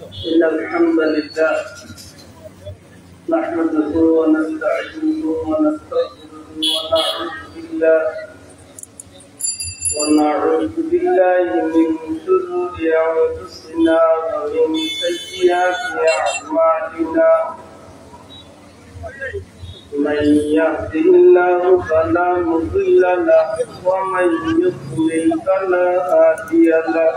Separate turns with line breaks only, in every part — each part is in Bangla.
إن الحمد لله نحمده ونستعينه ونستغفره ونعوذ بالله من شرور أنفسنا ومن سيئات أعمالنا من يهده الله فلا مضل له ومن يضلل فلا هادي له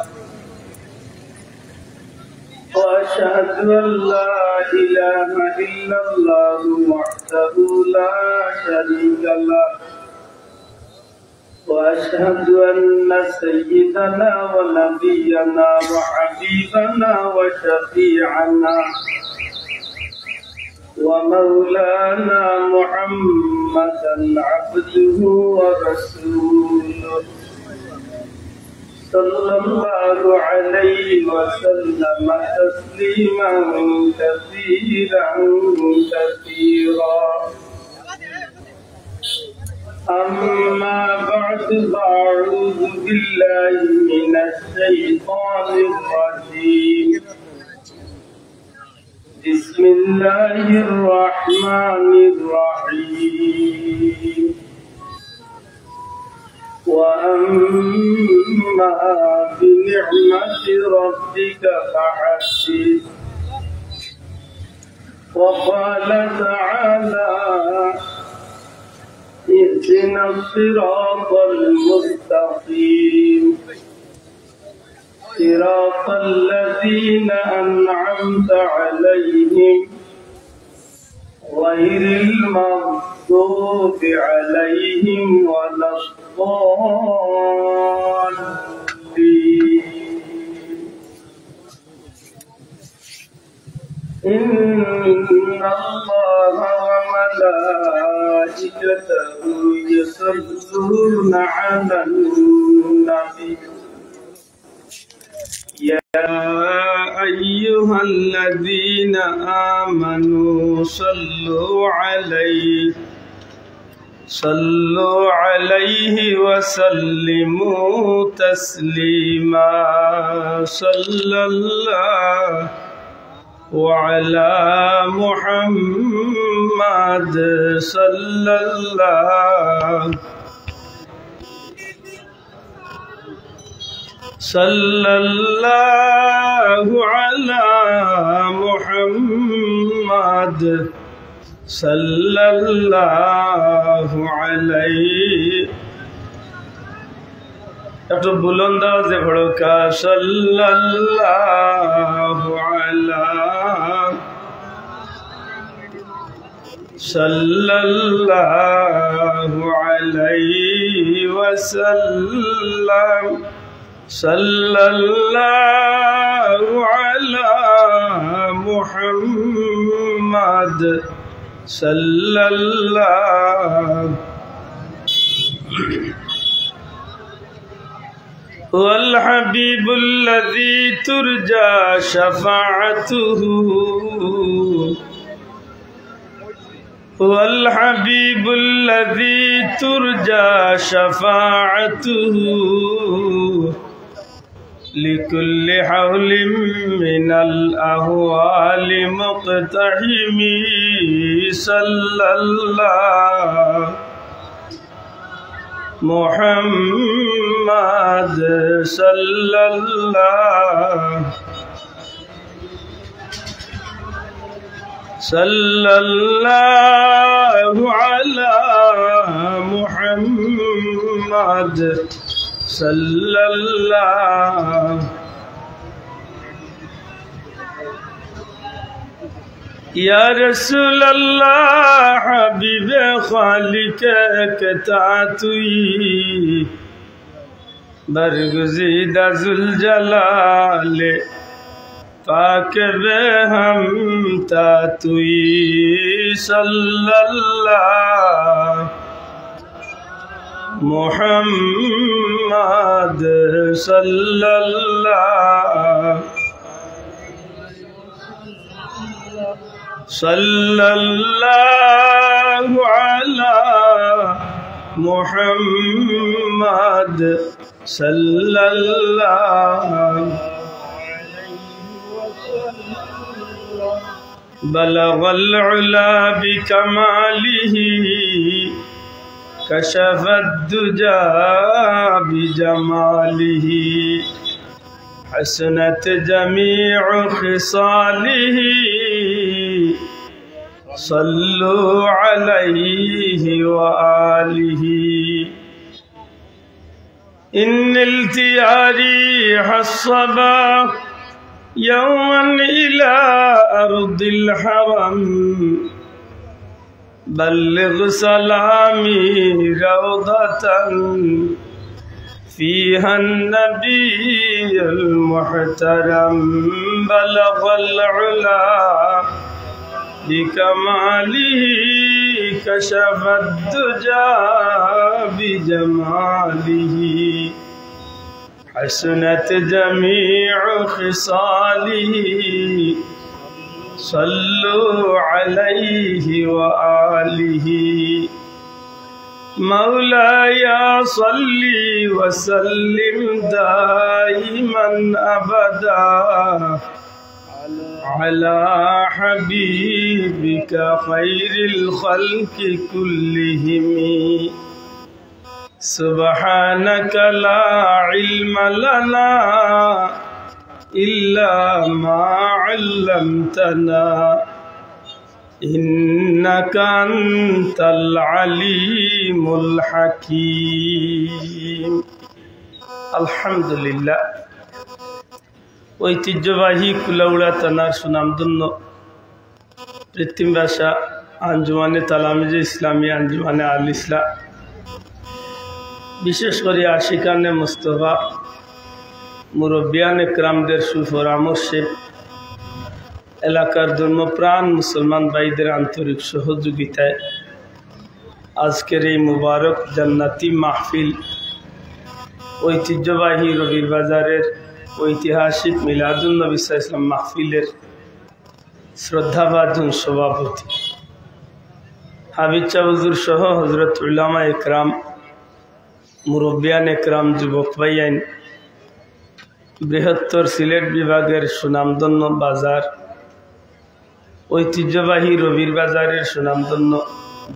وأشهد أن لا إله إلا الله وحده لا شريك له وأشهد أن سيدنا ونبينا وحبيبنا وشفيعنا ومولانا محمدا عبده ورسوله صلى الله عليه وسلم تسليما كثيرا أما بعد فأعوذ بالله من الشيطان الرجيم بسم الله الرحمن الرحيم وأما بنعمة ربك فحدث وقال تعالى اهدنا الصراط المستقيم صراط الذين أنعمت عليهم غير المغضوب عليهم ولا الضالين إن الله وملائكته يصلون على النبي يا أيها الذين آمنوا صلوا عليه وسلموا تسليما صلى الله وعلى محمد صلى الله على محمد صلى الله عليه একটু বুলন্দ আওয়াজে ভড়কা সাল্লাল্লাহু আলাইহি ওয়াসাল্লাম সাল্লাল্লাহু আলা মুহাম্মাদ সাল্লাল্লাহু والحبيب الذي ترجى شفاعته والحبيب الذي ترجى شفاعته لكل حول من الأهوال مقتحم صلى الله محمد صلى الله على محمد صلى الله یا رسول اللہ حبیب خالق کتاتوی برگزیدہ ذوالجلال پاک رحم تاتوی صلی اللہ محمد صلی اللہ صلی اللہ علی محمد صلی اللہ علیہ وسلم بلغ العلا بكماله كشف الدجى بجماله حسنت جميع خصاله صلوا عليه وآله إن التياريح الصباح يوما إلى أرض الحرم بلغ سلامي روضة فيها النبي المحترم بلغ العلا بكماله كشف الدجى بجماله حسنت جميع خصاله صلوا عليه وآله مولاي صل وسلم دائما أبدا على حبيبك خير الخلق كلهم سبحانك لا علم لنا إلا ما علمتنا إنك أنت العليم الحكيم الحمد لله ঐতিহ্যবাহী কুলাউড়া থানার সুনামধন্য কৃত্রিম ভাষা আঞ্জুমানে তালামিজে ইসলামী আঞ্জুমানে আল ইসলাম বিশেষ করে আশিকানে মুস্তফা মুরব্বিয়ান একরামদের সুপরামর্শে এলাকার ধর্মপ্রাণ মুসলমান ভাইদের আন্তরিক সহযোগিতায় আজকের এই মুবারক জান্নাতি মাহফিল ঐতিহ্যবাহী রবির বাজারের ঐতিহাসিক মিলাদুন নবী সাল্লাল্লাহু আলাইহি ওয়াসাল্লাম মাহফিলের শ্রদ্ধাভাজন সভাপতি হাবিব শাহ হুজুর সহ হযরত উলামা একরাম মুরব্বিয়ান একরাম যুবক ভাইয়ান বৃহত্তর সিলেট বিভাগের সুনামধন্য বাজার ঐতিহ্যবাহী রবির বাজারের সুনামধন্য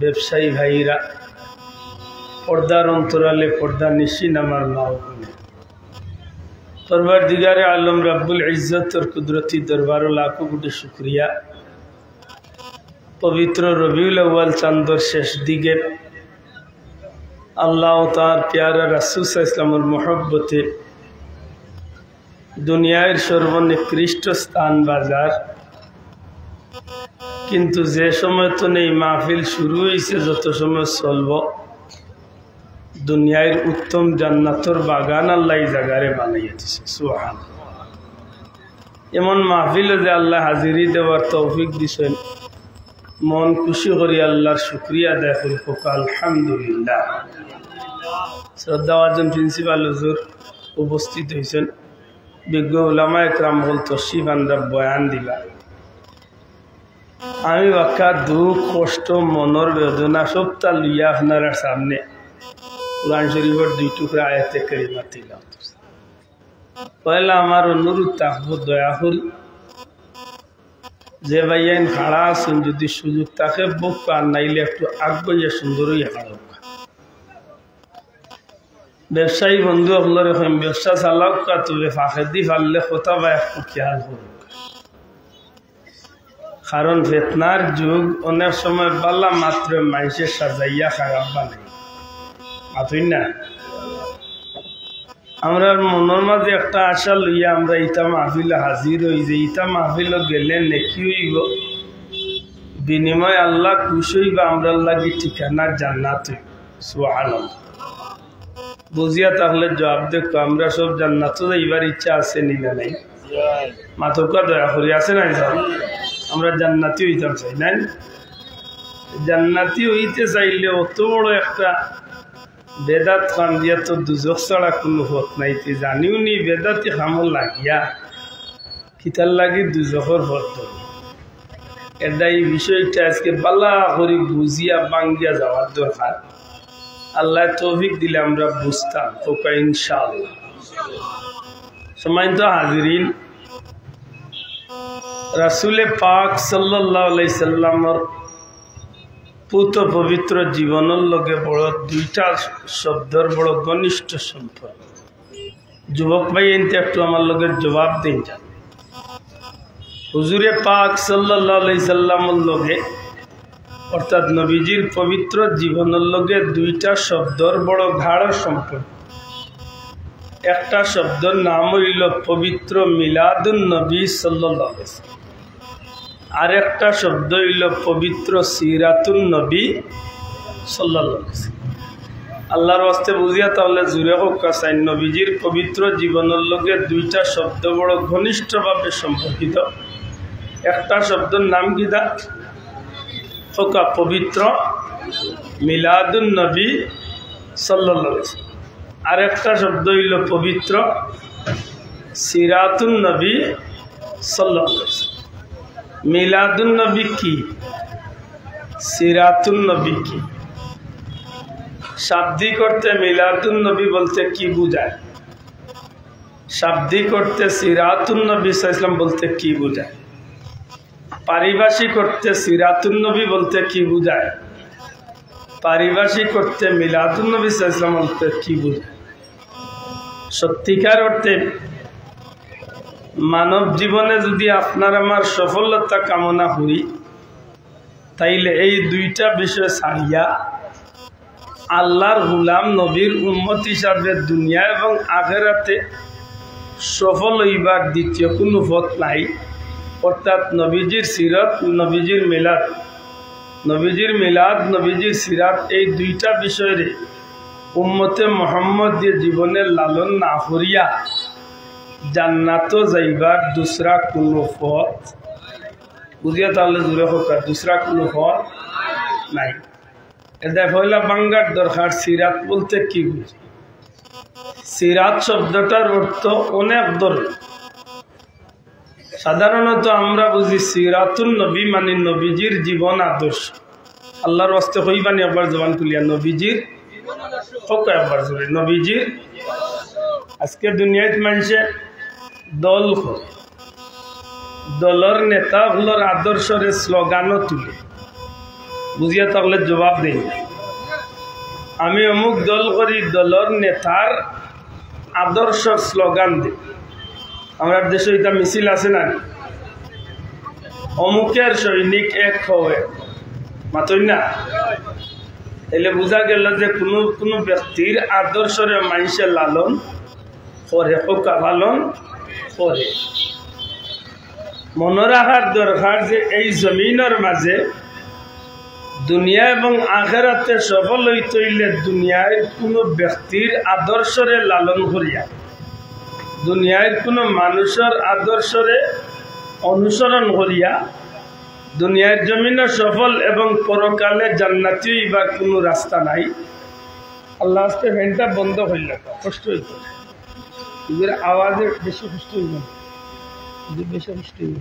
ব্যবসায়ী ভাইরা পর্দার অন্তরালে পর্দা নিশিন আমার মা ও বোনেরা পরওয়ারদিগারে আলম রব্বুল ইজ্জত और কুদরতি দরবারে লাখো কোটি শুকরিয়া পবিত্র রবিউল আউয়াল চাঁদের শেষ দিকে আল্লাহ তাআলার প্যারা রাসূল সাল্লাল্লাহু আলাইহি ওয়াসাল্লামের মহব্বতে দুনিয়ার সর্বনিকৃষ্ট স্থান বাজার কিন্তু যে সময় তো নেই মাহফিল শুরু হয়েছে যত সময় চলব দুনিয়ার উত্তম জান্নাতের বাগান আল্লাহ এই জায়গায় বানাইয়া দিয়েছে সুবহানাল্লাহ এমন মাহফিলে যে আল্লাহ হাজিরি দেওয়ার তৌফিক দিয়েছেন মন খুশি করি আল্লাহর শুকরিয়া আদায় করি আলহামদুলিল্লাহ শ্রদ্ধাভাজন প্রিন্সিপাল হুজুর উপস্থিত হয়েছেন বিজ্ঞ উলামা একরাম বল তশরিফ আনরা বয়ান দিলা আমি বাক্কা দুঃখ কষ্ট মনের বেদনা সবটা লইয়া আপনার সামনে কুরআন শরীফের দুই টুকরা আয়াতে কারিমা তিলাওয়াত পয়লা আমার অনুরোধ থাকবো দয়া করে যে ভাইয়ান খাড়া আছেন যদি সুযোগ থাকে বুক আর নাইলে একটু আগ্রহ সুন্দরই হারাও ব্যবসায়ী বন্ধু আপনার এখন ব্যবসা চালাও তবে ফাঁকে দি পারলে কথা বা একটু খেয়াল করুক কারণ ফেতনার যুগ অনেক সময় বালা মাত্র মানুষের সাজাইয়া খারাপ বানাই মাতুই না আমরা মনের মাঝে একটা আশা লইয়া আমরা ইটা মাহফিলে হাজির হই যে ইটা মাহফিল গেলে নেকি হইব বিনিময় আল্লাহ খুশি হইবা আমরা লাগি ঠিকানা জান্নাত সুবহানাল্লাহ বুঝিয়া তাহলে জবাব দেখো আমরা সব জান্নাত যাইবার ইচ্ছা আছে নিলে নাই মাথকা দয়া করি আছে নাই আমরা জান্নাতি হইতাম চাই নাই জান্নাতি হইতে চাইলে অত বড় একটা বেদাত খান দিয়া তো দুজক ছাড়া কোনো হত নাই জানিও নি বেদাতি খামল লাগিয়া কিতার লাগি দুজকর হত এটা এই বিষয়টা আজকে বালা করে বুঝিয়া বাঙ্গিয়া যাওয়ার দরকার আল্লাহ তৌফিক দিলে আমরা বুঝতাম ওকা ইনশাআল্লাহ। সম্মানিত হাজিরিন, রাসূলে পাক সাল্লাল্লাহু আলাইহি সাল্লামর পুত পবিত্র জীবনের লগে বড় দুইটা শব্দর বড় ঘনিষ্ঠ সম্পর্ক। যুবক ভাই এনতে একটু আমার লগে জবাব দিন। হুজুরে পাক সাল্লাল্লাহু আলাইহি সাল্লামর লগে অর্থাৎ নবীজির পবিত্র জীবনের লগে দুইটা শব্দর বড় গাঢ় সম্পর্ক। একটা শব্দর নাম হইল পবিত্র মিলাদুন নবী সাল্লাল্লাহু আলাইহি সাল্লাম, আর একটা শব্দ হইল পবিত্র সিরাতুন নবী সাল্লাল্লাহু আলাইহি সাল্লাম। আল্লাহর ওয়াস্তে বুঝিয়া তাহলে জুড়ে হোক কাছাই নবীজির পবিত্র জীবনের লগে দুইটা শব্দ বড় ঘনিষ্ঠভাবে সম্পর্কিত। একটা শব্দের নাম কি দা হোকা পবিত্র মিলাদুন নবী সাল্লাল্লাহু আলাইহি সাল্লাম, আর একটা শব্দ হইল পবিত্র সিরাতুন নবী সাল্লাল্লাহু আলাইহি সাল্লাম। মিলাদুন নবী কি, সিরাতুন নবী কি? শাব্দিক অর্থে মিলাদুন নবী বলতে কি বুঝায়? শাব্দিক অর্থে সিরাতুন নবী সাল্লাল্লাহু আলাইহি সাল্লাম বলতে কি বুঝায়? পারিভাষিক অর্থে সিরাতুন নবী বলতে কি বুঝায়? পারিভাষিক অর্থে মিলাদুন নবী সাল্লাল্লাহু আলাইহি সাল্লাম বলতে কি বুঝায়? সত্যিকার অর্থে মানব জীবনে যদি আপনার আমার সফলতা কামনা করি, তাইলে এই দুইটা বিষয় ছাড়িয়া আল্লাহর গোলাম নবীর উম্মত হিসাবে দুনিয়া এবং আখিরাতে সফল হইবার দ্বিতীয় কোনো পথ নাই। অর্থাৎ নবীজির সিরাত, নবীজির মিলাদ, নবীজির মিলাদ, নবীজির সিরাত, এই দুইটা বিষয়ের উম্মতে মুহাম্মদ দিয়ে জীবনের লালন না করিয়া জান্নাত যাইবার দুসরা কোনো পথ, বুঝিয়া তাহলে জুড়ে হোক, দুসরা কোনো পথ নাই। এটা হইলা বাঙ্গার দরকার সিরাত বলতে কি বুঝি? সিরাত শব্দটার অর্থ অনেক ধরনের। সাধারণত আমরা বুঝি সিরাতুন নবী মানে নবীজির জীবন আদর্শ। আল্লাহর ওয়াস্তে হইবানি একবার জবান খুলিয়া নবীজির হোক, একবার জোরে নবীজির। আজকে দুনিয়াত মানুষে দল করে, দলের নেতাগুলোর আদর্শরে স্লোগানও তুলে, বুঝিয়া তাহলে জবাব দিন আমি অমুক দল করি, দলের নেতার আদর্শ স্লোগান দিই। আমার দেশে এটা মিছিল আছে না, অমুকের সৈনিক এক হয় মাতই না, এলে বোঝা গেল যে কোনো কোনো ব্যক্তির আদর্শরে মানুষে লালন করে, হোকা পালন করে। মনে রাখার দরকার যে এই জমিনের মাঝে দুনিয়া এবং আখিরাতে সফল হইতে হইলে দুনিয়ায় কোনো ব্যক্তির আদর্শরে লালন করিয়া, দুনিয়ায় কোনো মানুষের আদর্শরে অনুসরণ করিয়া দুনিয়ার জমিনে সফল এবং পরকালে জান্নাতি বা কোনো রাস্তা নাই। আল্লাহ আজকে ফ্যানটা বন্ধ হইল, কষ্ট হইত, এগুলো আওয়াজে বেশি কষ্ট হইল, বেশি কষ্ট হইল,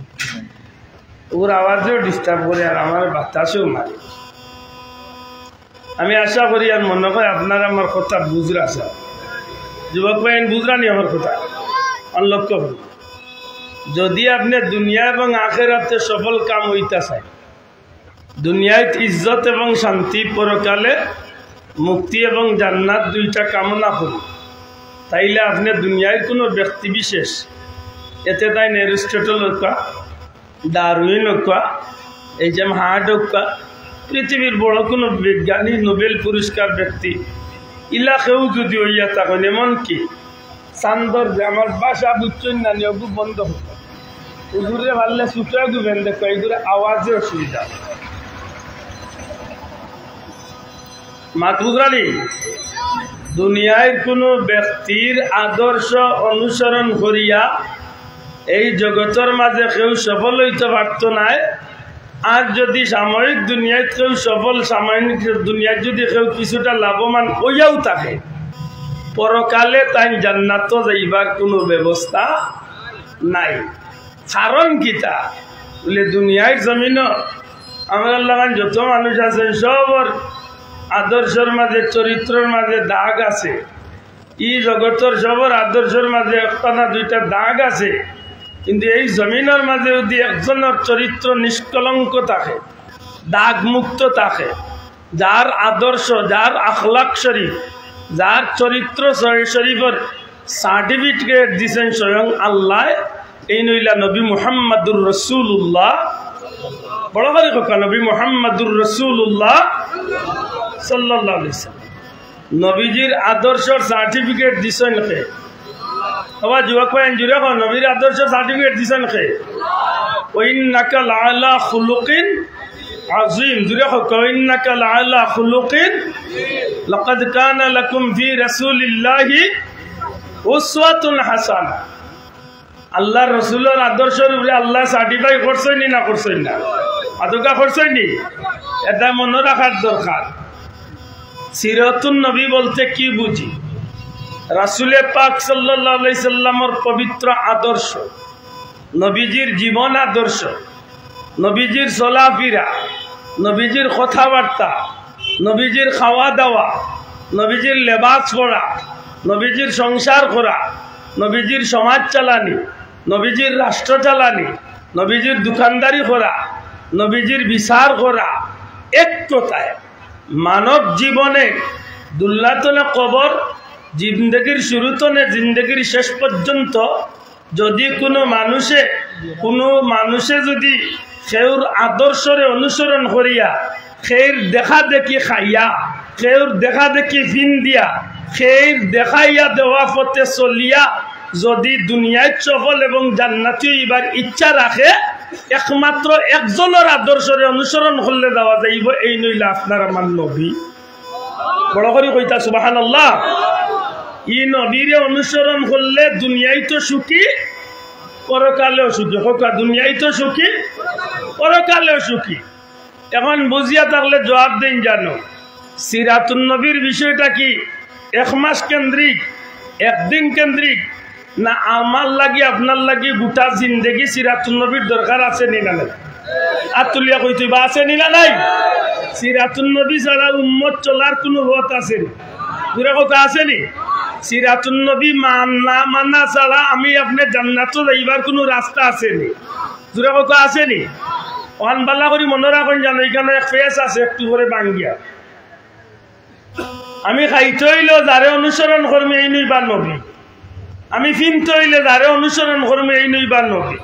ওর আওয়াজেও ডিস্টার্ব করে আর আমার বাতাসেও মারে। আমি আশা করি আর মনে হয় আপনারা আমার কথা বুঝরা আছে, যুবক ভাই বুঝরানি আমার কথা লক্ষ্য করি। যদি আপনি দুনিয়া এবং আখিরাতে সফল কাম হইতা চাই, দুনিয়ায় ইজ্জত এবং শান্তি, পরকালে মুক্তি এবং জান্নাত দুইটা কামনা করুন, তাইলে আপনি দুনিয়ায় কোনো ব্যক্তি বিশেষ, এতে তাই এরিস্টটল হোকা, ডারউইন হোকা, এই যে হার্ড হোকা, পৃথিবীর বড় কোনো বিজ্ঞানী, নোবেল পুরস্কার ব্যক্তি ইলাকেও যদি হইয়া থাকেন, এমনকি চান্দর যে আমার বাসা বুঝছেন না নিয়োগ বন্ধ হতো, উজুরে ভাললে ছুটা গুবেন দেখো, এইগুলো আওয়াজে অসুবিধা। মাত বুঝরানি, দুনিয়ায় কোনো ব্যক্তির আদর্শ অনুসরণ করিয়া এই জগতের মাঝে কেউ সফল হইতে পারত নাই। আর যদি সাময়িক দুনিয়ায় কেউ সফল, সাময়িক দুনিয়ায় যদি কেউ কিছুটা লাভবান হইয়াও থাকে, পরকালে তাই জান্নাত যাইবার কোনো ব্যবস্থা নাই। কারণ কিতা বলে, দুনিয়ার জমিন আমরা লাগান যত মানুষ আছেন সবর আদর্শের মাঝে, চরিত্রের মাঝে দাগ আছে। ই জগতের সবর আদর্শের মাঝে একটা না দুইটা দাগ আছে, কিন্তু এই জমিনের মাঝে যদি একজনের চরিত্র নিষ্কলঙ্ক থাকে, দাগ মুক্ত থাকে, যার আদর্শ, যার আখলাক শরীফ, যার চরিত্র শরীফের সার্টিফিকেট দিয়েছেন স্বয়ং আল্লাহ, এই নইলা নবী মুহাম্মাদুর রাসূলুল্লাহ। বড় করে কথা, নবী মুহাম্মাদুর রাসূলুল্লাহ সাল্লাল্লাহু আলাইহি ওয়াসাল্লাম। নবীজির আদর্শের সার্টিফিকেট দিছেন কে? আবার যুবক ভাই জুড়ে কো, নবীর আদর্শের সার্টিফিকেট দিছেন কে? ওয়াইন্নাকা লাআলা খুলুকিন আযীম। জুড়ে কো, ওয়াইন্নাকা লাআলা খুলুকিন লাকাদ কানা লাকুম ফি রাসূলিল্লাহি উসওয়াতুন হাসানাহ। আল্লাহর রাসূলের আদর্শের উপরে আল্লাহ সার্টিফাই করছেন না করছেন না? আদকা করছেন নি? এটা মনে রাখার দরকার। সিরাতুন নবী বলতে কি বুঝি? রাসূলে পাক সাল্লাল্লাহু আলাইহি সাল্লামের পবিত্র আদর্শ, নবীজির জীবন আদর্শ, নবীজির চলাফেরা, নবীজির কথাবার্তা, নবীজির খাওয়া দাওয়া, নবীজির লেবাস পরা, নবীজির সংসার করা, নবীজির সমাজ চালানি, নবীজির রাষ্ট্র চালানি, নবীজির দোকানদারি করা, নবীজির বিচার করা, এক কথায় মানব জীবনে দুল্লাতনে কবর, জিন্দগির শুরুতনে জিন্দগির শেষ পর্যন্ত যদি কোনো মানুষে যদি সেউর আদর্শরে অনুসরণ করিয়া, সের দেখা দেখি খাইয়া, সেউর দেখা দেখি ফিন দিয়া, সের দেখাইয়া দেওয়া পথে চলিয়া যদি দুনিয়ায় সফল এবং জান্নাতি এবার ইচ্ছা রাখে, একমাত্র একজনের আদর্শরে অনুসরণ করলে দেওয়া যাইব। এই নইলে আপনার আমার নবী। বড় করে কইতা সুবহানাল্লাহ। ই নবীরে অনুসরণ করলে দুনিয়ায় তো সুখী, পরকালেও সুখী। হোকা দুনিয়ায় তো সুখী, পরকালেও সুখী। এখন বুঝিয়া থাকলে জবাব দিন। জানো সিরাতুন নবীর বিষয়টা কি? এক মাস কেন্দ্রিক, একদিন কেন্দ্রিক, না আমার লাগি আপনার লাগি গোটা জিন্দেগি সিরাতুন নবীর দরকার আছে নি না নাই? আর তুলিয়া কইতে বা আছে নি না নাই? সিরাতুন নবী ছাড়া উম্মত চলার কোনো পথ আছে নি? পুরা কথা আছে নি? সিরাতুন নবী মানা ছাড়া আমি আপনি জান্নাতে যাইবার কোনো রাস্তা আছে নি? পুরা কথা আছে নি? অনবালা করি মনে রাখুন, জানো এখানে এক ফেস আছে, একটু করে বাঙ্গিয়া। আমি খাইতে হইল যারে অনুসরণ করবো এই নইবার নবী। আমি ফিনতে হইলে যারে অনুসরণ করবো এই নইবার নবী।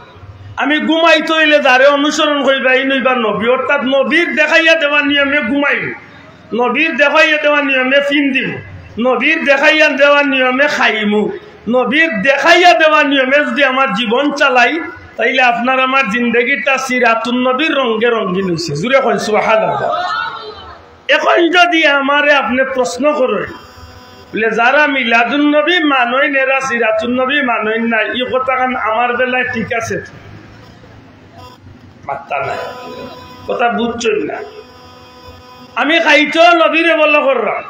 আমি ঘুমাইতে হইলে যারে অনুসরণ করিবা এই নইবার নবী। অর্থাৎ নবীর দেখাইয়া দেওয়ার নিয়মে ঘুমাইব, নবীর দেখাইয়া দেওয়ার নিয়মে ফিন দিব, নবীর দেখাইয়া দেওয়ার নিয়মে খাইমু, নবীর দেখাইয়া দেওয়ার নিয়মে যদি আমার জীবন চালাই, তাইলে আপনার আমার জিন্দগিটা সিরাতুন নবীর রঙে রঙিন হয়েছে। জুড়ে কই সুবহানাল্লাহ। এখন যদি আমারে আপনি প্রশ্ন করেন বলে যারা মিলাদুন নবী মানই নেরা সিরাতুন নবী মানই না, এই কথাখান আমার বেলায় ঠিক আছে? মাত্তা নাই, কথা বুঝছেন না। আমি খাইতো নবীরে বলো করলাম,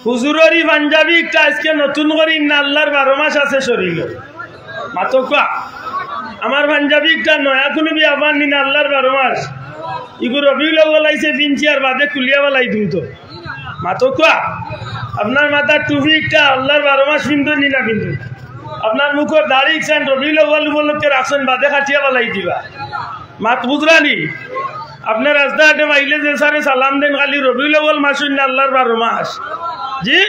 হুজুরেরই পাঞ্জাবি একটা আজকে নতুন করি না, আল্লাহর 12 মাস আছে শরীর মাতকা। আমার পাঞ্জাবি একটা নয়া কোনো বি আবার নি না, আল্লাহর 12 মাস। ইগু রবিউল আউয়াল আইছে বিনছি আর বাদে কুলিয়া বালাই দিন তো মাতকা। আপনার মাথার টুপি একটা আল্লাহর 12 মাস বিন্দু নি না বিন্দু। আপনার মুখের দাড়ি ইচ্ছেন রবিউল আউয়াল উপলক্ষে রাখছেন, বাদে কাটিয়া বালাই দিবা মাত বুঝরানি। আপনার রাস্তাঘাটে মাইলে যে সারে সালাম দেন, খালি রবিউল আউয়াল মাস না আল্লাহর 12 মাস। জি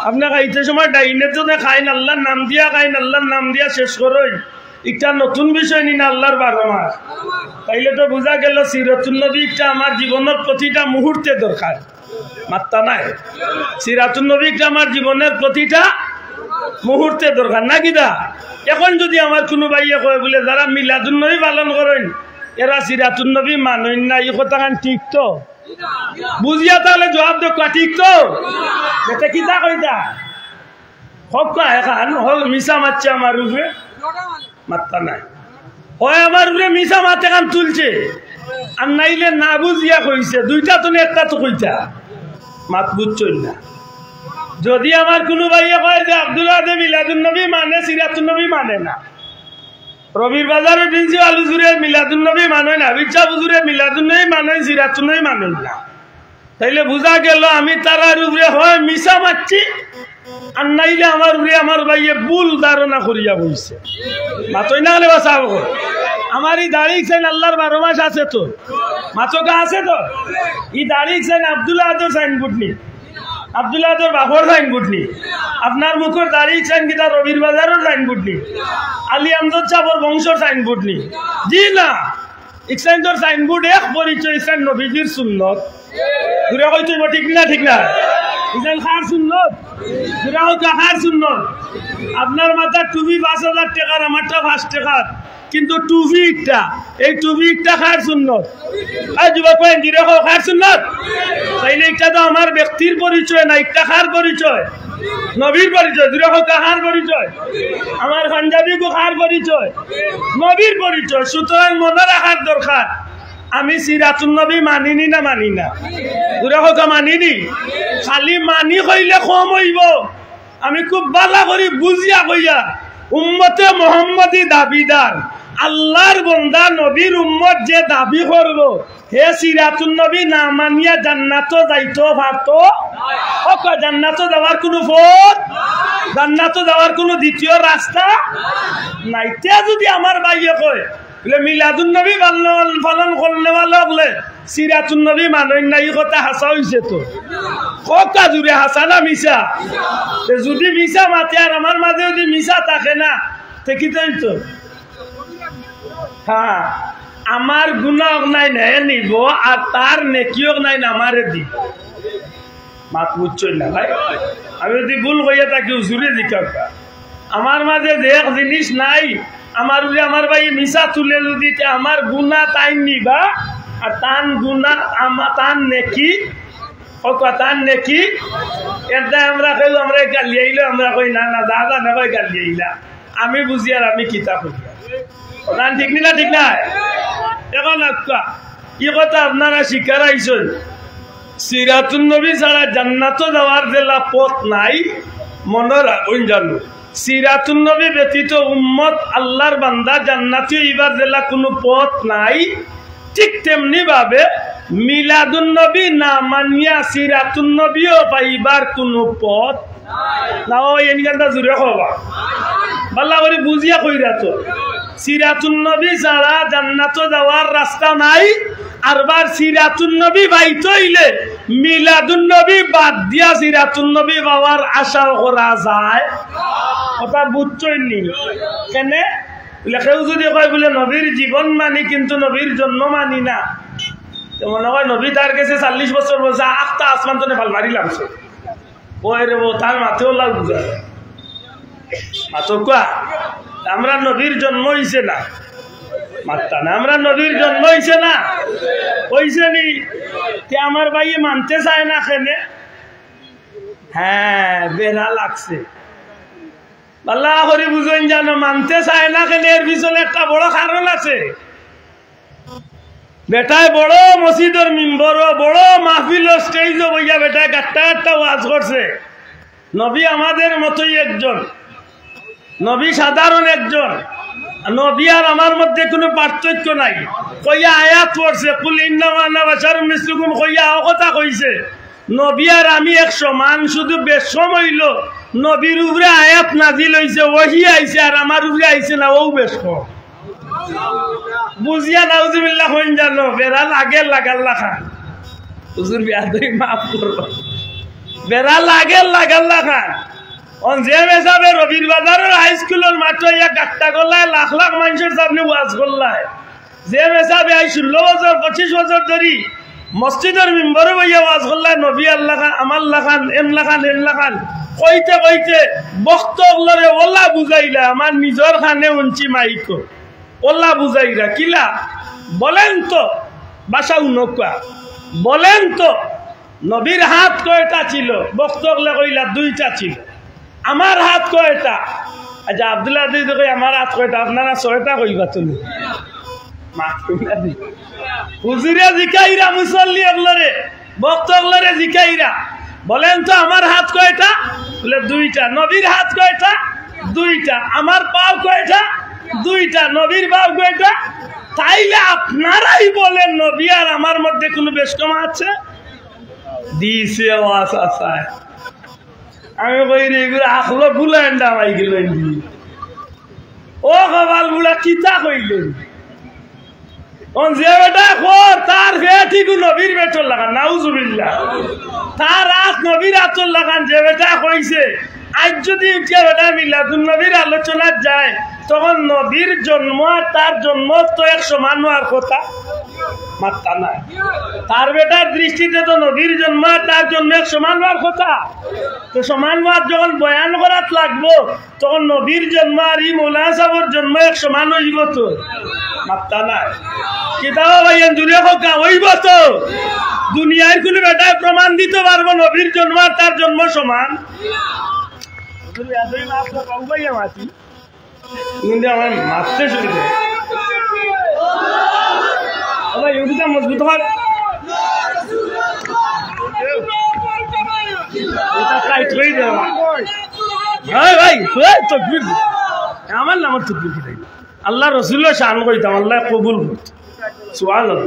আপনার খাইতে সময় ডাইনে তো খাইন, আল্লাহর নাম দিয়া খাইন, আল্লাহর নাম দিয়া শেষ করইন। এটা নতুন বিষয় নি না আল্লাহর 12 মাস। তাইলে তো বোঝা গেল সিরাতুন নবী একটা আমার জীবনের প্রতিটা মুহূর্তে দরকার। মাত্তা নাই? সিরাতুন নবী একটা আমার জীবনের প্রতিটা মুহূর্তে দরকার না কিদা? এখন যদি আমার কোনো ভাইয়া কয় বলে যারা মিলাদুন নবী পালন করেন এরা সিরাতুন নবী মানেন না, এই কথাখান ঠিক তো? বুঝিয়া তাহলে জবাব দেখ, ঠিক তো? এটা কিতা কইতা হক এখন মিশা মারছে আমার উপরে? মাত্তা নাই। হয় আমার উপরে মিশা মাতে কান তুলছে, আর নাইলে না বুঝিয়া কইছে। দুইটা তো একটা তো কইতা মাত বুঝছই না। যদি আমার কোনো ভাইয়া কয় যে আব্দুল্লাহ দে মিলাদুন নবী মানে সিরাতুন নবী মানে না, রবির বাজারের প্রিন্সিপাল হুজুরে মিলাদুন নবী মানে না, বিচ্ছা হুজুরে মিলাদুন নবী মানে সিরাতুন নবী মানে না, তাইলে বুঝা গেল আমি তারার উপরে হয় মিশা মারছি, আর নাইলে আমার ভাইয়ে ভুল ধারণা করিয়া বইছে মাতই না হলে বাসা আমার এই দাড়ি সাইন আল্লাহর 12 মাস আছে তো মাতকা আছে তো এই দাড়ি সাইন আব্দুল্লাহ আদর সাইনবোর্ড নি আব্দুল্লাহ আদর বাবর সাইনবোর্ড নি আপনার মুখের দাড়ি সাইন কিতা রবির বাজারের সাইনবোর্ড নি আলী আমজদ সাহর বংশর সাইনবোর্ড নি জি না ইকসাইনর সাইনবোর্ড এক পরিচয় ইকসাইন নবীজির সুন্নত ঘুরে কই তুই ঠিক না ইকসাইন খার সুন্নত ঘুরে কাহার সুন্নত আপনার মাথা টুপি 5000 টাকার আমারটা 5 টাকার কিন্তু টুপিটা এই টুপিটা খার সুন্নত আর যুবক কইন দিরে খার সুন্নত তাইলে এটা তো আমার ব্যক্তির পরিচয় না এটা খার পরিচয় নবীর পরিচয় দিরে কাহার পরিচয় আমার পাঞ্জাবি কো খার পরিচয় নবীর পরিচয় সুতরাং মনে রাখার দরকার আমি সিরাতুন নবী মানিনি না মানি না দিরে মানিনি খালি মানি কইলে কম হইব আমি খুব ভালো করে বুঝিয়া কইয়া উম্মতে মুহাম্মাদি দাবিদার আল্লাহর বান্দা নবীর উম্মত যে দাবি করব হে সিরাতুন নবী না মানিয়া জান্নাতে যাইতো পারতো ওকে জান্নাতে যাওয়ার কোনো পথ জান্নাতে যাওয়ার কোনো দ্বিতীয় রাস্তা নাই তে যদি আমার ভাইয়ে কয় বলে মিলাদুন নবী পালন করলে ভালো হলে সিরাতুন নবী মানেন নাই কথা হাসা হইছে তো কথা জুড়ে হাসা না মিশা যদি মিশা মাতে আর আমার মাঝে যদি মিশা থাকে না দেখি তো হ্যাঁ আমার গুনাহ নাই না নিব আর তার নেকিও নাই না আমারে দিব মাত বুঝছই না ভাই আমি যদি ভুল হইয়া থাকি জুড়ে দিকাও আমার মাঝে দেখ জিনিস নাই আমার ভাই মিশা তুলে যদি আমার গুনা তাই নিবা আর তান গুনা তান নেকি তান নেকি এটা আমরা কইল আমরা গালি আইলো আমরা কই না না দাদা না কই গালি আইলা আমি বুঝি আর আমি কিতাব প্রধান ঠিক না ঠিক না এখন কি কথা আপনারা শিকার আইসন সিরাতুন নবী ছাড়া জান্নাতে যাওয়ার জেলা পথ নাই মনে রাখুন জানো সিরাতুন নবী ব্যতীত উম্মত আল্লাহর বান্দা জান্নাতে ইবার জেলা কোনো পথ নাই ঠিক তেমনি ভাবে মিলাদুন নবী না মানিয়া সিরাতুন নবীও পাইবার কোনো পথ না ওই এনগানটা জুড়ে হবা বাল্লা করে বুঝিয়া কইরা তো সিরাতুন নবী ছাড়া জান্নাতে যাওয়ার রাস্তা নাই আরবার সিরাতুন নবী বাইতে হইলে মিলাদুন নবী বাদ দিয়া সিরাতুন নবী পাওয়ার আশা করা যায় কথা বুঝছই নি কেন কেউ যদি কয় বলে নবীর জীবন মানি কিন্তু নবীর জন্ম মানি না তো মনে হয় নবী তার কাছে 40 বছর বলছে আখটা আসমান তো ভাল মারি লাগছে ওই রে তার মাথেও লাগ বুঝা মাথো কোয়া আমরা নবীর জন্ম হইছে না মাত্তা না আমরা নবীর জন্ম হইছে না হইছে নি তে আমার ভাইয়ে মানতে চায় না কেনে হ্যাঁ বেড়া লাগছে আল্লাহ করে বুঝেন জানো মানতে চায় না কেন এর পিছনে একটা বড় কারণ আছে বেটায় বড় মসজিদের মিম্বর বড় মাহফিল স্টেজ বইয়া বেটায় গাট্টা ওয়াজ করছে নবী আমাদের মতোই একজন নবী সাধারণ একজন নবী আর আমার মধ্যে কোনো পার্থক্য নাই কইয়া আয়াত পড়ছে কুল ইন্নামা আনা বাশারুম মিসলুকুম কইয়া কথা কইছে নবী আর আমি এক সমান শুধু বেশম হইল নবীর উপরে আয়াত নাজিল হইছে ওহি আইছে আর আমার উপরে আইছে না ও বেশম বুঝিয়া নাউজুবিল্লাহ হইন জানো বেড়া লাগে লাগাল্লা খান হুজুর বিয়াদই মাফ করবো বেড়া লাগে লাগাল্লা খান অন যে মেসাবে রবির বাজারের হাই স্কুলের মাত্র ইয়া গাট্টা করলায় লাখ লাখ মানুষের সামনে ওয়াজ করলায় যে মেসাবে আই 16 বছর 25 বছর ধরি মসজিদের মেম্বারে বইয়া ওয়াজ করলায় নবী আল্লাহ খান আমাল্লাহ খান এমলা খান এমলা খান কইতে কইতে বক্তব্যরে ওলা বুঝাইলা আমার নিজের খানে উঞ্চি মাইক ওলা বুঝাইরা কিলা বলেন তো বাসা উনকা বলেন তো নবীর হাত কয়টা ছিল বক্তব্য কইলা 2টা ছিল আমার হাত কয়টা আচ্ছা আব্দুল্লাহ দিদি কই আমার হাত কয়টা আপনারা 6টা কইবা তুমি হুজুরে জিকাইরা মুসল্লি আপনারে বক্তব্যরে জিকাইরা বলেন তো আমার হাত কয়টা বলে 2টা নবীর হাত কয়টা 2টা আমার পাও কয়টা 2টা নবীর পাও কয়টা তাইলে আপনারাই বলেন নবী আর আমার মধ্যে কোনো বেশকম আছে দিছে ওয়াজ আছে আমি কই রে এগুলো আখলো বুলাইন দামাই গেলেন ও কবাল বুড়া কিতা কইলেন যে বেটা খোর তার ঠিক নবীর বেটর লাগান নাউজুবিল্লাহ তার আত নবীর আতর লাগান যে বেটা কইছে আজ যদি উঠিয়া বেটা মিলাদুন নবীর আলোচনা যায় তখন নবীর জন্ম আর তার জন্ম তো এক সমান হওয়ার কথা মাত্রা নাই তার বেটার দৃষ্টিতে তো নবীর জন্ম আর তার জন্ম এক সমান হওয়ার কথা তো সমান হওয়ার যখন বয়ান করাত লাগবো তখন নবীর জন্ম আর ই মৌলানা সাহেবের জন্ম এক সমান হইব তো মাত্রা নাই কিতাবা ভাইয়ের জুড়ে হোক হইব তো দুনিয়ার কোনো বেটায় প্রমাণ দিতে পারবো নবীর জন্ম আর তার জন্ম সমান আমার মারতে শুরু করে মজবুত হওয়ার আমার নাম আল্লাহ রসুল শান কইতাম আল্লাহ কবুল সুবহানাল্লাহ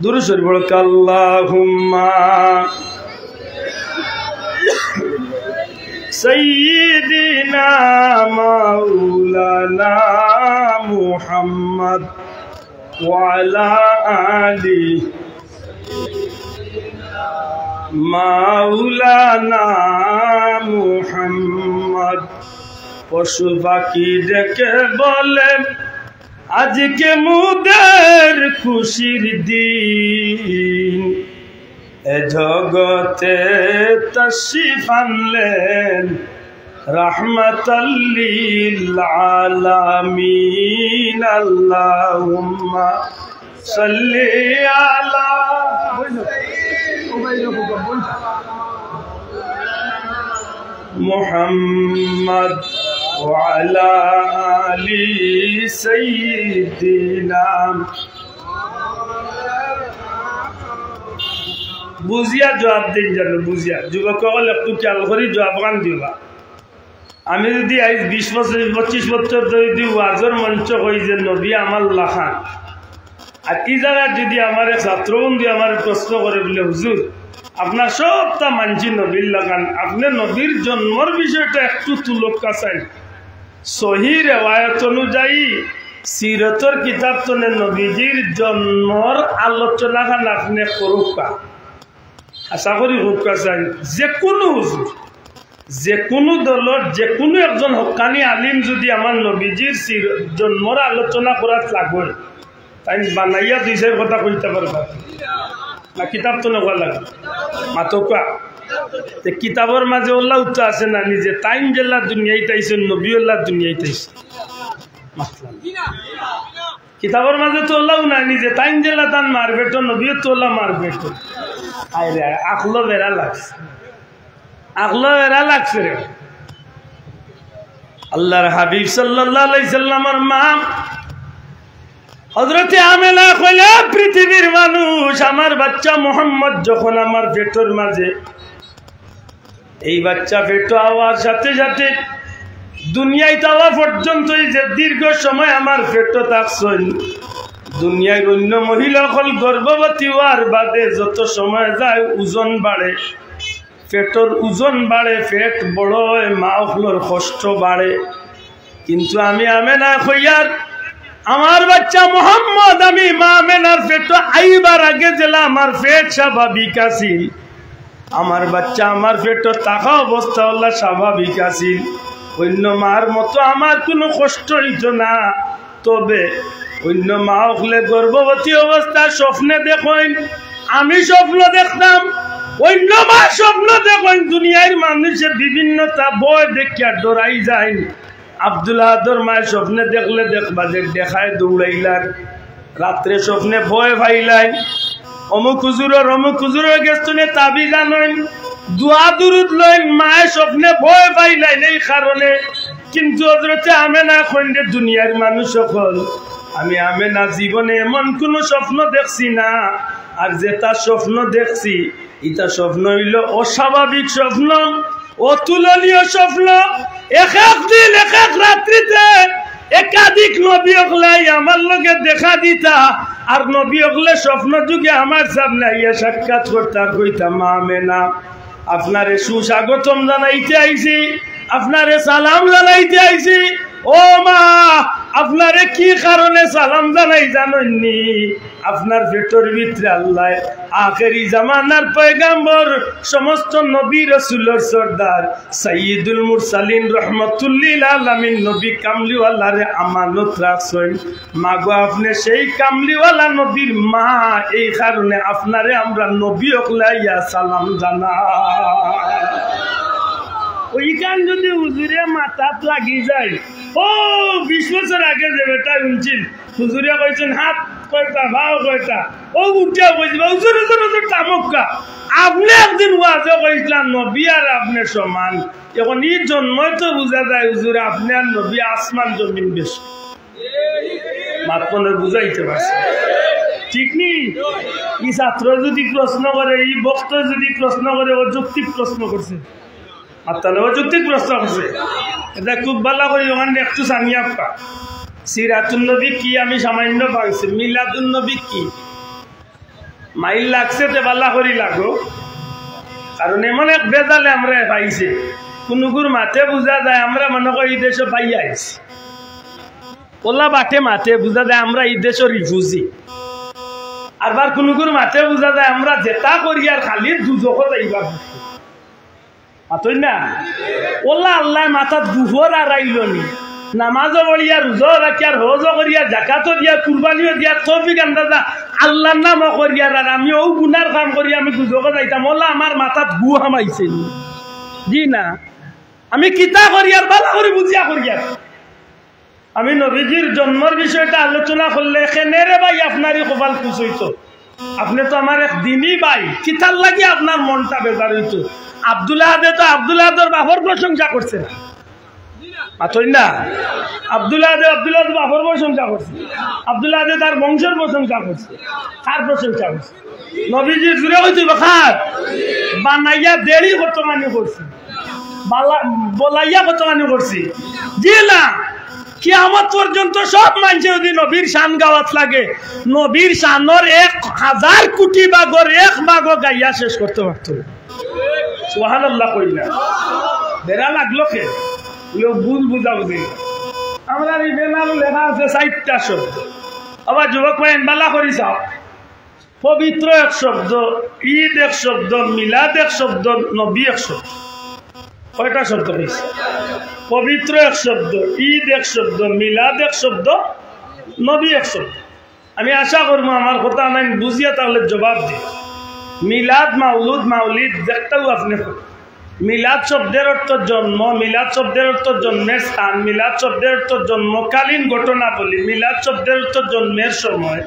দুরূদ শরীফ পড়ো আল্লাহুম্মা সাইয়্যিদিনা মাওলানা মুহাম্মদ ওয়া আলা আলি মাওলানা মুহাম্মদ পশু পাখি ডেকে বলে আজকে মুদের খুশির দিন এ জগতে তশরিফ আনলেন রাহমাতাল লিল আলামিন আল্লাহুম্মা সাল্লি আলা মুহাম্মদ ওয়া আলা আলি সাইয়্যিদিনা বুঝিয়া জবাব দিন জানো বুঝিয়া যুবক একটু খেয়াল করি জবাব গান দিবা আমি যদি আজ 20 বছর 25 বছর যদি ওয়াজের মঞ্চ হই যে নবী আমার লাখান আর কি জায়গা যদি আমার ছাত্রবন্ধু আমার প্রশ্ন করে বলে হুজুর আপনার সবটা মানছি নবীর লাগান আপনি নবীর জন্মর বিষয়টা একটু তুলক কাছাই সহি রেওয়ায়ত অনুযায়ী সিরতর কিতাব তনে নবীজির জন্মর আলোচনা খান আপনি করুকা আশা করি হোক কাছাই যে কোনো হুজুর যে কোনো দলের যে কোনো একজন হক্কানি আলিম যদি আমার নবীজির জন্মর আলোচনা করার লাগবে তাই বানাইয়া দুই চার কথা কইতে পারবা না কিতাব তো নেওয়া লাগে মাতকা কিতাবের মাঝে ওল্লা উত্তর আছে না নিজে টাইম জেলা দুনিয়ায় তাইছে নবীল্লা দুনিয়ায় তাইছে কিতাবের মাঝে তো ওল্লাও না নিজে টাইম জেলা তান মারবেট নবীও তো ওল্লা মারবেট আরে আখলো বেড়া লাগছে আগলো এরা লাগছে রে আল্লাহর হাবিব সাল্লাল্লাহু আলাইহি সাল্লামের মা হযরতে আমেনা কইলা পৃথিবীর মানুষ আমার বাচ্চা মুহাম্মদ যখন আমার পেটের মাঝে এই বাচ্চা পেট হওয়ার সাথে সাথে দুনিয়ায় যাওয়া পর্যন্ত যে দীর্ঘ সময় আমার পেট থাকছেন দুনিয়ার অন্য মহিলা সকল গর্ভবতী হওয়ার বাদে যত সময় যায় ওজন বাড়ে পেটর ওজন বাড়ে পেট বড় হয় মা হলোর কষ্ট বাড়ে কিন্তু আমি আমেনা কইয়ার আমার বাচ্চা মোহাম্মদ আমি মা আমেনার পেট আইবার আগে জেলা আমার পেট স্বাভাবিক আছিল আমার বাচ্চা আমার পেট থাকা অবস্থা হল্লা স্বাভাবিক আছিল অন্য মার মতো আমার কোনো কষ্ট হইত না তবে অন্য মা হলে গর্ভবতী অবস্থা স্বপ্নে দেখেন আমি স্বপ্ন দেখতাম অন্য মা স্বপ্ন দেখেন দুনিয়ার মানুষের বিভিন্নতা বয় দেখিয়া ডরাই যায় আব্দুল আহাদর মায়ের স্বপ্নে দেখলে দেখবা যে দেখায় দৌড়াইলার রাত্রে স্বপ্নে ভয় ভাইলাই অমুক হুজুরের গেছনে তাবি জানেন দোয়া দুরুদ লইন মায়ের স্বপ্নে ভয় পাইলাইন এই কারণে কিন্তু হযরতে আমেনা কইলে দুনিয়ার মানুষ সকল আমি আমেনা জীবনে এমন কোন স্বপ্ন দেখছি না আর যেটা স্বপ্ন দেখছি এটা স্বপ্ন হইল অস্বাভাবিক স্বপ্ন অতুলনীয় স্বপ্ন এক এক দিন এক এক রাত্রিতে একাধিক নবী হলাই আমার লগে দেখা দিতা আর নবী হলে স্বপ্ন যুগে আমার সামনে আইয়া সাক্ষাৎ করতা কইতা মা আমেনা আপনারে সুস্বাগতম জানাইতে আইছি, আপনারে সালাম জানাইতে আইছি। ও মা, আপনারে কি কারণে সালাম জানাই জানেননি? আপনার পেটের ভিতরে আল্লাহ আখেরি জামানার পয়গাম্বর, সমস্ত নবী রাসূলের সরদার সাইয়্যিদুল মুরসালিন রহমাতুল্লিল আলামিন নবী কামলিওয়ালারে আমানত রাখছেন। মাগো, আপনি সেই কামলিওয়ালা নবীর মা, এই কারণে আপনারে আমরা নবী ওকলাইয়া সালাম জানাই। ওইখান যদি হুজুরে মাথাত লাগি যায়, ও 20 বছর আগে যে বেটা শুনছিল হুজুরে কইছেন হাত কয়টা ভাও কয়টা, ও উঠিয়া কইছিল হুজুর হুজুর হুজুর তামক্কা। আপনি একদিন ওয়াজে কইছিলেন নবী আর আপনি সমান। এখন এই জন্মই তো বোঝা যায় হুজুর আপনি আর নবী আসমান জমিন বেশি। মাতমনে বুঝাইতে পারছে ঠিক নি? এই ছাত্র যদি প্রশ্ন করে, এই বক্তা যদি প্রশ্ন করে, ও যৌক্তিক প্রশ্ন করছে, তাহলে ও যৌক্তিক প্রশ্ন করছে। এটা খুব ভালো করে ওখানে একটু জানিয়ে আপা সিরাতুন নবী কি আমি সামান্য পাইছি, মিলাদুন নবী কি মাইল লাগছে তে বালা করি লাগো। কারণ এমন এক বেজালে আমরা পাইছি, কোনগুর মাঠে বোঝা যায় আমরা মনে করি এই দেশে পাই আইছি, ওলা বাটে মাঠে বোঝা যায় আমরা এই দেশের রিফিউজি। আবার কোনগুর মাঠে বোঝা যায় আমরা জেতা করি আর খালি দুজক যাইবা আতই না। ওলা আল্লাহ মাথাত গুহর আর আইলনি, নামাজও করিয়া, রোজাও রাখিয়া, হজও করিয়া, জাকাতও দিয়া, কুরবানিও দিয়া, তৌফিক আন্দাজা আল্লাহর নামও করিয়া, আর আমি ও গুনার কাম করি আমি গুজকে যাইতাম। ওলা আমার মাথাত গু হামাইছে জি না, আমি কিতা করি আর বালা করে বুঝিয়া করিয়া। আমি নবীজির জন্মের বিষয়টা আলোচনা করলে কেনেরে ভাই আপনারই কপাল খুশ হইতো। আপনি তো আমার এক দিনই ভাই, কিতার লাগি আপনার মনটা বেজার হইতো। আব্দুল্লাহ আদে তো আব্দুল্লাহ আদর বাপর প্রশংসা করছে না, আতই না। আব্দুল্লাহ বাপর প্রশংসা করছে, আব্দুল্লাহ আদে তার বংশের প্রশংসা করছে। কার প্রশংসা করছে? নবীজির জুড়ে হইতে খার বানাইয়া দেরি বর্তমানে করছি, বলাইয়া বর্তমানে করছি জি না। কিয়ামত পর্যন্ত সব মানুষে যদি নবীর শান গাওয়াত লাগে, নবীর শানর 1000 কোটি ভাগর 1 ভাগ গাইয়া শেষ করতে পারত। সুবহানাল্লাহ কইলা বেড়া লাগলো কে ভুল বুঝা বুঝি। আমরা এই বেনাল লেখা আছে 4টা শব্দ। আবার যুবক ভাই বালা করি চাও, পবিত্র এক শব্দ, ঈদ এক শব্দ, মিলাদ এক শব্দ, নবী এক শব্দ। কয়টা শব্দ কইছে? পবিত্র এক শব্দ, ঈদ এক শব্দ, মিলাদ এক শব্দ, নবী এক শব্দ। আমি আশা করবো আমার কথা নাই বুঝিয়া তাহলে জবাব দিই। মিলাদ, মাউলুদ, মাউলিদ দেখতেও আপনি মিলাদ শব্দের অর্থ জন্ম, মিলাদ শব্দের অর্থ জন্মের স্থান, মিলাদ শব্দের অর্থ জন্মকালীন ঘটনা বলি, মিলাদ শব্দের অর্থ জন্মের সময়।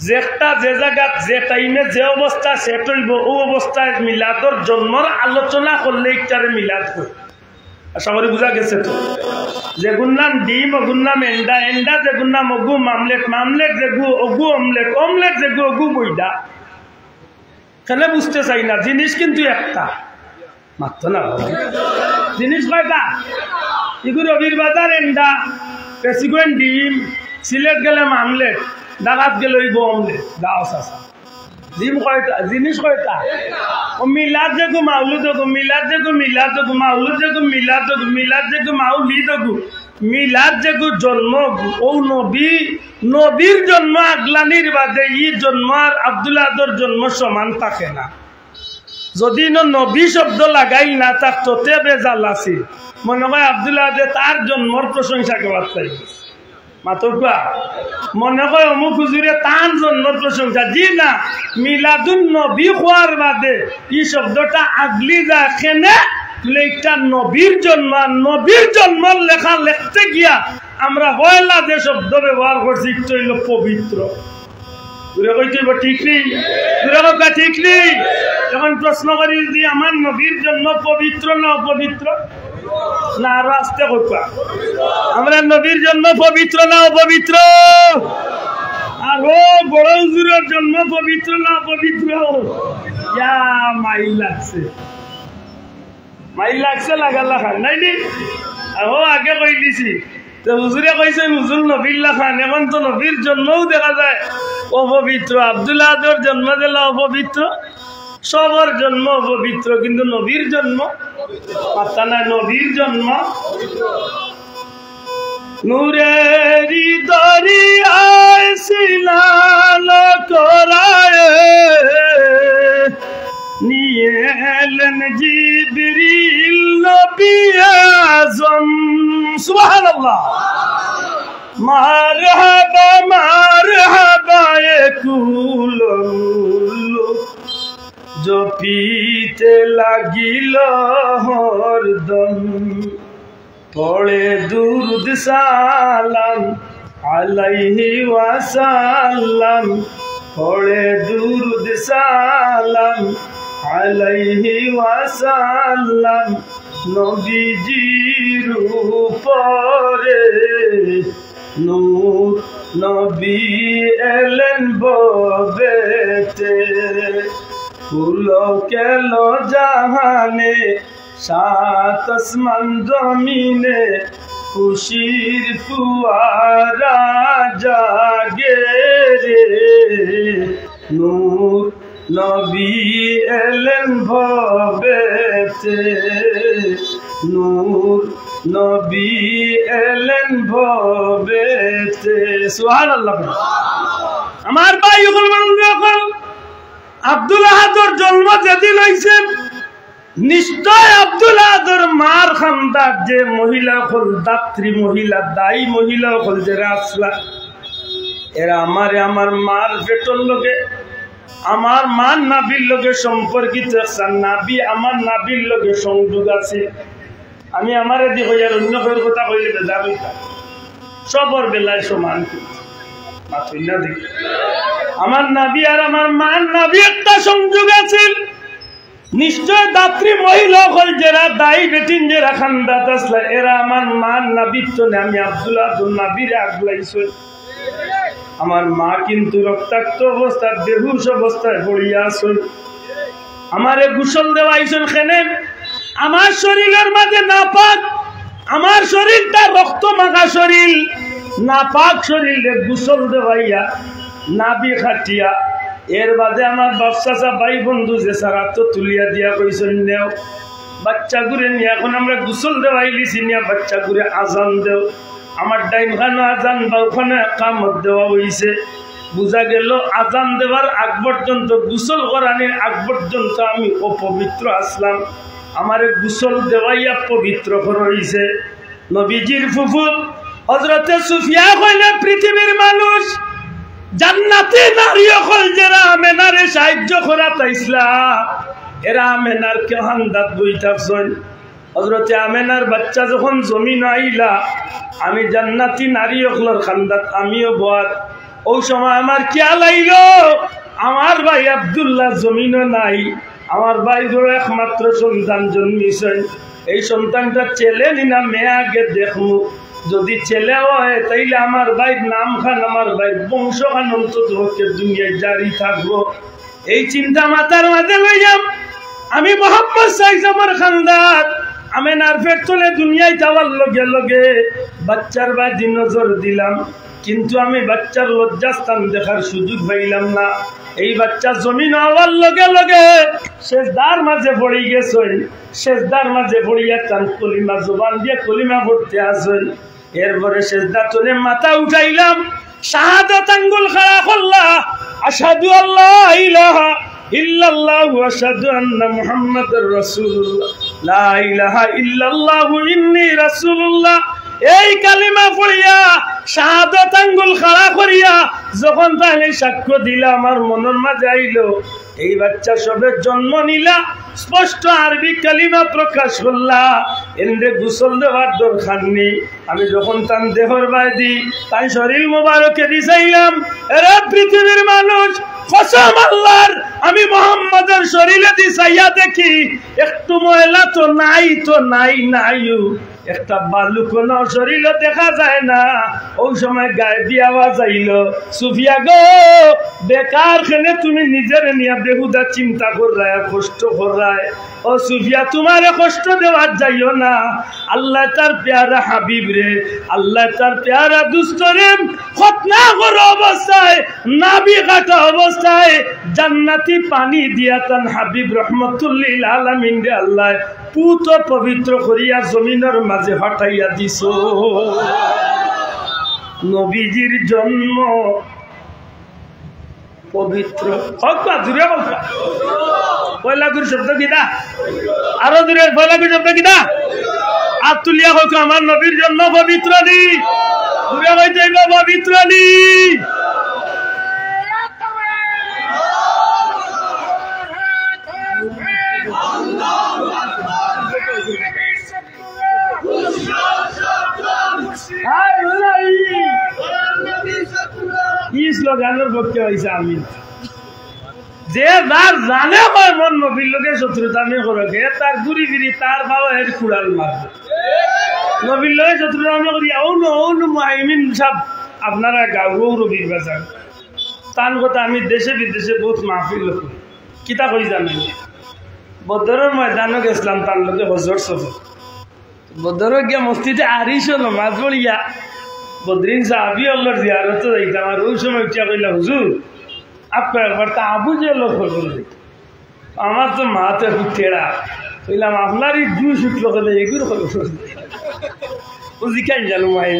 যেটা যে জায়গাত যে টাইমে যে অবস্থা সেট হইব ও অবস্থায় মিলাদর জন্মর আলোচনা করলে একটারে মিলাদ হয়। আশা করি বুঝা গেছে তো। যেগুর নাম ডিম ওগুর নাম এন্ডা, এন্ডা যেগুর নাম অগু মামলেট, মামলেট যেগু অগু অমলেট, অমলেট যেগু অগু বইডা। কেন বুঝতে চাই না, জিনিস কিন্তু একটা মাত্র না, জিনিস কয়টা? এগুলো রবির বাজার এন্ডা, পেসিগুন ডিম, সিলেট গেলে মামলেট, ডাকাত গেলে ওই অমলেট, গাও চাষা। ডিম কয়টা? জিনিস কয়টা? ও মিলাদ যেগু মাউলুদ গু, মিলাদ যেগু মিলাদ গু, মাউলুদ যেগু মিলাদ গু, মিলাদ যেগু মাউলিদ গু, মিলাদ যেগু জন্ম গু। ও নবী, নবীর জন্ম আগলানির বাদে ই জন্ম আর আব্দুল্লাহর জন্ম সমান থাকে না। যদি নবী শব্দ লাগাইল না তার তোতে বেজাল আছে, মনে হয় আব্দুল্লাহ তার জন্মর প্রশংসা করার চাই মাতকুয়া, মনে হয় অমুক হুজুরে তার জন্মর প্রশংসা। জি না, মিলাদুন নবী হওয়ার বাদে এই শব্দটা আগলি যায় কেনে লেখটা নবীর জন্ম, নবীর জন্ম লেখা লিখতে গিয়া আমরা হয়লা যে শব্দ ব্যবহার করছি একটু হইল পবিত্র। ঠিক নেই, ঠিক নেই। যখন প্রশ্ন করি যে আমার নবীর জন্ম পবিত্র না অপবিত্র, না আরো আসতে করবা, আমরা নবীর জন্ম পবিত্র না অপবিত্র? আরো বড় হুজুরের জন্ম পবিত্র না অপবিত্র? মাইল লাগছে, মাইল লাগছে, লাগা লাগান নাই নি। ও আগে কই দিছি হুজুরে কইছেন হুজুর নবীর লাখান, এখন তো নবীর জন্মও দেখা যায় অপবিত্র। আব্দুল্লাহর জন্ম দিলা অপবিত্র, সবার জন্ম পবিত্র, কিন্তু নবীর জন্ম পাত্তা নাই। নবীর জন্ম নূরেরি দরিয়ায় স্নান করায় নিয়ে এলেন জিবরিল নবী আযম। সুবহানাল্লাহ। মারহাবা মারহাবা কুলুলু জপিতে লাগিল হরদম, পড়ে দুরুদ সালাম আলাইহি ওয়াসাল্লাম, পড়ে দুরুদ সালাম আলাইহি ওয়াসাল্লাম। নবীজির উপরে নূর নবী এলেন ববেতে, ফুলো কেল জাহানে সাত আসমান জমিনে, খুশির ফুয়ারা জাগে রে। নূর নবী এলেন ভবেতে, নূর নবী এলেন ভবেতে। সুবহানাল্লাহ। আমার ভাই আব্দুল আহাদর জন্ম যেদিন হয়েছে, নিশ্চয় আব্দুল আহাদর মার খান্দার যে মহিলা হল দাত্রী মহিলা, দায়ী মহিলা হল যারা আসলা, এরা আমার মার পেটর লোকে, আমার মার নাবির লোকে সম্পর্কিত। নাবি আমার নাবির লোকে সংযোগ আছে। আমি আমার এদি হইয়ার অন্য কেউ কথা কইলে বেজার হইতাম, সবর বেলায় সমান মাথুই না দেখি। আমার নাবি আর আমার মার নাবি একটা সংযোগ আছে। নিশ্চয় দাত্রী মহিলা হল যারা দায়ী বেটিন যারা খান্দাত আসলা, এরা আমার মার নাবির চলে। আমি আব্দুল্লাহ নাবিরে আগলাইছি। আমার মা কিন্তু রক্তাক্ত অবস্থায় বেহুশ অবস্থায় পড়িয়া আসল। আমারে গোসল দেওয়াইছেন খেনে। আমার শরীরের মাঝে নাপাক, আমার শরীরটা রক্ত মাখা শরীর, নাপাক শরীরে গোসল দেওয়াইয়া নাবি খাটিয়া, এর বাদে আমার বাপসা ভাই বন্ধু যে সারা তো তুলিয়া দিয়া কইছেন নেও বাচ্চা ঘুরে নিয়ে, এখন আমরা গোসল দেওয়াই লিছি নিয়া বাচ্চা ঘুরে আজান দেও। আমার ডাইন খানো আজান বা ওখানে কামত দেওয়া হয়েছে। বুঝা গেল আজান দেওয়ার আগ পর্যন্ত, গোসল করানোর আগ পর্যন্ত আমি অপবিত্র আসলাম। আমারে গোসল দেওয়াইয়া পবিত্র করা হয়েছে। নবীজির ফুফু হযরতে সুফিয়া কইলে পৃথিবীর মানুষ জান্নাতে নারী হল যারা আমেনারে সাহায্য করা তাইসলা, এরা আমেনার কে হান্দাত বই থাকছেন। হযরতে আমেনার বাচ্চা যখন জমিন আইলা, আমি জান্নাতি নারী হলর খান্দাত আমিও বর। ওই সময় আমার খেয়াল আইল আমার ভাই আব্দুল্লাহ জমিনও নাই। আমার ভাই একমাত্র সন্তান জন্মিছেন। এই সন্তানটা ছেলে না মেয়ে আগে দেখমু, যদি ছেলে হয় তাইলে আমার ভাইয়ের নাম খান, আমার ভাইয়ের বংশ খান অন্তত দুনিয়ায় জারি থাকবো। এই চিন্তা মাথার মাঝে লইয়াম আমি মোহাম্মদ সাইজামর খান্দাত আমেনার পেট চলে দুনিয়ায় যাওয়ার লগে লগে বাচ্চার বাদি নজর দিলাম, কিন্তু আমি বাচ্চার লজ্জাস্থান দেখার সুযোগ পাইলাম না। এই বাচ্চা জমিন হওয়ার লগে লগে শেষদার মাঝে পড়ে গেছেন। শেষদার মাঝে পড়িয়া তার কলিমা জবান দিয়ে কলিমা পড়তে আসেন। এরপরে শেষদা চলে মাথা উঠাইলাম, শাহাদাত আঙ্গুল খাড়া করলা, আশহাদু আল্লাহ ইলাহা ইল্লাল্লাহু ওয়া আশহাদু আন্না মুহাম্মাদুর রাসূলুল্লাহ, লা ইলাহা ইল্লাল্লাহু ইন্নী রাসূলুল্লাহ। এই কালিমা পড়িয়া শাহাদাত আঙ্গুল খাড়া করিয়া যখন তাহলে সাক্ষ্য দিলা, আমার মনের মাঝে আইল এই বাচ্চা সবে জন্ম নিলা, স্পষ্ট আরবি কালিমা প্রকাশ করলা, এন্ডে গোসল দেওয়ার দরকার নেই। আমি যখন তার দেহর বাইদি তাই শরীর মোবারকে দিছাইলাম, এরা পৃথিবীর মানুষ কসম আল্লাহর, আমি মোহাম্মদের শরীরে দিছাইয়া দেখি একটু ময়লা তো নাই, তো নাই নাইও একটা বালু কোনো শরীরে দেখা যায় না। ওই সময় গায়ে দিয়ে আওয়াজ আইল, সুফিয়া গো বেকার খেলে তুমি নিজের নিয়ে বেহুদা চিন্তা করায় কষ্ট করায় ও সুফিয়া তোমারে কষ্ট দেওয়ার যাইও না আল্লাহ তার প্যারা হাবিব রে আল্লাহ তার প্যারা দুষ্ট রে খতনা করা অবস্থায় নাভি কাটা অবস্থায় জান্নাতি পানি দিয়া তান হাবিব রহমতুল্লিল আলামিন রে আল্লাহ পুত পবিত্র করিয়া জমিনের মাঝে হটাইয়া দিছ নবীজির জন্ম পবিত্র দূরে পয়লা গুরু শব্দ কিনা আরো দূরে পয়লা গুরু শব্দ কিনা আর তুলিয়া হোক আমার নবীর জন্য পবিত্র নি দূরে হয়ে যাইব পবিত্র নি স্লোগানের পক্ষে হয়েছে আমি যে যার জানে হয় মন নবীর লোকের শত্রুতা আমি করে তার ঘুরি ফিরি তার খাওয়া হের খুড়াল মারবে নবীর লোকের শত্রুতা আমি করি মাইমিন সব আপনারা গাঁও রবির বাজার তার কথা আমি দেশে বিদেশে বহুত মাহফিল করি কিতা কই জানেন বদরের ময়দানও গেছিলাম তার লোকে হজর সফর বদর গিয়া মসজিদে আরিস নমাজ পড়িয়া বদরিন সাহাবি আল্লাহর জিয়ারতে যাইতাম আর ওই সময় উঠিয়া কইলা হুজুর আপনার একবার তা আবু যে লোক হল আমার তো মাতে খুব টেড়া কইলাম আপনারই জুস উঠলো কলে এগুলো হল ও জিকাই জানো মাই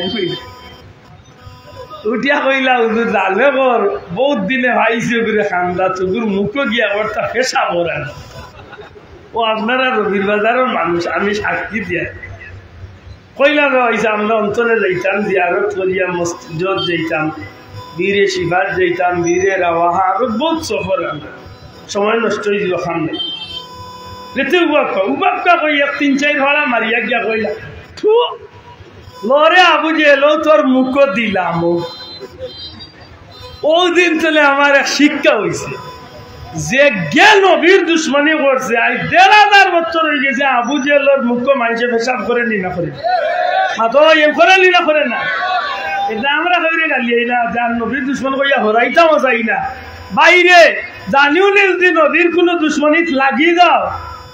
উঠিয়া কইলা হুজুর জানে কর বহুত দিনে ভাইছে ওগুলো খান্দা তোগুর মুখো গিয়া আবার তা ফেসা করেন ও আপনারা রবির বাজারের মানুষ আমি সাক্ষী দিয়া কইলাম হয়েছে আমরা অঞ্চলে যাইতাম জিয়ারত করিয়া মসজিদ যাইতাম বীরে শিবার যাইতাম বীরে রাওয়াহা আরো বহুত সফর আমরা সময় নষ্ট হয়ে যাব খান নাই রেতে উবাক্কা কইয়া 3-4 ভাড়া মারিয়া গিয়া কইলা থু লরে আবু যে এলো তোর মুখ দিলাম ওই দিন চলে আমার এক শিক্ষা হয়েছে যে গে নবীর দুশ্মনী করছে আই 1,500 বছর হয়ে গেছে আবু জেলের মুখ মানুষে পেশাব করে নি না করে এম করে নি না করে না এটা আমরা হইরে গালি না যার নবীর দুশ্মন কইয়া হরাইতাও যাই না বাইরে জানিও নি যদি নবীর কোনো দুশ্মনীত লাগি যাও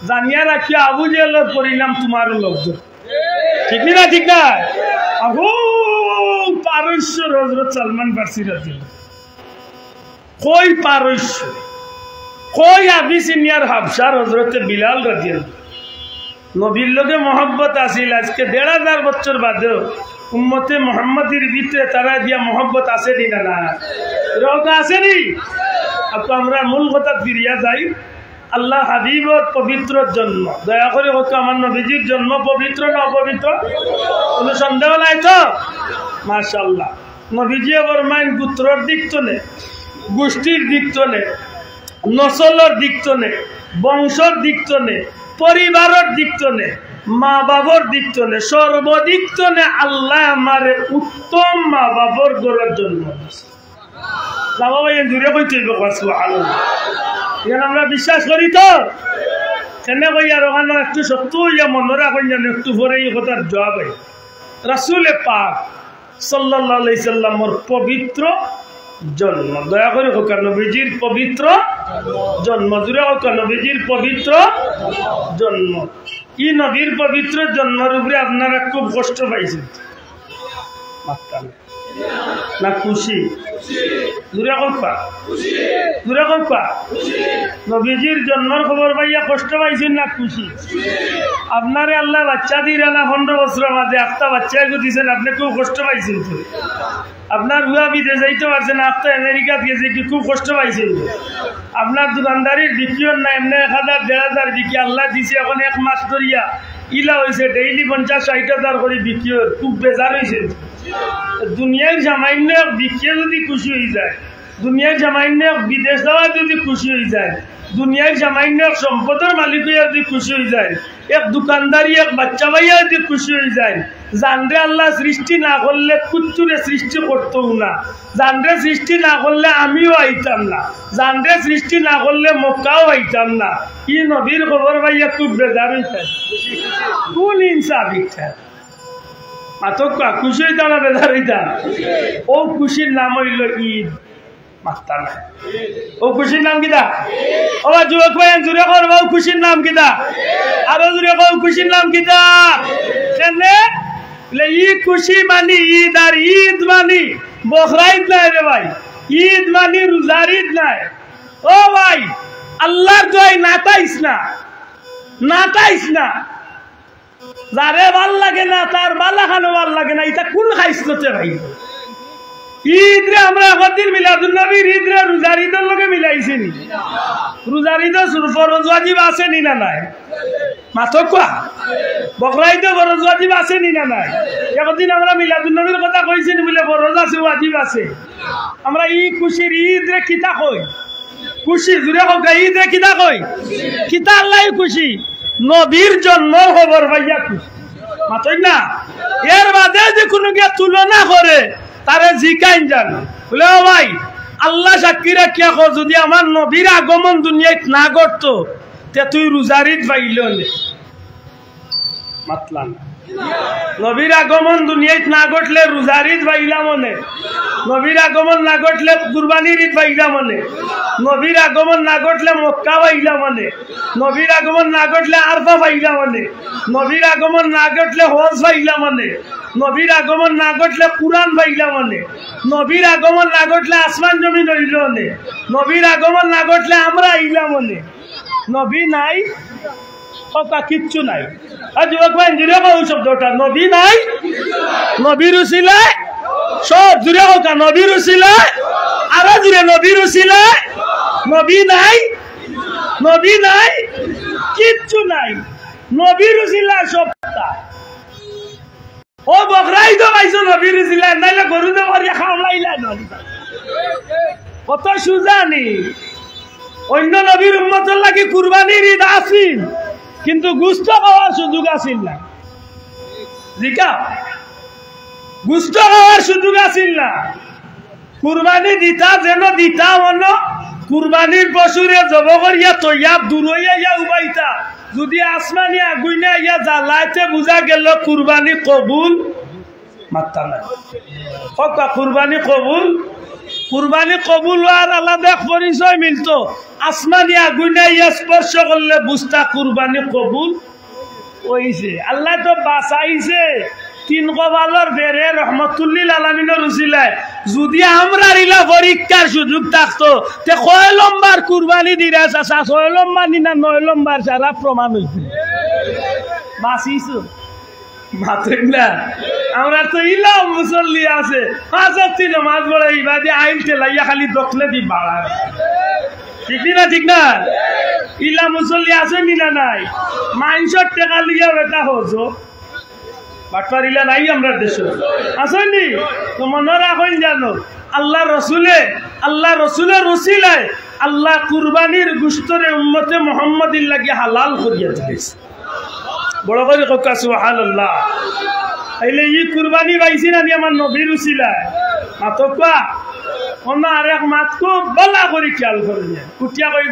জানিয়া রাখিয়া আবু জেলের পরিণাম তোমার লোকজন ঠিক না ঠিক না আহু পারস্য হযরত সালমান ফার্সি রাদিয়াল্লাহু কই পারস্য কই আবিসিনিয়ার হাবশার হযরতে বিলাল রাদিয়াল্লাহু নবীর লগে মহব্বত আছিল আজকে 1,500 বছর বাদেও উম্মতে মুহাম্মাদির ভিতরে তারা দিয়া মহব্বত আছে না না রোগ আছে নি আপনি আমরা মূল কথা ফিরিয়া যাই আল্লাহ হাবিবর পবিত্র জন্ম দয়া করে হোক আমার নবীজির জন্ম পবিত্র না অপবিত্র কোনো সন্দেহ নাই তো মাশাআল্লাহ নবীজি বরমাইন পুত্রর দিক চলে গোষ্ঠীর দিক চলে নসলের দিক চলে বংশর দিক চলে পরিবারের দিক চলে মা বাবার দিক চলে সর্বদিক চলে আল্লাহ আমারে উত্তম মা বাবার গড়ার জন্য বাবা ভাই দূরে কই চলবে সুবহানাল্লাহ এখন আমরা বিশ্বাস করি তো কেন কই আর ওখানে একটু শক্ত হইয়া মনে রাখুন যেন একটু পরে এই কথার জবাব হয় রাসূলে পাক সাল্লাল্লাহু আলাইহি সাল্লামের পবিত্র জন্ম দয়া করে হোক নবীজির পবিত্র জন্ম দূরে হোক নবীজির পবিত্র জন্ম ই নবীর পবিত্র জন্মের উপরে আপনারা খুব কষ্ট পাইছেন না খুশি দূরে কল্পা দূরে কল্পা নবীজির জন্মের খবর পাইয়া কষ্ট পাইছেন না খুশি আপনারে আল্লাহ বাচ্চা দিলেন না 15 বছরের মাঝে একটা বাচ্চা দিয়েছেন আপনি খুব কষ্ট পাইছেন তো আপনার বুয়া বিদেশ যাইতে পারছেন আপনি আমেরিকা গেছে কি খুব কষ্ট পাইছেন আপনার দোকানদারির বিক্রিও না এমনি 1,000-1,500 বিক্রি আল্লাহ দিছে এখন 1 মাস ধরিয়া ইলা হয়েছে ডেইলি 50-60,000 করে বিক্রিও খুব বেজার হয়েছে দুনিয়ার সামান্য বিক্রি যদি খুশি হয়ে যায় দুনিয়ার সামান্য বিদেশ যাওয়া যদি খুশি হয়ে যায় দুনিয়ার সামান্য সম্পদের মালিক হইয়া যদি খুশি হয়ে যায় এক দোকানদারি এক বাচ্চা ভাইয়া যদি খুশি হয়ে যায় জানরে আল্লাহ সৃষ্টি না করলে কুত্তুরে সৃষ্টি করতেও না জানরে সৃষ্টি না করলে আমিও আইতাম না জানরে সৃষ্টি না করলে মক্কাও আইতাম না কি নবীর খবর ভাইয়া খুব বেজার হইতেন কোন ইনসাফ ইচ্ছা মাতকা খুশি হইতাম না বেজার হইতাম ও খুশির নাম হইল ঈদ মাত্তা নাই ও খুশির নাম কিতা ও যুবক ভাই জুড়ে করবো খুশির নাম কিতা আরো জুড়ে কও খুশির নাম কিতা কেনে ঈদ খুশি মানি ঈদ আর ঈদ মানি বকরা ঈদ নাই রে ভাই ঈদ মানি রোজার ঈদ নাই ও ভাই আল্লাহর দোয়াই নাতাইস না যারে ভাল লাগে না তার বালা খানো ভাল লাগে না এটা কোন খাইছতে ভাই ঈদ রে আমরা একদিন মিলাদুন নবীর ঈদ রে রোজার ঈদের লগে মিলাইছি নি রোজার ঈদ ফরজ ওয়াজিব আছে নি না নাই মাথো কোয়া বকরা ঈদ ফরজ ওয়াজিব আছে নি না নাই একদিন আমরা মিলাদুন নবীর কথা কইছি নি বলে ফরজ আছে ওয়াজিব আছে আমরা ই খুশির ঈদ রে কিতা কই খুশি জুড়ে হোক ঈদ রে কিতা কই কিতা আল্লাহ খুশি নবীর জন্ম খবর ভাইয়া খুশি মাতই না এর বাদে যে কোনো গিয়া তুলনা করে তারে জিকাইন জান বলে ও ভাই আল্লাহ সাক্ষী রাখিয়া কর যদি আমার নবীর আগমন দুনিয়ায় না করতো তে তুই রোজার ঈদ পাইল মাতলাম নবীর আগমন দুনিয়ায় না ঘটলে রোজার ঈদ পাইলাম মনে নবীর আগমন না ঘটলে কুরবানির ঈদ পাইলাম মনে নবীর আগমন না ঘটলে মক্কা পাইলাম মনে নবীর আগমন না ঘটলে আরফা পাইলাম মনে নবীর আগমন না ঘটলে হজ পাইলাম মনে নবীর আগমন না ঘটলে কুরআন পাইলাম মনে নবীর আগমন না ঘটলে আসমান জমিন হইল মনে নবীর আগমন না ঘটলে আমরা আইলাম মনে নবী নাই ওকা কিচ্ছু নাই আর যুবক ভাই জুড়ে কও শব্দটা নবী নাই নবীর উসিলায় সব জুড়ে হোকা নবীর উসিলায় আরো জুড়ে নবীর উসিলায় নবী নাই কিচ্ছু নাই নবীর উসিলায় সবটা ও বকরাই তো পাইছো নবীর উসিলায় নাইলে গরু দে মারিয়া খাওয়াইলা কত সুজানি অন্য নবীর উম্মতের লাগি কুরবানির ঈদ আসিল কিন্তু গুস্ত খাওয়ার সুযোগ আসিল না জিকা গুস্ত খাওয়ার সুযোগ আসিল না কুরবানি দিতা যেন দিতা মন কুরবানির পশুরে জব করিয়া তৈয়া দূরইয়া ইয়া উবাইতা যদি আসমানি আগুইনা ইয়া জ্বালাইতে বুঝা গেল কুরবানি কবুল মাত্তা না হকা কুরবানি কবুল হওয়ার আলাদা পরিচয় মিলতো আসমানি আগুনে স্পর্শ করলে বুঝতা কুরবানি কবুল হইছে আল্লাহ তো বাঁচাইছে তিন কবালর বেরে রহমতুল্লিল আলামিনের উসিলায় যদি আমরা রিলা পরীক্ষার সুযোগ থাকতো তে কয় লম্বার কুরবানি দিরা চাচা 6 লম্বা নিনা 9 লম্বার সারা প্রমাণ হইছে বাঁচিছো মাত্র না আমরা তো ইলাম মুসল্লি আছে হাজারটি নামাজ পড়ে ইবাদি আইল টেলাইয়া খালি দখলে দি বাড়া ঠিক না ইলা মুসল্লি আছে নিনা নাই মাইনসর টাকা লিয়া বেটা হজো বাটপারিলা নাই আমরা দেশে আসেনি তো মনে রাখেন জানো আল্লাহ রসুলের রসিলায় আল্লাহ কুরবানির গুস্তরে উম্মতে মুহাম্মাদির লাগি হালাল করিয়া দিয়েছে বড় করে কা সুবহানাল্লাহ আইলে ই কুরবানি পাইছি না আমার নবীর উসিলায় মাতকা অন্য আরেক মাতকো বলা করে খেয়াল করিয়া কুটিয়া কই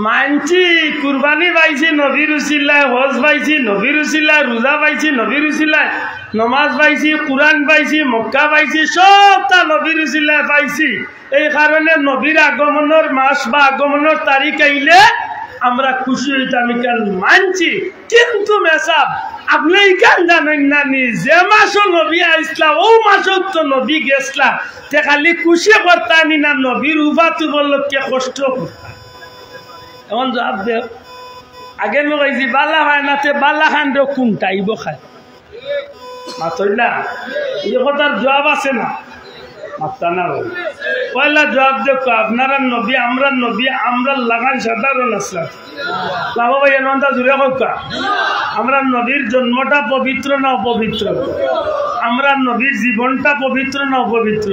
মানছি কুরবানি পাইছি নবীর উসিলায় হজ পাইছি নবীর উসিলায় রোজা পাইছি নবীর উসিলায় নমাজ পাইছি কুরআন পাইছি মক্কা পাইছি সবটা নবীর উসিলায় পাইছি এই কারণে নবীর আগমনের মাস বা আগমনের তারিখ আইলে আমরা খুশি হইতাম কেন মানছি কিন্তু মেসাব আপনি কেন জানেন না নি যে মাসও নবী আসলা ও মাসও তো নবী গেছলা তে খালি খুশি করতানি না নবীর উপাত বলকে কষ্ট করতাম এমন জবাব দে আগে নগাইছি বালা হয় না তে বালা খান রে কোনটাইব খায় মাতই না এই কথার জবাব আছে না মাত্তা না পয়লা জবাব দেখো আপনারা নবী আমরা লাগান সাধারণ আসলাম লাভ ভাই এনটা জুড়ে হোকা আমরা নবীর জন্মটা পবিত্র না অপবিত্র আমরা নবীর জীবনটা পবিত্র না অপবিত্র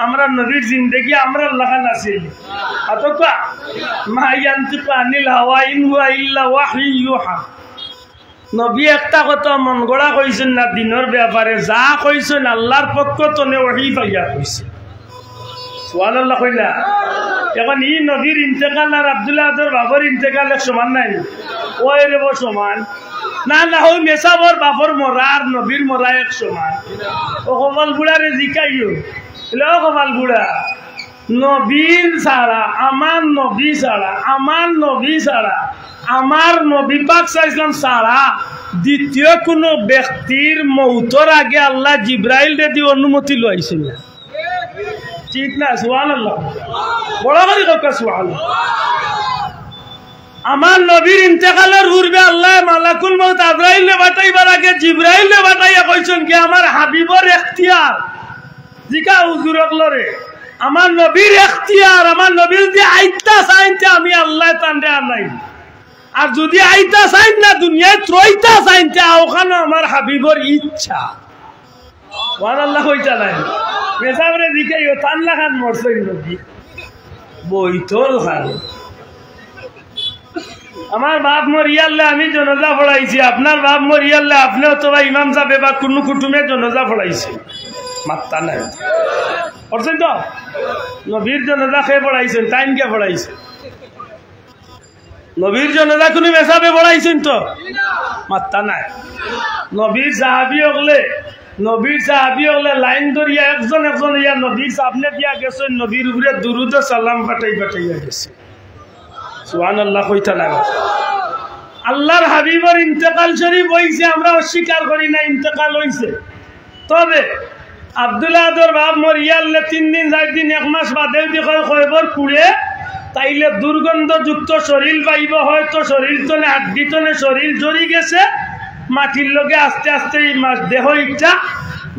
আমরা নবীর জিন্দগি আমরা লাগান আছিল অতকা মা ইয়ান্তিকু আনিল হাওয়া ইন হুয়া ইল্লা ওয়াহয়ু ইউহা নবী একটা কথা মন গড়া কইছেন না দিনের ব্যাপারে যা কইছেন আল্লাহর পক্ষ তনে ওহি পাইয়া কইছে সুবহানাল্লাহ কইলা এখন ই নবীর ইন্তেকাল আর আব্দুল্লাহ আদর বাবার ইন্তেকাল এক সমান নাই ওই রে সমান না না ওই মেসাবর বাপর মরা আর নবীর মরা এক সমান ও কপাল বুড়ারে জিকাইও ও কপাল বুড়া নবীর ছাড়া আমার নবী ছাড়া আমার নবী ছাড়া আমার নবী পাক সাল্লাল্লাহু আলাইহি ছাড়া দ্বিতীয় কোনো ব্যক্তির মৌতর আগে আল্লাহ জিব্রাইল রে দিয়ে অনুমতি লইছেন না ঠিক না সুবহানাল্লাহ বড় করে কথা সুবহানাল্লাহ আমার নবীর ইন্তেকালের পূর্বে আল্লাহ মালাকুল মউত আজরাইলে বাটাইবার আগে জিব্রাইলে বাটাইয়া কইছেন কি আমার হাবিবর ইখতিয়ার জিকা হুজুরক লরে আমার নবীর ইখতিয়ার আমার নবীর যে আইতা চাইতে আমি আল্লাহ তানরে আনাই আর যদি আইতা চাইন না দুনিয়ায় ত্রয়তা চাইতে ওখানে আমার হাবিবর ইচ্ছা সুবহানাল্লাহ হইতা নাই মেসাবরে জিকাইও তানলা খান মরছেন নবী বইতল খান আমার বাপ মরিয়াল্লে আমি জনাজা পড়াইছি আপনার বাপ মরিয়াল্লে আপনি অথবা ইমাম সাহেব বা কোনো কুটুমে জনাজা পড়াইছে মাত্তা নাই পড়ছেন তো নবীর জনাজা খেয়ে পড়াইছেন টাইম কে পড়াইছে নবীর জনাজা কোনো মেসাবে পড়াইছেন তো মাত্তা নাই নবীর সাহাবী হলে লাইন ধরিয়া একজন ইয়া নবীর সামনে দিয়া গেছেন নবীর উপরে দুরুদ সালাম পাঠাইয়া গেছে সুবহানাল্লাহ কইতা লাগা আল্লাহর হাবিবের ইন্তেকাল শরীফ হইছে আমরা অস্বীকার করি না ইন্তেকাল হইছে তবে আব্দুল্লাহ আদর বাপ মরিয়াল্লে 3 দিন 4 দিন 1 মাস বাদে খবর পুড়ে তাইলে দুর্গন্ধযুক্ত শরীর পাইব হয়তো শরীর তলে হাড্ডি তলে শরীর জড়ি গেছে মাটির লগে আস্তে আস্তে এই মাস দেহ ইটা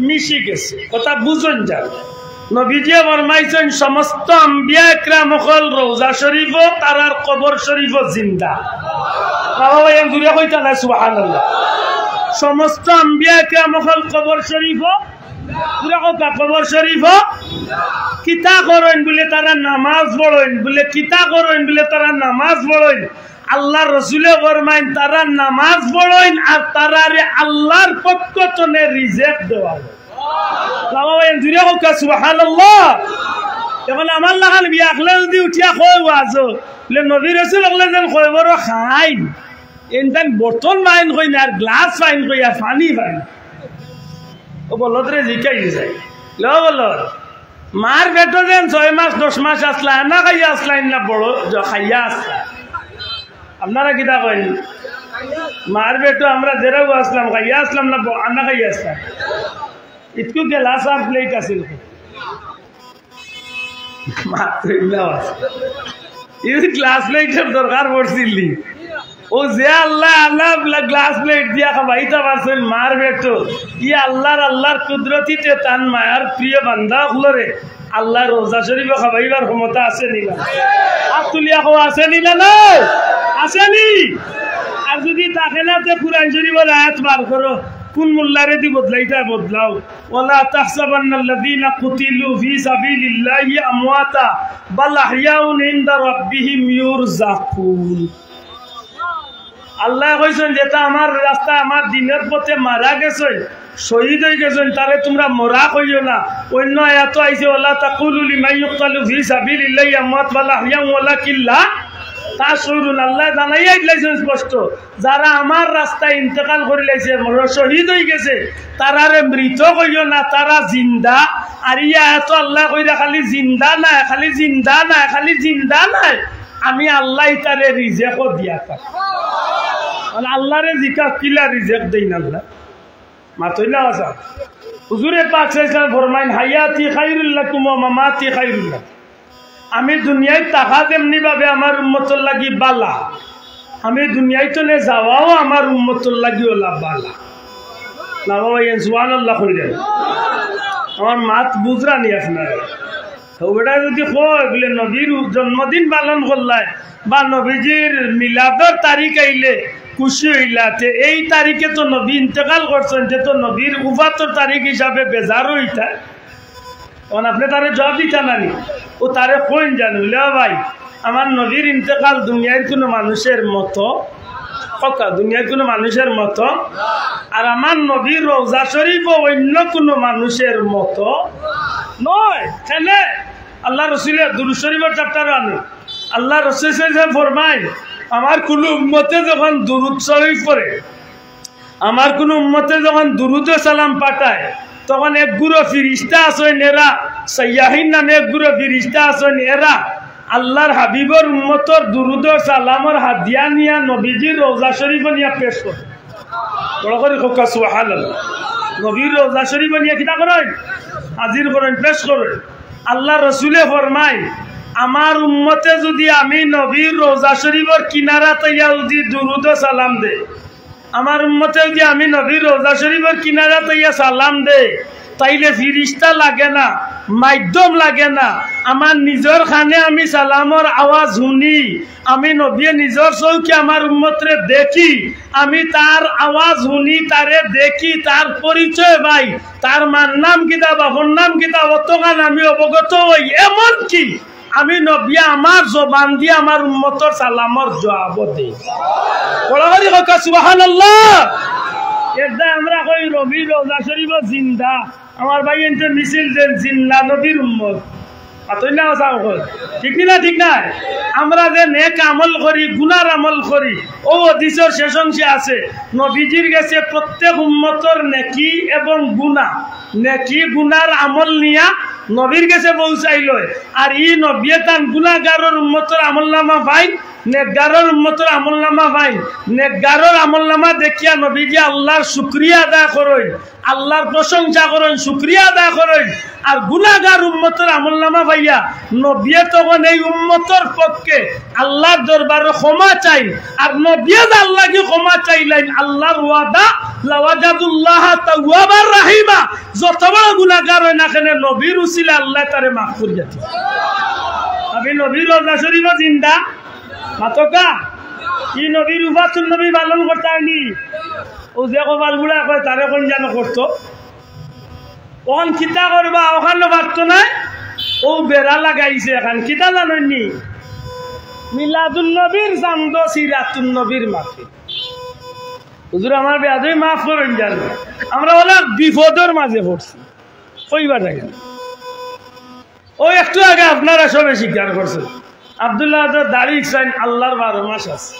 মিশি গেছে কথা বুঝুন যান নবীজি ফরমাইছেন সমস্ত আম্বিয়া একরাম হল রওজা শরীফ তারার কবর শরীফ জিন্দা বাবা ভাই দূরে কইতা না সুবহানাল্লাহ সমস্ত আম্বিয়া একরাম হল কবর শরীফ পুরা কথা কবর শরীফ কিতা করেন বলে তারা নামাজ পড়েন বলে কিতা করেন বলে তারা নামাজ পড়েন আল্লাহ রসুলে ফরমাইন তারা নামাজ পড়েন আর তারারে আল্লাহর পক্ষ থেকে রিজেক্ট দেওয়া হয় বাবা ভাই দূরে হোক সুবহানাল্লাহ এখন আমার লাগান বিয়া খলে যদি উঠিয়া কই ওয়াজো বলে নবী রাসূল আল্লাহ যেন কই বড় খাইন এনতান বোতল মাইন কই না আর গ্লাস ফাইন কই আর পানি ফাইন ও বলদরে জিকাই যায় ল বলদ মার বেটো দেন 6 মাস 10 মাস আসলা না খাইয়া আসলাইন না বড় খাইয়া আসলা আপনারা কিতা কইন মার বেটো আমরা জেরাও আসলাম খাইয়া আসলাম না আনা খাইয়া আসলাম ইতকু গ্লাস আর প্লেট আছিল মাত্র এই গ্লাস প্লেটের দরকার পড়ছিল ও যে আল্লাহ আল্লাহ গ্লাস প্লেট দিয়া খাবাইতা পারছেন মার বেটো ই আল্লাহর কুদরতিতে তান মায়ার প্রিয় বান্দা হলরে আল্লাহ রোজা শরীফ খাবাইবার ক্ষমতা আছে নি না হাত তুলিয়া কো আছে নি না আসেনি আর যদি তাকে না তে কুরআন শরীফের আয়াত বার করো কোন মোল্লারে দি বদলাইতা বদলাও ওয়ালা তাহসাবান্নাল্লাযীনা কুতিলু ফি সাবিলিল্লাহি আমওয়াতা বাল আহইয়াউন ইনদা রাব্বিহিম ইউরযাকুন আল্লাহ কইছেন যেটা আমার রাস্তা আমার দিনের পথে মারা গেছে শহীদ হয়ে গেছেন তারে তোমরা মরা কইও না অন্য আয়াত আইছে ওয়ালা তাকুলু লিমান ইউকতালু ফি সাবিলিল্লাহি আমওয়াত বাল আহইয়াউন ওয়ালাকিল্লা তাসুরুন আল্লাহ জানাইয়া দিলেন স্পষ্ট যারা আমার রাস্তায় ইন্তেকাল করে লাইছে শহীদ হয়ে গেছে তারারে মৃত কইও না তারা জিন্দা আর ইয়া এত আল্লাহ কইরা খালি জিন্দা নাই খালি জিন্দা নাই খালি জিন্দা নাই আমি আল্লাহ তারে রিজেক্ট দিয়া থাকি মানে আল্লাহরে জিকা কিলা রিজেক্ট দেই না আল্লাহ মাতইলা আছে হুজুরে পাক সাল্লাল্লাহু ফরমাইন হায়াতি খায়রুল লাকুম ওয়া মামাতি খায়রুল লাকুম আমি দুনিয়ায় টাকা তেমনি ভাবে আমার উম্মতর লাগি বালা আমি দুনিয়ায় তো নে যাওয়াও আমার উম্মতর লাগি ওলা বালা না বাবা সুবহানাল্লাহ কইলেন আমার মাত বুঝরা নি আপনারা ওটা যদি কয় বলে নবীর জন্মদিন পালন করলাই বা নবীজির মিলাদর তারিখ আইলে খুশি হইলাতে এই তারিখে তো নবী ইন্তেকাল করছেন যে তো নবীর উফাতর তারিখ হিসাবে বেজার হইতা তখন আপনি তারে জবাব দিতা নানি ও তারে কোন জানুলে ভাই আমার নবীর ইন্তেকাল দুনিয়ার কোনো মানুষের মতো দুনিয়ার কোনো মানুষের মতো আর আমার নবীর রওজা শরীফ অন্য কোনো মানুষের মতো নয় কেন আল্লাহ রসুলের দুরূদ শরীফের চ্যাপ্টার আনে আল্লাহ রসুল ফরমায় আমার কোনো উম্মতে যখন দুরূদ শরীফ পড়ে আমার কোন উম্মতে যখন দুরুদ সালাম পাঠায় তখন এক গুরু ফিরিস্তা আছেন এরা সাইয়াহিন নামে এক গুরু ফিরিস্তা আছেন এরা আল্লাহর হাবিবর উম্মতর দুরুদ সালামর হাদিয়া নিয়া নবীজির রওজা শরীফ নিয়া পেশ করে বড় করে কোকা সুবহানাল্লাহ নবীর রওজা শরীফ নিয়া কিতা করেন হাজির করেন পেশ করেন আল্লাহ রসুলে ফরমায় আমার উম্মতে যদি আমি নবীর রওজা শরীফের কিনারা তাইয়া যদি দুরুদ সালাম দে আমার উম্মতে যদি আমি নবীর রওজা শরীফের কিনারা তাইয়া সালাম দে তাইলে ফিরিস্তা লাগে না মাধ্যম লাগে না আমার নিজের খানে আমি সালামর আওয়াজ শুনি আমি নবী নিজের চৌকি আমার উম্মতরে দেখি আমি তার আওয়াজ শুনি তারে দেখি তার পরিচয় ভাই তার মার নাম কিতা বাপর নাম কিতা অতগান আমি অবগত হই এমন কি আমি নবী আমার জবান দিয়ে আমার উম্মতর সালামর জবাব দেই বড় কথা সুবহানাল্লাহ একদা আমরা কই নবীর রওজা শরীফ জিন্দা আমার ভাই এনতে মিছিল দেন জিন্না নবীর উম্মত আতই না যাও ঠিক না ঠিক না আমরা যে নেক আমল করি গুনার আমল করি ও হাদিসের শেষ অংশে আছে নবীজির কাছে প্রত্যেক উম্মতর নেকি এবং গুনাহ নেকি গুনার আমল নিয়া নবীর কাছে পৌঁছাইল আর ই নবী তান গুনাহগারের উম্মতর আমলনামা পাই নেকগারের উম্মতর আমলনামা পাই নেকগারের আমলনামা দেখিয়া নবীজি আল্লাহর শুকরিয়া আদায় করেন আল্লাহর প্রশংসা করেন শুকরিয়া আদায় করেন আর গুনাহগার উম্মতর আমলনামা পাইয়া নবী তখন এই উম্মতর পক্ষে আল্লাহর দরবারে ক্ষমা চাই আর নবী আল্লাহকে ক্ষমা চাইলেন আল্লাহর ওয়াদা লাওয়াজাদুল্লাহ তাওয়াবার রাহিমা যত বড় গুনাহগার হয় না কেন নবীর উসিলা আল্লাহ তারে মাফ করে দিতে আমি নবীর রওজা শরীফ জিন্দা মাতকা ই নবীর উপাতুল নবী পালন করতে আনি ও যে কপাল গুলা কয় তারে কোন জানো করতো ওখান কিতা করবা ওখানে পারতো নাই ও বেড়া লাগাইছে এখন কিতা জানি মিলাদুল নবীর চান্দ সিরাতুল নবীর মাফি হুজুর আমার বেয়াদই মাফ করেন জানো আমরা বলে বিপদের মাঝে পড়ছি কইবা থাকে ও একটু আগে আপনারা সবে স্বীকার করছেন আব্দুল্লাহ দাড়ি ইসলাম আল্লাহর 12 মাস আছে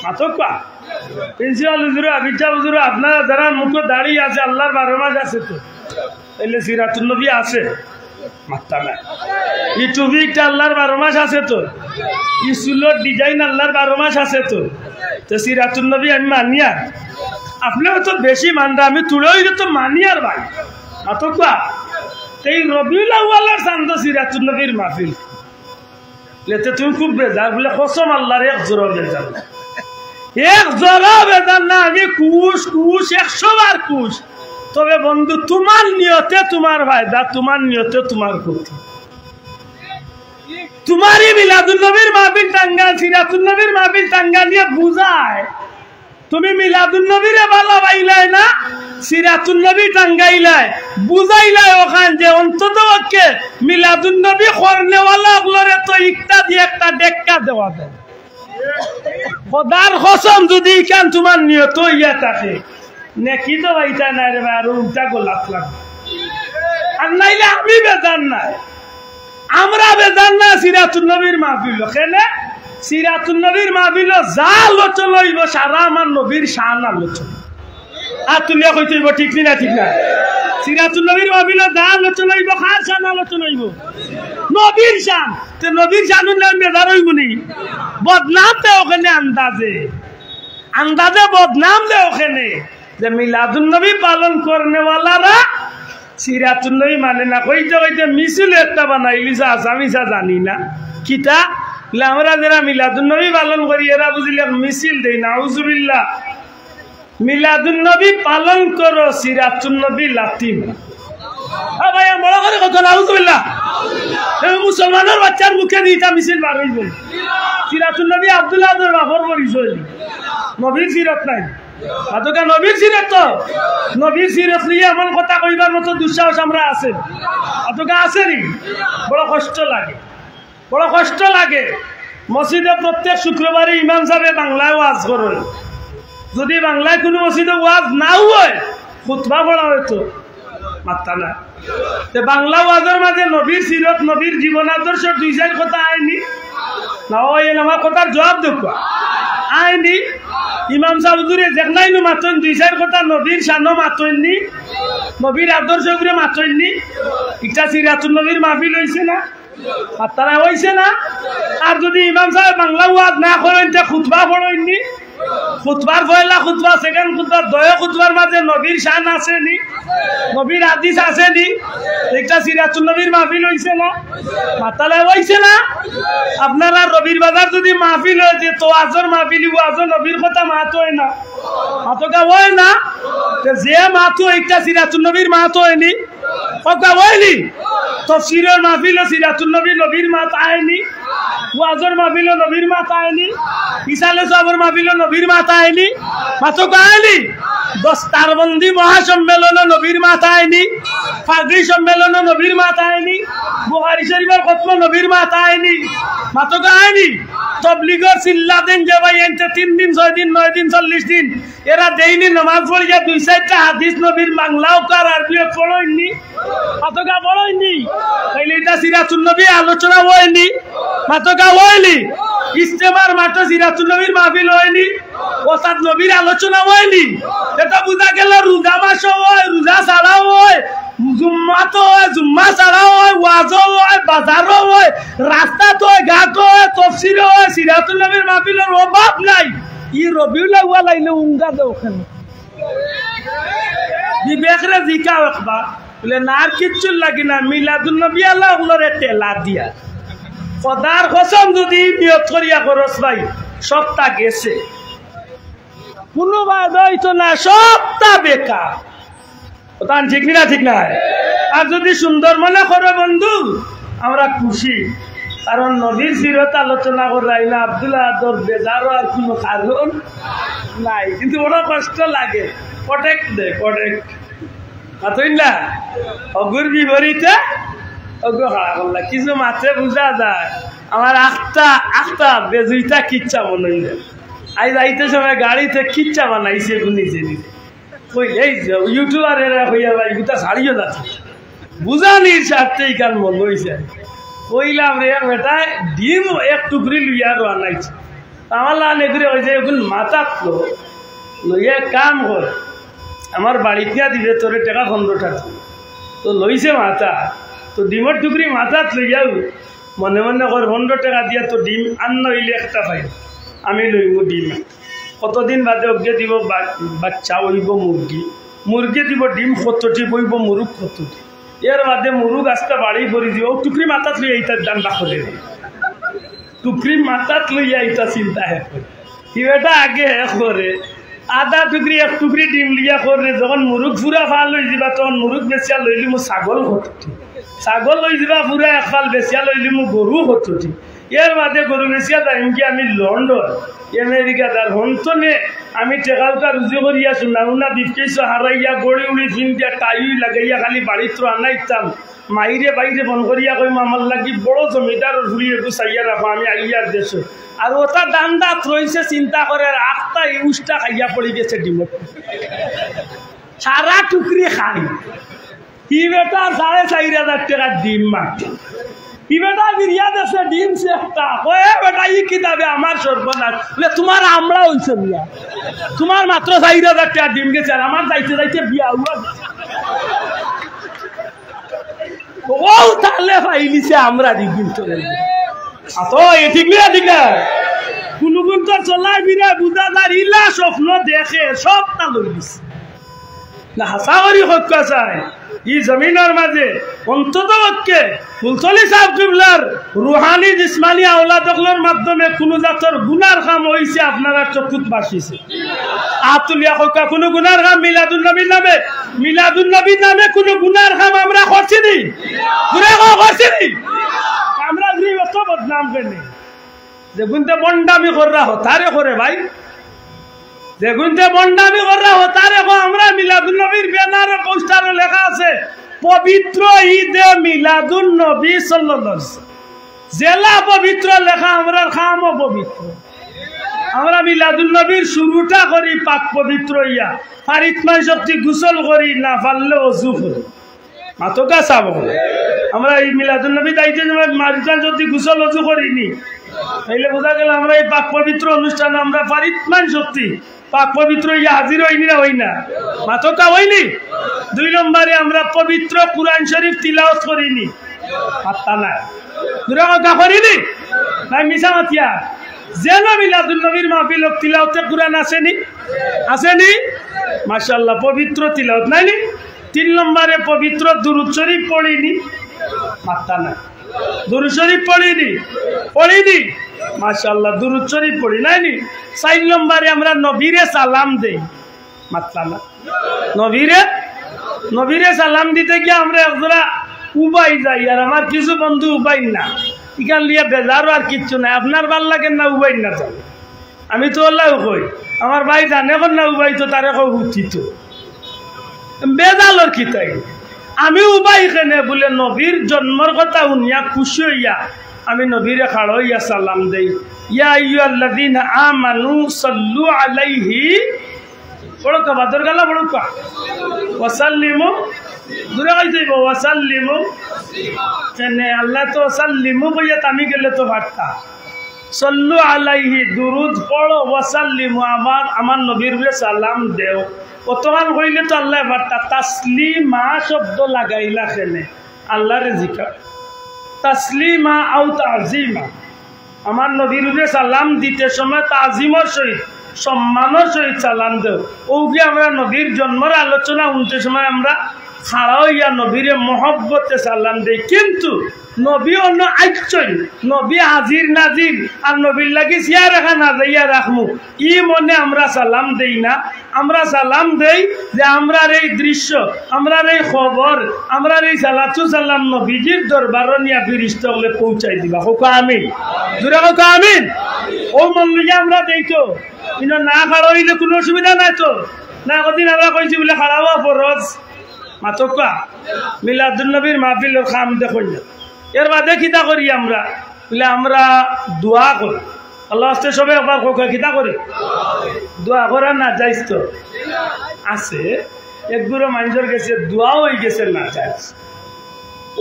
মাতকা প্রিন্সিপাল হুজুর আবিচা হুজুর আপনারা যারা মুখে দাড়ি আছে আল্লাহর 12 মাস আছে তো তাইলে সিরাতুল নবী আছে মাত্তা না এই টুপিটা আল্লাহর 12 মাস আছে তো এই চুলোর ডিজাইন আল্লাহর 12 মাস আছে তো তো সিরাতুল নবী আমি মানিয়া আপনিও তো বেশি মানরা আমি তুলেই তো মানিয়ার ভাই মাতকা এই রবিউল আউয়ালের চান্দ সিরাতুল নবীর মাহফিল লেতে তুমি খুব বেজার বলে কসম আল্লাহর এক জোড়া বেজার না আমি কুশ 100 বার কুশ তবে বন্ধু তোমার নিয়তে তোমার ফায়দা তোমার নিয়তে তোমার ক্ষতি তোমারই মিলাদুল নবীর মাহফিল টাঙ্গা সিরাতুল নবীর মাহফিল টাঙ্গা নিয়ে বুঝায় তুমি মিলাদুল নবীরে ভালো পাইলাই না সিরাতুল নবী টাঙ্গাইলাই বুঝাইলাই ওখান যে অন্তত ওকে মিলাদুল নবী করনেওয়ালা ওগুলোরে তো একটা দিয়ে একটা ডেক্কা দেওয়া দেয় খোদার কসম যদি ইখান তোমার নিয়ত ইয়া থাকে নেকি তো ভাইটা নাই রে ভাই আর উল্টা গোলাপ লাগবে আর নাইলে আমি বেজান নাই আমরা বেজান না সিরাতুল নবীর মাহফিল কেনে সিরাতুল নবীর মাহফিল যা আলোচনা হইব সারা আমার নবীর শান আলোচনা আর তুলিয়া কইতে হইব ঠিক না ঠিক না সিরাতুল নবীর মাহফিল যা আলোচনা হইব খার শান আলোচনা হইব নবীর শান তো নবীর শানুর নাম বেজার হইব নি বদনাম দে ওখানে আন্দাজে বদনাম দে ওখানে যে মিলাদুল নবী পালন করনেওয়ালারা সিরাতুল নবী মানে না কইতে কইতে মিছিল একটা বানাইলি আমি জানি না কিতা আমরা যারা মিলাদুল নবী পালন করি এরা বুঝলে মিছিল দেই না আউযুবিল্লাহ মিলাদুল নবী পালন করো সিরাতুল নবী লাতিম ভাই বড় করে কথা আউযুবিল্লাহ মুসলমানের বাচ্চার মুখে দিটা মিছিল বার হইব সিরাতুল নবী আব্দুল্লাহ বাফর পরিচয় নবীর সিরাত নাই আদকা নবীর সিরাত তো নবীর সিরাত নিয়ে এমন কথা কইবার মতো দুঃসাহস আমরা আছে আদকা আছে নি বড় কষ্ট লাগে মসজিদে প্রত্যেক শুক্রবারে ইমাম সাহেব বাংলায় ওয়াজ করেন যদি বাংলায় কোনো মসজিদে ওয়াজ না হয় খুতবা পড়া হয়তো মাত্তা না বাংলা ওয়াজের মাঝে নবীর সিরত নবীর জীবন আদর্শ 2-4 কথা আইনি না আমার কথার জবাব দেখো আইনি ইমাম সাহুদুরে দেখনাইনু মাতন দুই চার কথা নবীর শানো মাতননি নবীর আদর্শ করে মাতননি ইটা সিরাতুন নবীর মাহফিল হইছে না আর তারা হইছে না আর যদি ইমাম সাহেব বাংলা ওয়াজ না করেন তে খুতবা পড়েননি খুতবার পয়লা খুতবা সেকেন্ড খুতবা দয় খুতবার মাঝে নবীর শান আসেনি নবীর হাদিস আসেনি একটা সিরাতুন নবীর মাহফিল হইছে না মাতালে হইছে না আপনারা রবির বাজার যদি মাহফিল হয়েছে তো আজর মাহফিল আজর নবীর কথা মাহাতো হয় না মাতকা হয় না যে মাহাতো একটা সিরাতুন নবীর মাহাতো হয়নি কথা হয়নি তফসিরের মাহফিল সিরাতুন নবী নবীর মাত আয়নি ওয়াজর মাহফিল নবীর মাত আয়নি ইসালে সাবর মাহফিল নবীর মাত আয়নি মাতকা আয়নি দস্তারবন্দি মহাসম্মেলন নবীর মাত আয়নি ফাগরি সম্মেলন নবীর মাত আয়নি বুখারী শরীফের খতম নবীর মাত আয়নি মাতকা আয়নি তবলিগর চিল্লা দিন যে ভাই এনতে 3 দিন 6 দিন 9 দিন 40 দিন এরা দেইনি নামাজ পড়িয়া 2-4টা হাদিস নবীর বাংলাও কার আরবিও পড়াইনি মাতকা পড়াইনি তাইলে এটা সিরাতুন নবী আলোচনা হয়নি মাতকা হয়নি ইস্তেমার মাঠে সিরাতুন নবীর মাহফিল হয়নি ওস্তাদ নবীর আলোচনা হয়নি এটা বুঝা গেল রোজা মাস হয় রোজা ছাড়াও হয় জুম্মা তো হয় জুম্মা ছাড়াও হয় ওয়াজও হয় বাজারও হয় রাস্তা তো হয় ঘাট হয় তফসিরও হয় সিরাতুন নবীর মাহফিলের অভাব নাই ই রবিউল আউয়াল আইলে উঙ্গা দেও কেন বিবেকরে জিকাও একবার বলে না আর কিচ্ছু লাগি না মিলাদুন নবী আল্লাহ ওগুলোর টেলা দিয়া খোদার কসম যদি নিয়ত করিয়া খরচ ভাই সবটা গেছে কোনো বাদ হইতো না সবটা বেকার ওটা ঠিক না ঠিক না আর যদি সুন্দর মনে করো বন্ধু আমরা খুশি কারণ নবীর সিরত আলোচনা করাই না আব্দুল্লাহ আদর বেজারও আর কোনো কারণ নাই কিন্তু বড় কষ্ট লাগে প্রটেক্ট দে প্রটেক্ট মাতই না অগুর বিপরীতে অগ্র খাড়া করলা কিছু মাত্রে বুঝা যায় আমার আখটা বেজুইটা কিচ্ছা মনে যায় আই যাইতে সময় গাড়িতে কিচ্ছা বানাইছে নিজে নিজে কই এই ইউটিউবার এরা হইয়া ভাই গুতা ছাড়িও না বুঝানির স্বার্থে কান মন হয়েছে কইলাম রে বেটা ডিম এক টুকরি লইয়া রানাইছে আমার লাল এগুলো হয়েছে এখন মাথা লইয়া কাম করে আমার বাড়িতে দিবে তোরে টাকা 15টা তো লইছে মাথা তো ডিমের টুকরি মাথাত লইয়াও মনে মনে কর 15 টাকা দিয়া তো ডিম আন্ন হইলে একটা পাই আমি লইব ডিম কতদিন বাদে অজ্ঞে দিব বাচ্চা হইব মুরগি দিব ডিম 70টি বইব মুরুগ 70টি এর বাদে মুরুগ আস্তে বাড়ি ভরি দিব টুকরি মাথাত লইয়া এইটার ডান্ডা খুলে টুকরি মাথাত লইয়া এইটা চিন্তা হে করে কি এটা আগে হে করে আধা টুকরি এক টুকরি ডিম লিয়া করে যখন মুরুগ ফুরা ফাল লই যাবা তখন মুরুগ বেচিয়া লইলি মো ছাগল 70টি ছাগল লই যাবা ফুরা এক ফাল বেচিয়া লইলি মো গরু 70টি এর বাদে গরু বেচিয়া যাইম কি আমি লন্ডন আমেরিকা তার হন্তনে আমি টেকাউটা রুজি করিয়া শুনাউনা বিফকেছো হারাইয়া গড়ি উড়ি ফিন দিয়া টাই লাগাইয়া খালি বাড়িত আনাইতাম মাইরে বাইরে বন করিয়া কইম আমার লাগি বড় জমিদারের ঘুরি একটু চাইয়া রাখো আমি আইয়ার দেশ আর ওটা দান্দা রয়েছে চিন্তা করে আখটা ইউজটা খাইয়া পড়ে গেছে ডিমত সারা টুকরি খাই কি বেটা 4,500 টাকা ডিম মাটি কি বেটা বিরিয়াদ আছে ডিম সে একটা কয়ে বেটা ই কিতাবে আমার সর্বনাশ বলে তোমার আমরা হইছে বিয়া তোমার মাত্র 4,000 টাকা ডিম গেছে আর আমার যাইতে যাইতে বিয়া হুয়া ও তাহলে পাইলিছে আমরা দিন চলে আতো এ ঠিক না কোন কোন তো চলাই বিনা বুঝা যার ইলা স্বপ্ন দেখে সবটা লইলিস না হাসাওয়ারি হত্যা চায় ই জমিনের মাঝে অন্তত পক্ষে ফুলতলি সাহেব কিবলার রুহানি জিসমানি আওলাদগুলোর মাধ্যমে কোনো জাতর গুনার কাম হইছে আপনারা চকুত বাসিছে আতুলিয়া হকা কোনো গুনার কাম মিলাদুন নবীর নামে কোনো গুনার কাম আমরা করছি নি আমরা এত বদনাম করি যে গুনতে বন্ডামি কররা হতারে করে ভাই দেখুনতে বন্ডামি কররা হতারে আমরা মিলাদুন নবীর ব্যানারে পোস্টারে লেখা আছে পবিত্র ঈদে মিলাদুন নবী সাল্লাল্লাহু আলাইহি ওয়াসাল্লাম জেলা পবিত্র লেখা আমরা খামও পবিত্র আমরা মিলাদুন নবীর শুরুটা করি পাক পবিত্র ইয়া ফারিতমাই শক্তি গোসল করি না পারলে ওযু করি মাতকা সাব আমরা এই মিলাদুন নবী দাইতে মারিতান যদি গোসল ওযু করিনি তাইলে বোঝা গেল আমরা এই পাক পবিত্র অনুষ্ঠানে আমরা পারিতমান শক্তি পাক পবিত্র ইয়া হাজির হইনি না হই না মাতকা হইনি। 2 নম্বরে আমরা পবিত্র কুরআন শরীফ তিলাওয়াত করিনি, পাত্তা নাই দুরা কথা করিনি নাই মিছা মাতিয়া। যেন মিলাদুন নবীর মাহফিল তিলাওয়াতে কুরআন আসেনি আসেনি মাশাআল্লাহ পবিত্র তিলাওয়াত নাইনি। 3 নম্বরে পবিত্র দুরূদ শরীফ পড়িনি, পাত্তা নাই। দুরূদ শরীফ পড়িনি মাশাআল্লাহ দুরূদ শরীফ পড়ি নাইনি। 4 নম্বরে আমরা নবীরে সালাম দেই, মাত্তা না। নবীরে সালাম দিতে গিয়ে আমরা একজোড়া উবাই যাই, আর আমার কিছু বন্ধু উবাই না, ইখান লিয়ে বেজারও আর কিচ্ছু নাই। আপনার ভাল লাগে না উবাই না চলে, আমি তো আল্লাহ কই আমার ভাই জানে এখন না উবাই তো তারে কই উঠিত বেজালর খিতাই। আমি উবাই কেনে বলে নবীর জন্মর কথা শুনিয়া খুশি হইয়া আমি নবীরে খাড়ো হইয়া সালাম দেই। ইয়া আইয়ুহাল্লাযীনা আমানু সাল্লু আলাইহি বড় বাদর গালা বড় কা ওয়াসাল্লিমু দূরে গাই যাইব ওয়াসাল্লিমু কেনে আল্লাহ তো সাল্লিমু বইয়া আমি গেলে তো বার্তা সাল্লু আলাইহি দুরুদ পড়ো ওয়াসাল্লিমু আমার নবীর বলে সালাম দেও। কতকাল কইলে তো আল্লাহ বার্তা তাসলিমা শব্দ লাগাইলা কেনে আল্লাহরে জিকির তাসলিমা আও তাজিমা। আমার নবীর বলে সালাম দিতে সময় তাজিমর সহিত সম্মানের সহিত সালাম দেও। ওকে আমরা নবীর জন্মের আলোচনা শুনতে সময় আমরা খাড়া হইয়া নবীরে মহব্বতে সালাম দেই। কিন্তু নবী অন্য আইচই নবী হাজির নাজির আর নবীর লাগি চিয়া রাখা না যাইয়া রাখমু ই মনে আমরা সালাম দেই না। আমরা সালাম দেই যে আমরার এই দৃশ্য আমরার এই খবর আমরার এই সালাতু সালাম নবীজির দরবার নিয়া ফিরিস্তা হলে পৌঁছাই দিবা। হোক আমিন, জোরে হোক আমিন। ও মন লিগে আমরা দেখো কিন্তু না খাড়া হইলে কোনো অসুবিধা নাই তো না। কদিন আমরা কইছি বলে খাড়া হওয়া ফরজ মাতকা মিলাদুন নবীর মাহফিলের খাম দেখুন না। এর বাদে কিতা করি আমরা বলে আমরা দোয়া করি আল্লাহ আস্তে সবে একবার কিতা করি দোয়া করা না যাইস তো আছে একগুলো মানুষের গেছে দোয়া হয়ে গেছে না যাইস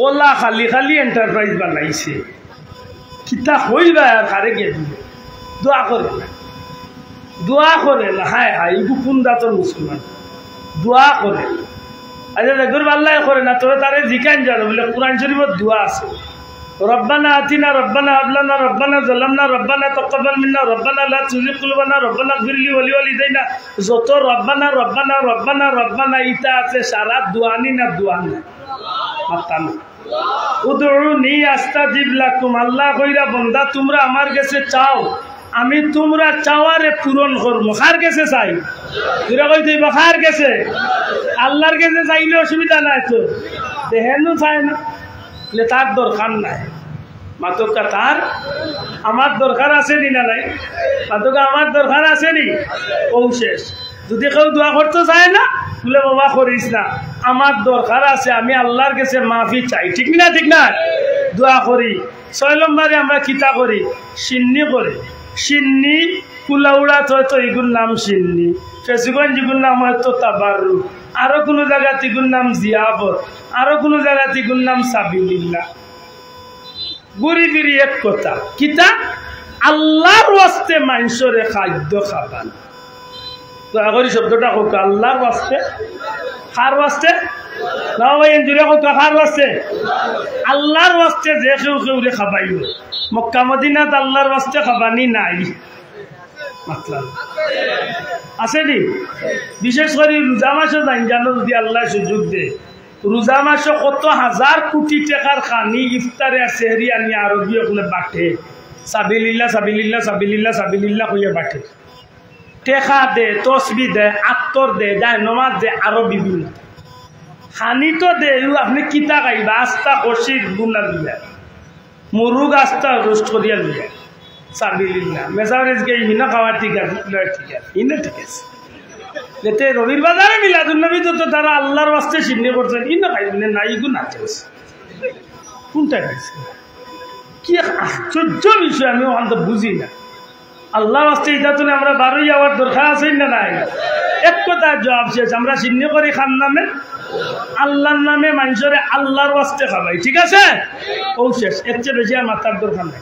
ওলা খালি খালি এন্টারপ্রাইজ বানাইছে কিতা হইবা আর কারে গিয়ে দিবে দোয়া করে না হায় হায় ইগু পুন্দাতর মুসলমান দোয়া করে না। আচ্ছা দেখুন আল্লাহ করে না তোরা তারে জিকান জানো বলে কুরআন শরীফত দোয়া আছে রব্বানা আতিনা রব্বানা হাবলানা রব্বানা যালামনা রব্বানা তাকাব্বাল মিন্না রব্বানা লা তুযিগ কুলুবানা রব্বানা ইগফিরলি ওয়া লিওয়ালিদাইনা যত রব্বানা রব্বানা রব্বানা রব্বানা ইতা আছে সারা দোয়ানি না দোয়ানি মাতানা উদউনি আস্তাজিব লাকুম। আল্লাহ কইরা বান্দা তোমরা আমার কাছে চাও আমি তোমরা চাওয়ারে পূরণ করবো। কার কাছে চাই তোরা কই তুই কার কাছে আল্লাহর কাছে চাইলে অসুবিধা নাই তো দেহেনও চায় না তার দরকার নাই মাতকা তার আমার দরকার আছে নি না নাই মাতকা আমার দরকার আছে নি ও শেষ। যদি কেউ দোয়া করতে চায় না বলে বাবা করিস না আমার দরকার আছে আমি আল্লাহর কাছে মাফি চাই ঠিক না ঠিক না দোয়া করি। 6 নম্বরে আমরা কিতা করি সিন্নি করি সিন্নি কুলাউড়াত হয়তো এগুর নাম সিন্নি ফেসুগঞ্জ এগুর নাম হয়তো তাবারু আরো কোনো জায়গাতে এগুর নাম জিয়াবত আরো কোনো জায়গাতে এগুর নাম সাবিলিল্লাহ। গুড়ি ফিরি এক কথা কিতা আল্লাহর ওয়াস্তে মানুষরে খাদ্য খাবান দয়া করি শব্দটা হোক আল্লাহর ওয়াস্তে কার ওয়াস্তে না ভাই জুড়ে হোক কার ওয়াস্তে আল্লাহর ওয়াস্তে যে কেউ কেউরে খাবাইব। মক্কা মদিনাত আল্লাহর ওয়াস্তে খাবানি নাই মাতলাম আসেনি। বিশেষ করে রোজা মাসে যাই জানো যদি আল্লাহ সুযোগ দে রোজা মাসে কত হাজার কোটি টাকার খানি ইফতারে আর সেহরি আনি আরবি ওগুলো বাটে সাবিলিল্লাহ সাবিলিল্লাহ সাবিলিল্লাহ সাবিলিল্লাহ কইয়া বাটে টেকা দে তসবি দে আত্তর দে যায় নমাজ দে আরো বিভিন্ন খানি তো দে আপনি কিতা খাইবা আস্তা কষির গুনার লিয়া মুরুগ আস্তা রোস্ট করিয়া লিয়া সাবিলিল্লাহ মেজারেজ গে ইনা খাওয়া ঠিক আছে ঠিক আছে ইনা ঠিক আছে এতে রবির বাজারে মিলাদুন নবী তো তারা আল্লাহর ওয়াস্তে সিন্নি করছেন ইনা খাইবেন না ইগুন আছে কোনটা খাইছে কি আশ্চর্য বিষয় আমি ওখান তো বুঝি না। আল্লাহর ওয়াস্তে এটা তো আমরা বারোই যাওয়ার দরকার আছে না নাই এক কথা জবাব শেষ আমরা সিন্নি করি খান নামে আল্লাহর নামে মানুষের আল্লাহর ওয়াস্তে খাবাই ঠিক আছে ও শেষ এর চেয়ে বেশি আর মাথার দরকার নাই।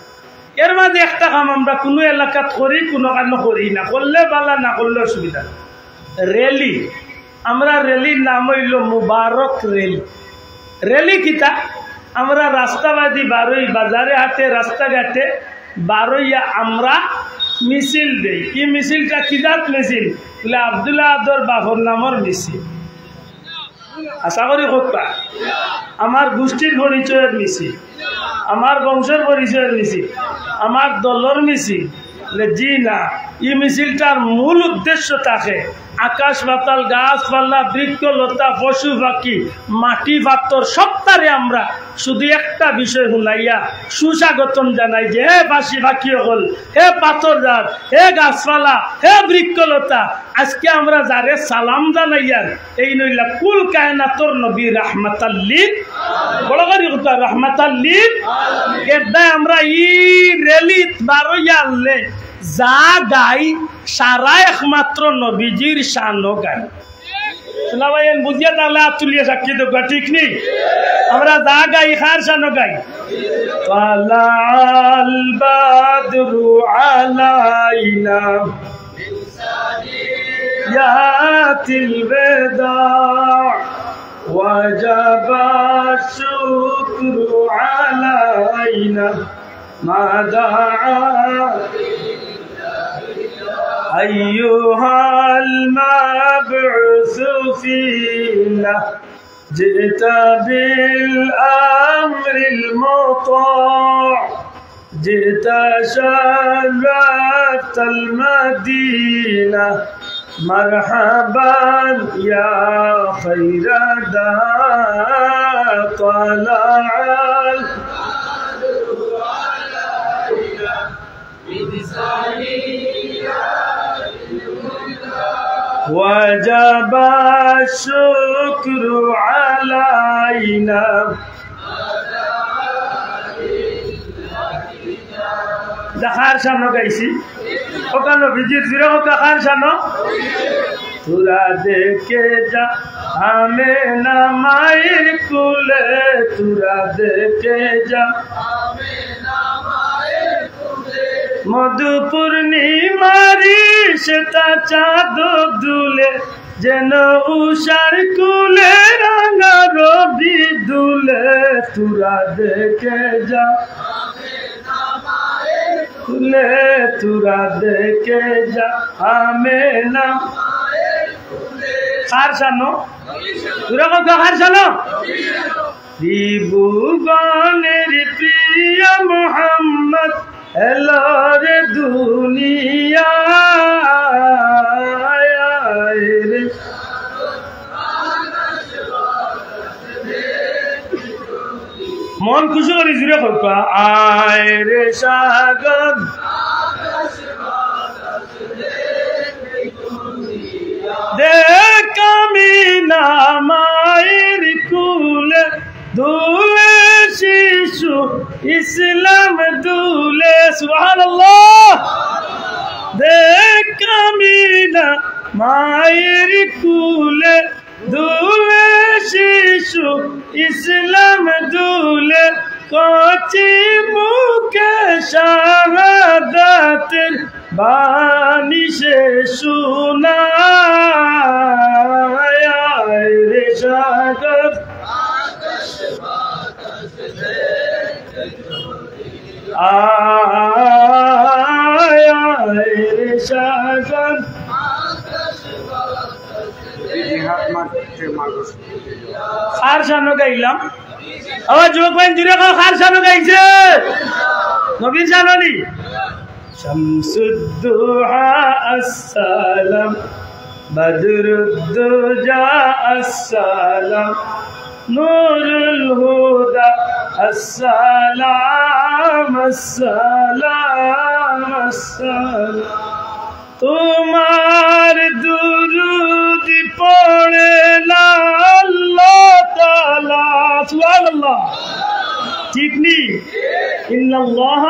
এর মাঝে একটা কাম আমরা কোনো এলাকাত করি, কোনো কাম করি না, করলে বালা, না করলে অসুবিধা। রেলি, আমরা রেলির নাম হইল মুবারক রেলি। রেলি কিতা? আমরা রাস্তাবাদী বারোই, বাজারে হাটে রাস্তাঘাটে বারোইয়া আমরা মিছিল দেই। কি মিছিলটা কিজাত মিছিল? বলে আব্দুল্লাহ আদর বাবর নামর মিছিল। আশা করি হোকা আমার গোষ্ঠীর পরিচয়ের মিছিল, আমার বংশের পরিচয়ের মিছিল, আমার দলের মিছিল। জি না, এই মিছিলটার মূল উদ্দেশ্য থাকে আকাশ পাতাল, গাছপালা, বৃক্ষ লতা, পশু পাখি, মাটি পাথর সবটারে আমরা শুধু একটা বিষয় শুনাইয়া সুস্বাগতম জানাই যে হে বাসি পাখি হল, হে পাথর জাত, হে গাছপালা, হে বৃক্ষলতা, আজকে আমরা যারে সালাম জানাইয়ার এই নইলা কুল কায়নাতর নবী রাহমাতাল্লিল, বড় করি কথা রাহমাতাল্লিল গেদ্দায় আমরা ই রেলিত বারোইয়া আনলে যা গাই সারা একমাত্র নবীজির শানও গাই। শোনা ভাই বুঝিয়া তাহলে হাত তুলিয়ে সাক্ষী দেবো, ঠিক নেই? আমরা যা গাই খার শানও গাই। তালাল বাদরু আলাইনা ইয়াতিল বেদা ওয়াজাবা শুকরু আলাইনা মা দাআ أيها المبعوث فينا جئت بالأمر المطاع جئت شرفت المدينة مرحبا يا خير داع طلع وجب الشكر علينا দেখার সামনে গাইছি ওখানে বিজির ফিরে দেখার সামনে তোরা দেখে যা আমি না মায়ের কুলে, তোরা দেখে যা মধু পূর্ণিমারি সেটা চাঁদ দুলে, যেন উষার কুলে রাঙা রবি দুলে, তোরা দেখে যা কুলে, তোরা দেখে যা আমি না খার সানো, তোরা কথা খার সানো ত্রিভুবনের প্রিয় মোহাম্মদ এলোর দুনিয়া মন খুশি করি জুড়ে কথা আয় রে সাগর দেখ আমি না মায়ের কুলে দুলে শিশু ইসলাম দুলে সুবহানাল্লাহ দেখ আমি না মায়ের কুলে দুলে শিশু ইসলাম দুলে কচি মুখে শাহাদাতের বাণী সে শোনায় রে সাগর আয় রে সাগর খার সামনে গাইলাম আবার যুবক ভাই দূরে খার সামনে গাইছে নবীন জানি শামসুদ্দুহা আসসালাম বদরুদ্দুজা আসসালাম নূরুল হুদা আসসালাম আসসালাম আসসালাম তোমার দুরুদ পড়ে না আল্লাহ তাআলা সুবহানাল্লাহ ঠিক নি ইন্নাল্লাহ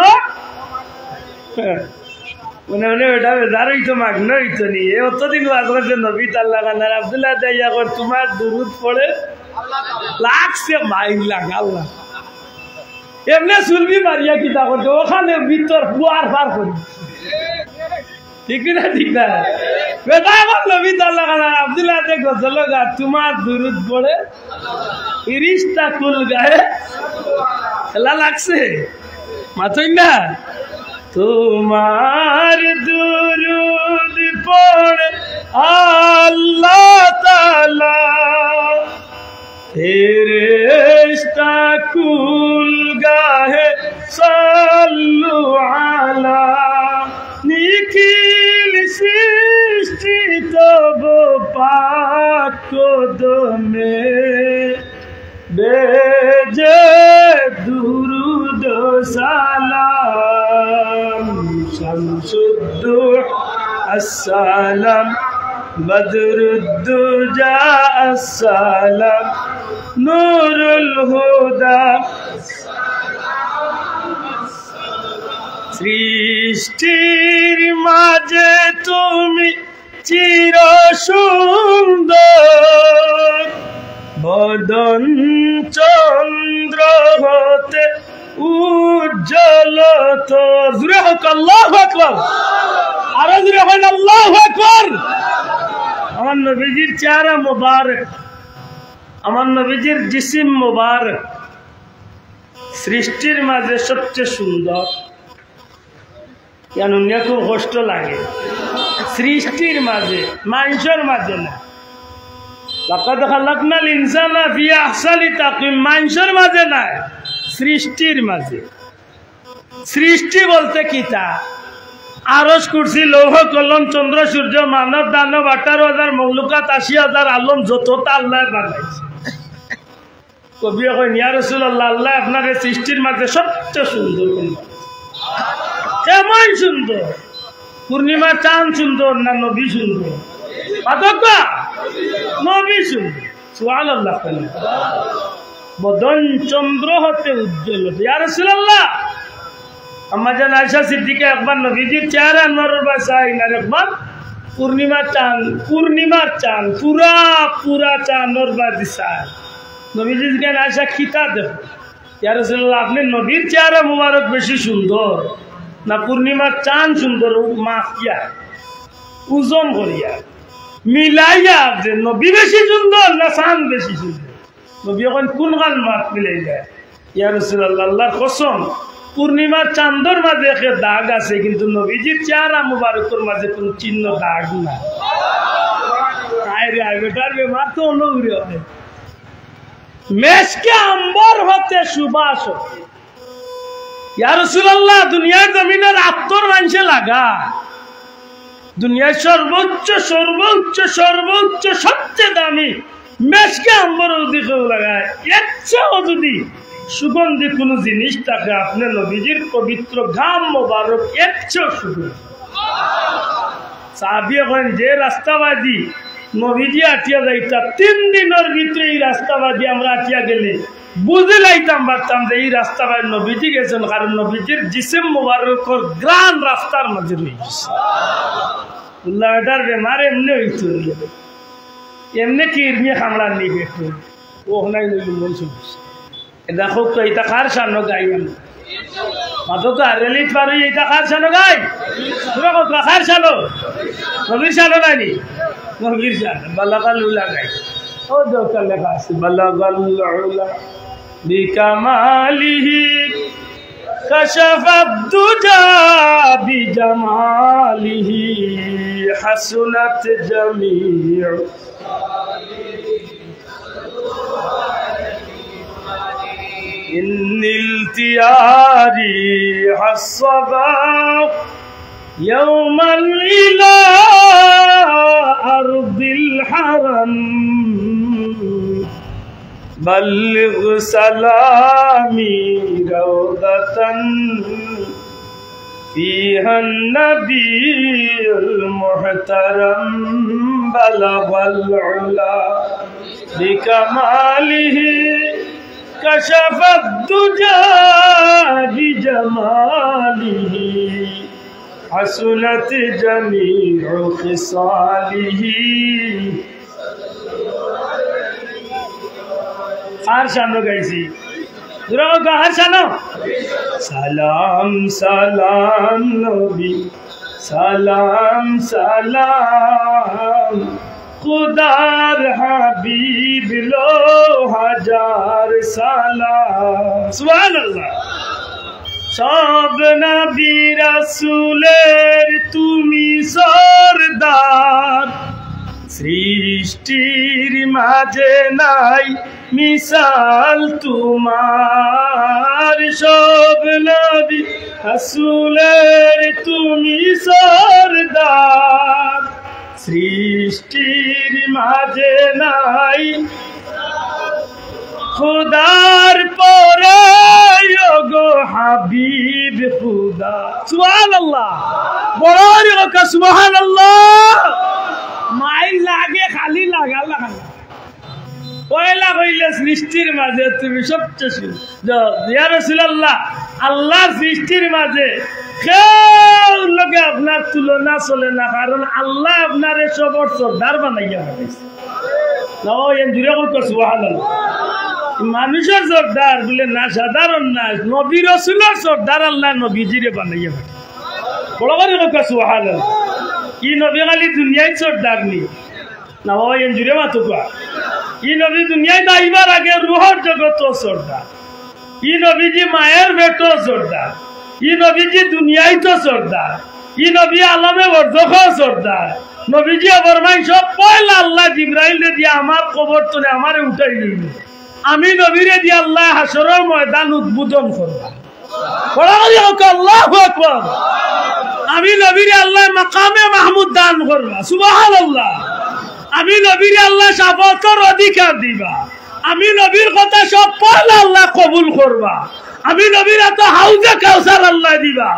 মনে মনে ওটা বেজারই তো মাগনা হইতো নি অতদিন আজকে নবী তাল্লা গানার আব্দুল্লাহ দাইয়া কর তোমার দুরুদ পড়ে লাগছে মাইল লাগ আল্লাহ এমনি চুলবি মারিয়া কিতা করছে ওখানে ভিতর ফুয়ার ফার করি ঠিক না ঠিক না বেটা আমার নবী তাল্লা খানা আব্দুল্লাহ গজল গা তোমার দুরুদ পড়ে ইরিশটা কুল গায়ে খেলা লাগছে মাথই না তোমার দুরুদ পড়ে আল্লাহ তাআলা ফেরেশতা কুল গায়ে সাল্লু আলা নিখিল সৃষ্টি তব পাক কদমে বেজে দুরুদ সালাম শামসুদ্দুহ আসসালাম বদরুদ্দুজা আসসালাম নূরুল হুদা সৃষ্টির মাঝে তুমি চির সুন্দর বদন চন্দ্র হতে উজ্জ্বল তো জুড়ে হোক আল্লাহু আকবার আরো জুড়ে হয় আল্লাহু আকবার আমার নবীজির চেহারা মুবারক আমার নবীজির জিসিম মুবারক সৃষ্টির মাঝে সবচেয়ে সুন্দর কেন খুব কষ্ট লাগে সৃষ্টির মাঝে মানুষের মাঝে না লাকাদ খালাকনাল ইনসানা ফি আহসানি তাকওয়িম মানুষের মাঝে না সৃষ্টির মাঝে সৃষ্টি বলতে কিতা আরশ কুরসি লৌহ কলম চন্দ্র সূর্য মানব দানব 18,000 মখলুকাত 80,000 আলম যতটা আল্লাহ বানাইছে কবি কয় ইয়া রাসূলুল্লাহ আল্লাহ আপনার সৃষ্টির মাঝে সবচেয়ে সুন্দর কেমন সুন্দর পূর্ণিমা চাঁদ সুন্দর না নবী সুন্দর পার্থক্য নবী সুন্দর সুবহানাল্লাহ বদন চন্দ্র হতে উজ্জ্বল ইয়া রাসূলুল্লাহ আম্মা জান আয়েশা সিদ্দিকা একবার নবীজির চেহারা নূরের বাসায় না একবার পূর্ণিমার চাঁদ পুরা পুরা চাঁদর বাদিসায় নবীজিকে আয়েশা খিতা দেব ইয়া রাসূলুল্লাহ আপনি নবীর চেহারা মুবারক বেশি সুন্দর না পূর্ণিমার চাঁদ সুন্দর মাফিয়া ওজন করিয়া মিলাইয়া যে নবী বেশি সুন্দর না চাঁদ বেশি সুন্দর নবী এখন কোন গাল মাত মিলাই যায় ইয়া রাসূলুল্লাহ আল্লাহর কসম পূর্ণিমার চাঁদর মাঝে একটা দাগ আছে কিন্তু নবীজির চেহারা মুবারকের মাঝে কোন চিহ্ন দাগ না আরে বেটার বেমার তো অনুগ্রহ হয় মেশকে আম্বর হতে সুবাস ইয়া রাসূলুল্লাহ দুনিয়ার জমিনের আত্মর মানুষে লাগা দুনিয়ার সর্বোচ্চ সর্বোচ্চ সর্বোচ্চ সবচেয়ে দামি মেশকে আম্বর দিকে লাগায় এর চেয়েও যদি সুগন্ধি কোন জিনিস থাকে আপনার নবীজির পবিত্র ঘাম মোবারক এর চেয়েও সুগন্ধি সাহাবী এখন যে রাস্তাবাদী নবীজি আটিয়া যাইতা 3 দিনের ভিতরে এই রাস্তাবাদী আমরা আটিয়া গেলে বুঝে লাইতাম পারতাম যে এই রাস্তাবাদী নবীজি গেছেন কারণ নবীজির জিসিম মোবারকর গ্রান রাস্তার মাঝে রয়েছে উল্লাহ এটার বেমার এমনি হইত এমনি কি এমনি খামড়ার নিবে ও নাই মন শুনছে দেখো তো এটা কার সামনে গাই মাত্র তো রেলিট পার এটা কার সামনে গাই তোরা কত কার সালো নবীর সালো নাইনি নবীর সালো বালাকাল উলা গাই ও দোকান লেখা আছে বালাকাল উলা বিকামালিহি কাশাফাদ দুজা বিজামালিহি হাসুনাত জামিউ إن التياري الصباح يوما إلى أرض الحرم بلغ سلامي روضة فيها النبي المحترم بلغ العلا بكماله كشف الدجى بجماله حسنت جميع خصاله আর সামনে গাইছি দুরাও গাহার জানো সালাম সালাম নবী সালাম সালাম খুদার হাবিব লো হাজার সালাম সুবহানাল্লাহ সব নবী রাসূলের তুমি সরদার সৃষ্টির মাঝে নাই মিসাল তোমার সব নবী রাসূলের তুমি সরদার সৃষ্টির মাঝে নাই খুদার পরে গো হাবিব খুদা সুবহানাল্লাহ বড় কা সুবহানাল্লাহ মাইল লাগে খালি লাগা লাগা পয়লা কইলে সৃষ্টির মাঝে তুমি সবচেয়ে সুন্দর ইয়া রাসূলুল্লাহ আল্লাহর সৃষ্টির মাঝে কেউ লোকে আপনার তুলনা চলে না কারণ আল্লাহ আপনারে সবর সর্দার বানাইয়া বানাইছে নাও এন জুরে কইতো সুবহানাল্লাহ মানুষের সর্দার বলে না সাধারণ না নবী রাসূলের সর্দার আল্লাহ নবীজিরে বানাইয়া বানাইছে বড় করে কইতো সুবহানাল্লাহ কি নবী খালি দুনিয়ায় সর্দার নি নাও এন জুরে মাতো কয়া ই নবী দুনিয়ায় দাইবার আগে রুহর জগত সর্দার ই নবীজি মায়ের বেট সর্দার ই নবীজি দুনিয়ায় তো সর্দার ই নবী আলমে বর্ধক সর্দার নবীজি ফরমাই সব পয়লা আল্লাহ জিবরাইলে দিয়ে আমার কবর তুলে আমারে উঠাই দিল আমি নবীরে দিয়ে আল্লাহ হাসরের ময়দান উদ্বোধন করলাম আল্লাহু আকবার আমি নবীরে আল্লাহ মাকামে মাহমুদ দান করলাম সুবহানাল্লাহ আমি নবীরে আল্লাহ শাফাতের অধিকার দিবা আমি নবীর কথা সব পয়লা আল্লাহ কবুল করবা আমি নবীর এত হাউজে কাউসার আল্লাহ দিবা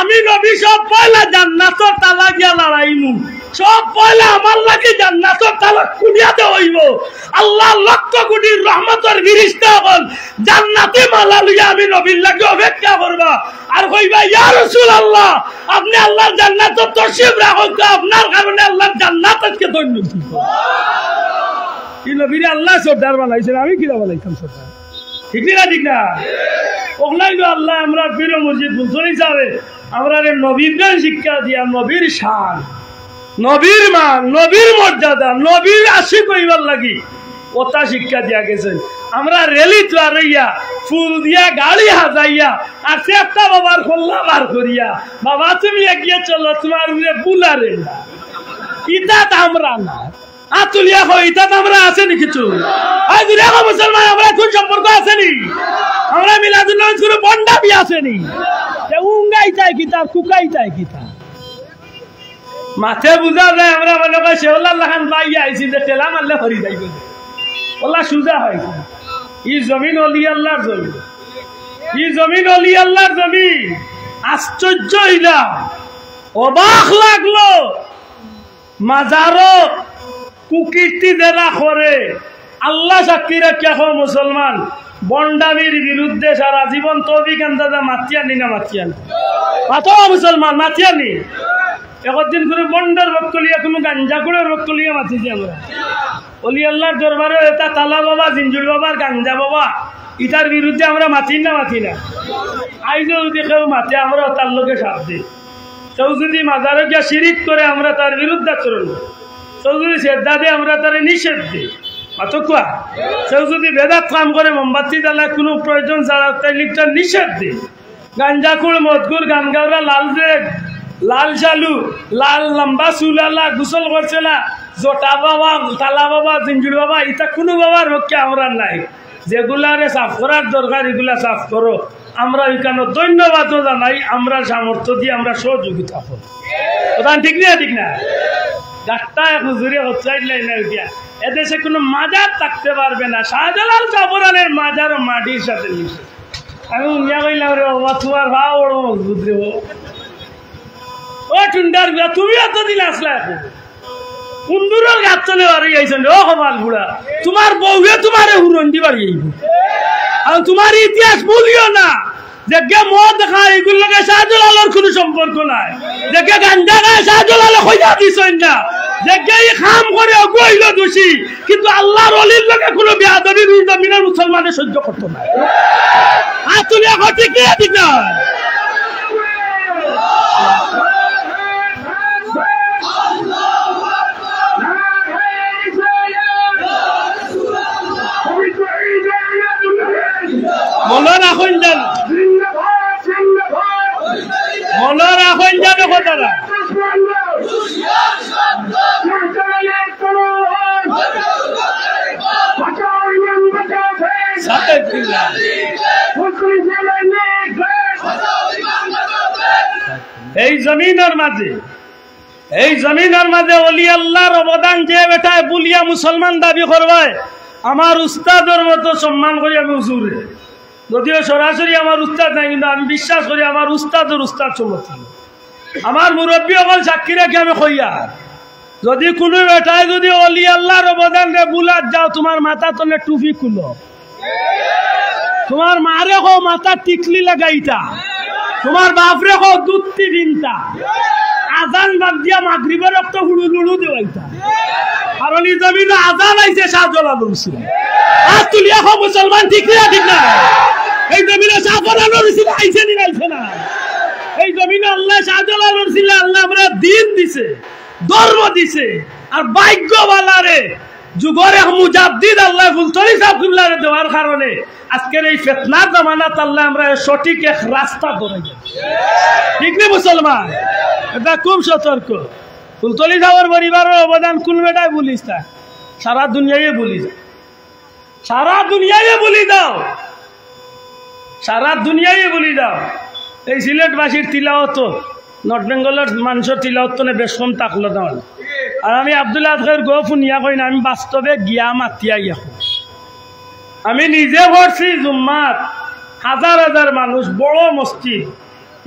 আমি নবী সব পয়লা জান্নাতের তালা গিয়া লড়াইমু সব পয়লা আমার লাগে জান্নাতের তালা কুনিয়াতে হইব আল্লাহ লক্ষ কোটি রহমতের ফেরেশতা হল জান্নাতে মালা লইয়া আমি নবীর লাগে অপেক্ষা করবা আর কইবা ইয়া রাসূলুল্লাহ আপনি আল্লাহর জান্নাতে তশরিফ রাখুন আপনার কারণে আল্লাহর জান্নাত আজকে ধন্য দিব এই নবীরে আল্লাহ সর্দার বানাইছেন আমি কি বানাইতাম সর্দার ঠিক না ঠিক না ওখানে আল্লাহ আমরা পীর মসজিদ বুঝলি যাবে আমরা নবীর শিক্ষা দিয়া নবীর শান নবীর মান নবীর মর্যাদা নবীর আশিক হইবার লাগি ওটা শিক্ষা দিয়া গেছেন আমরা রেলি চড়াইয়া ফুল দিয়া গাড়ি হাজাইয়া আর চেষ্টা বাবার খোল্লা বার করিয়া বাবা তুমি এগিয়ে চলো তোমার বুলারে ইটা আমরা না আতুলিয়া কই ইটা আমরা আছে নি কিছু আই দুনিয়া মুসলমান আমরা কোন সম্পর্ক আছে নি আমরা মিলাদুল্লাহ শুরু বন্ডাবি আছে নি তে উঙ্গাই চাই কিতা কুকাই চাই কিতা মাথে বুঝা যায় আমরা মনে কই শেওলা লাখান বাইয়া আইছি যে তেলা মারলে ভরি যাইবে আল্লাহ সুজা হয় ই জমিন ওলি আল্লাহর জমিন ই জমিন ওলি আল্লাহর জমিন আশ্চর্য হইলাম অবাক লাগলো মাজারো কুকীর্তি দেরা করে আল্লাহ সাক্ষী রাখিয়া কো মুসলমান বন্ডামির বিরুদ্ধে সারা জীবন তৌফিক আন্দাজা মাতিয়ানি না মাতিয়ানি মাতো মুসলমান মাতিয়ানি একদিন করে বন্ডার বক্তলিয়া কোনো গাঞ্জা করে বক্তলিয়া মাতিছি আমরা অলি আল্লাহর দরবারে এটা তালা বাবা জিঞ্জুর বাবার গাঞ্জা বাবা ইটার বিরুদ্ধে আমরা মাতি না আইজও যদি কেউ মাতে আমরা তার লোকে সাথ দিই কেউ যদি মাজারে গিয়া শিরিক করে আমরা তার বিরুদ্ধে আচরণ করি কেউ যদি শ্রদ্ধা দিয়ে আমরা তার নিষেধ দিই মাতো কুয়া কেউ যদি বেদাত কাম করে মোমবাতি জ্বালায় কোনো প্রয়োজন ছাড়া তাই লিখটা নিষেধ দিই গাঞ্জাকুড় মদগুর গান গাওরা লাল ব্রেক লাল চালু লাল লম্বা চুলালা গোসল করছে না জটা বাবা তালা বাবা জিঞ্জুর বাবা এটা কোনো বাবার পক্ষে আমরা নাই যেগুলারে সাফ করার দরকার এগুলা সাফ করো আমরা এখানে ধন্যবাদও জানাই আমরা সামর্থ্য দিয়ে আমরা সহযোগিতা করি কথা ঠিক না ডাক্তার হুজুরে হচ্ছাইড লাইন দিয়া এদেশে কোনো মাজার থাকতে পারবে না শাহজালাল চাবরানের মাজার মাটির সাথে মিশে আমি উনিয়া কইলাম রে বাবা তোমার ভাও বড় মজবুত রে ও টুন্ডার বিয়া তুমি এত দিন আসলা এখন কুন্দুরের গাছ চলে বাড়ি আইছেন ও কমাল বুড়া তোমার বউয়ে তোমারে হুরন্দি বাড়ি আইব আর তোমার ইতিহাস বলিও না দেখে মদ খায় এগুলোর লগে শাহজালালের কোনো সম্পর্ক নাই, দেখে গাঞ্জা খায় শাহজালালে হইয়া দিছেন না, দেখে এই খাম করে অগুইল দোষী, কিন্তু আল্লাহর ওলির লগে কোনো বেয়াদবি জমিনের মুসলমানের সহ্য করতো না। আর তুমি এখন ঠিক নিয়ে দিক না মৌলানা এখন যান, মৌলানা এখন যাবে কথাটা এই জমিনের মাঝে, এই জমিনের মাঝে ওলি আল্লাহর অবদান যে বেটায় বুলিয়া মুসলমান দাবি করবায়, আমার উস্তাদের মতো সম্মান করি আমি হুজুরে, যদিও সরাসরি আমার উস্তাদ নাই, কিন্তু আমি বিশ্বাস করি আমার উস্তাদের উস্তাদ সমর্থন, আমার মুরব্বী অকল সাক্ষী রাখি আমি কইয়া, যদি কোনো বেটায় যদি অলি আল্লাহর অবদান রে বুলাত যাও, তোমার মাথা তলে টুপি খুলো, তোমার মারে কো মাথা টিকলি লাগাইতা, তোমার বাপরে কো দুধটি দিনতা, আজান বাদ দিয়া মাগরিবের রক্ত হুড়ু লুড়ু দেওয়াইতা, কারণ এই জমিনে আজান আইছে শাহজালালুর ছিল, আর তুলিয়া কো মুসলমান ঠিক না ঠিক না, এই জমিনে শাহজালালুর ছিল আইছে নি আইছে না, এই জমিনে আল্লাহ শাহজালালুর ছিল, আল্লাহ আমরা দিন দিছে, ধর্ম দিছে, আর ভাগ্যবালারে যুগের এক মুজাদ্দিদ আল্লাহ ফুলতলি সাহেবুল্লাহরে দেওয়ার কারণে আজকের এই ফিতনার জামানাত আল্লাহ আমরা সঠিক এক রাস্তা ধরে যাই, ঠিক না মুসলমান? এটা খুব সতর্ক। ফুলতলি সাহেবের পরিবারের অবদান কোন বেটায় বলিস তা সারা দুনিয়ায় বলি যাও, সারা দুনিয়ায় বলি দাও, সারা দুনিয়ায় বলি দাও। এই সিলেটবাসীর তিলাওয়াত নর্থ বেঙ্গলের মানুষের তিলাওয়াত বেশ কম থাকলো দেওয়াল, আর আমি আব্দুল্লাহ আজকের গো ফুনিয়া কই না, আমি বাস্তবে গিয়া মাতিয়া এখন আমি নিজে পড়ছি জুম্মার, হাজার হাজার মানুষ, বড় মসজিদ,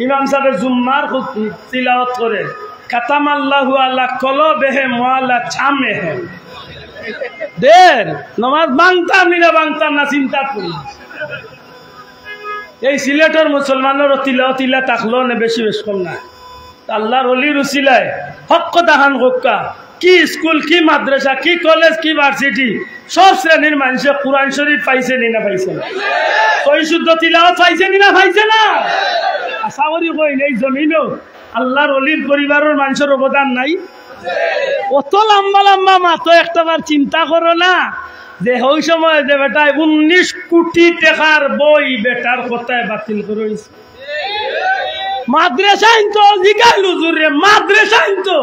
ইমাম সাহেব জুম্মার তিলাওয়াত করে, খাতাম আল্লাহু আলা কলবেহে মুআলা ছামেহে, দের নামাজ বাংতাম না বাংতাম না চিন্তা করি। এই সিলেটের মুসলমানের তিলাওয়াত তিলা থাকলো না বেশি বেশ কম না, আল্লাহর ওলির উসিলায় হক কথা খান হক্কা, কি স্কুল, কি মাদ্রাসা, কি কলেজ, কি ভার্সিটি, সব শ্রেণীর মানুষে কুরআন শরীফ পাইছে নি না পাইছে না, পরিশুদ্ধ তিলাওয়াত পাইছে নি না পাইছে না। আশা করি কইন এই জমিনও আল্লাহর ওলির পরিবারের মানুষের অবদান নাই। অত লম্বা লম্বা মাত্র একটাবার চিন্তা করো না যে ওই সময় যে বেটায় 19 কোটি টাকার বই বেটার কথায় বাতিল করে মাদ্রাসাইন তো জিগাইল হুজুরে, মাদ্রাসাইন তো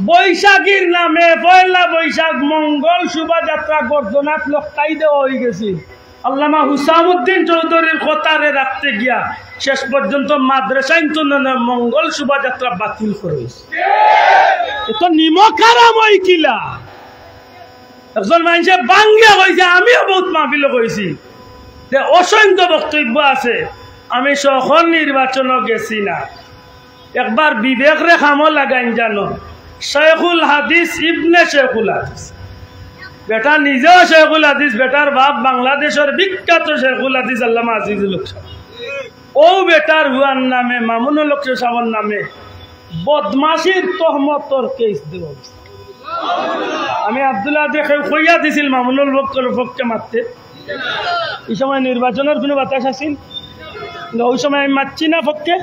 বৈশাখীর নামে পয়লা বৈশাখ মঙ্গল শোভাযাত্রা গর্জনাত লক্কাই দেওয়া হয়ে গেছে। আল্লামা হুসামউদ্দিন চৌধুরীর কথারে রাখতে গিয়া শেষ পর্যন্ত মাদ্রাসাইন তো মঙ্গল শোভাযাত্রা বাতিল করেছে। এত নিমক হারাম হই কিলা একজন মানুষে বাঙ্গিয়া কইছে, আমিও বহুত মাহফিল কইছি, যে অসংখ্য বক্তব্য আছে। আমি সখন নির্বাচনও গেছি না, একবার বিবেক রে খামো লাগাইন জানো, শেখুল হাদিস ইবনে শেখুল হাদিস, বেটা নিজেও শেখুল হাদিস, বেটার বাপ বাংলাদেশের বিখ্যাত শেখুল হাদিস আল্লামা আজিজুল হক সাহেব, ও বেটার হুয়ার নামে মামুনুল হক সাহেবের নামে বদমাশির তহমতর কেস দেওয়া। আমি আব্দুল্লাহ দেখে কইয়া দিছিল মামুনুল হকের পক্ষে মারতে, এই সময় নির্বাচনের কোনো বাতাস আসিল, ওই সময় আমি মারছি না পক্ষে,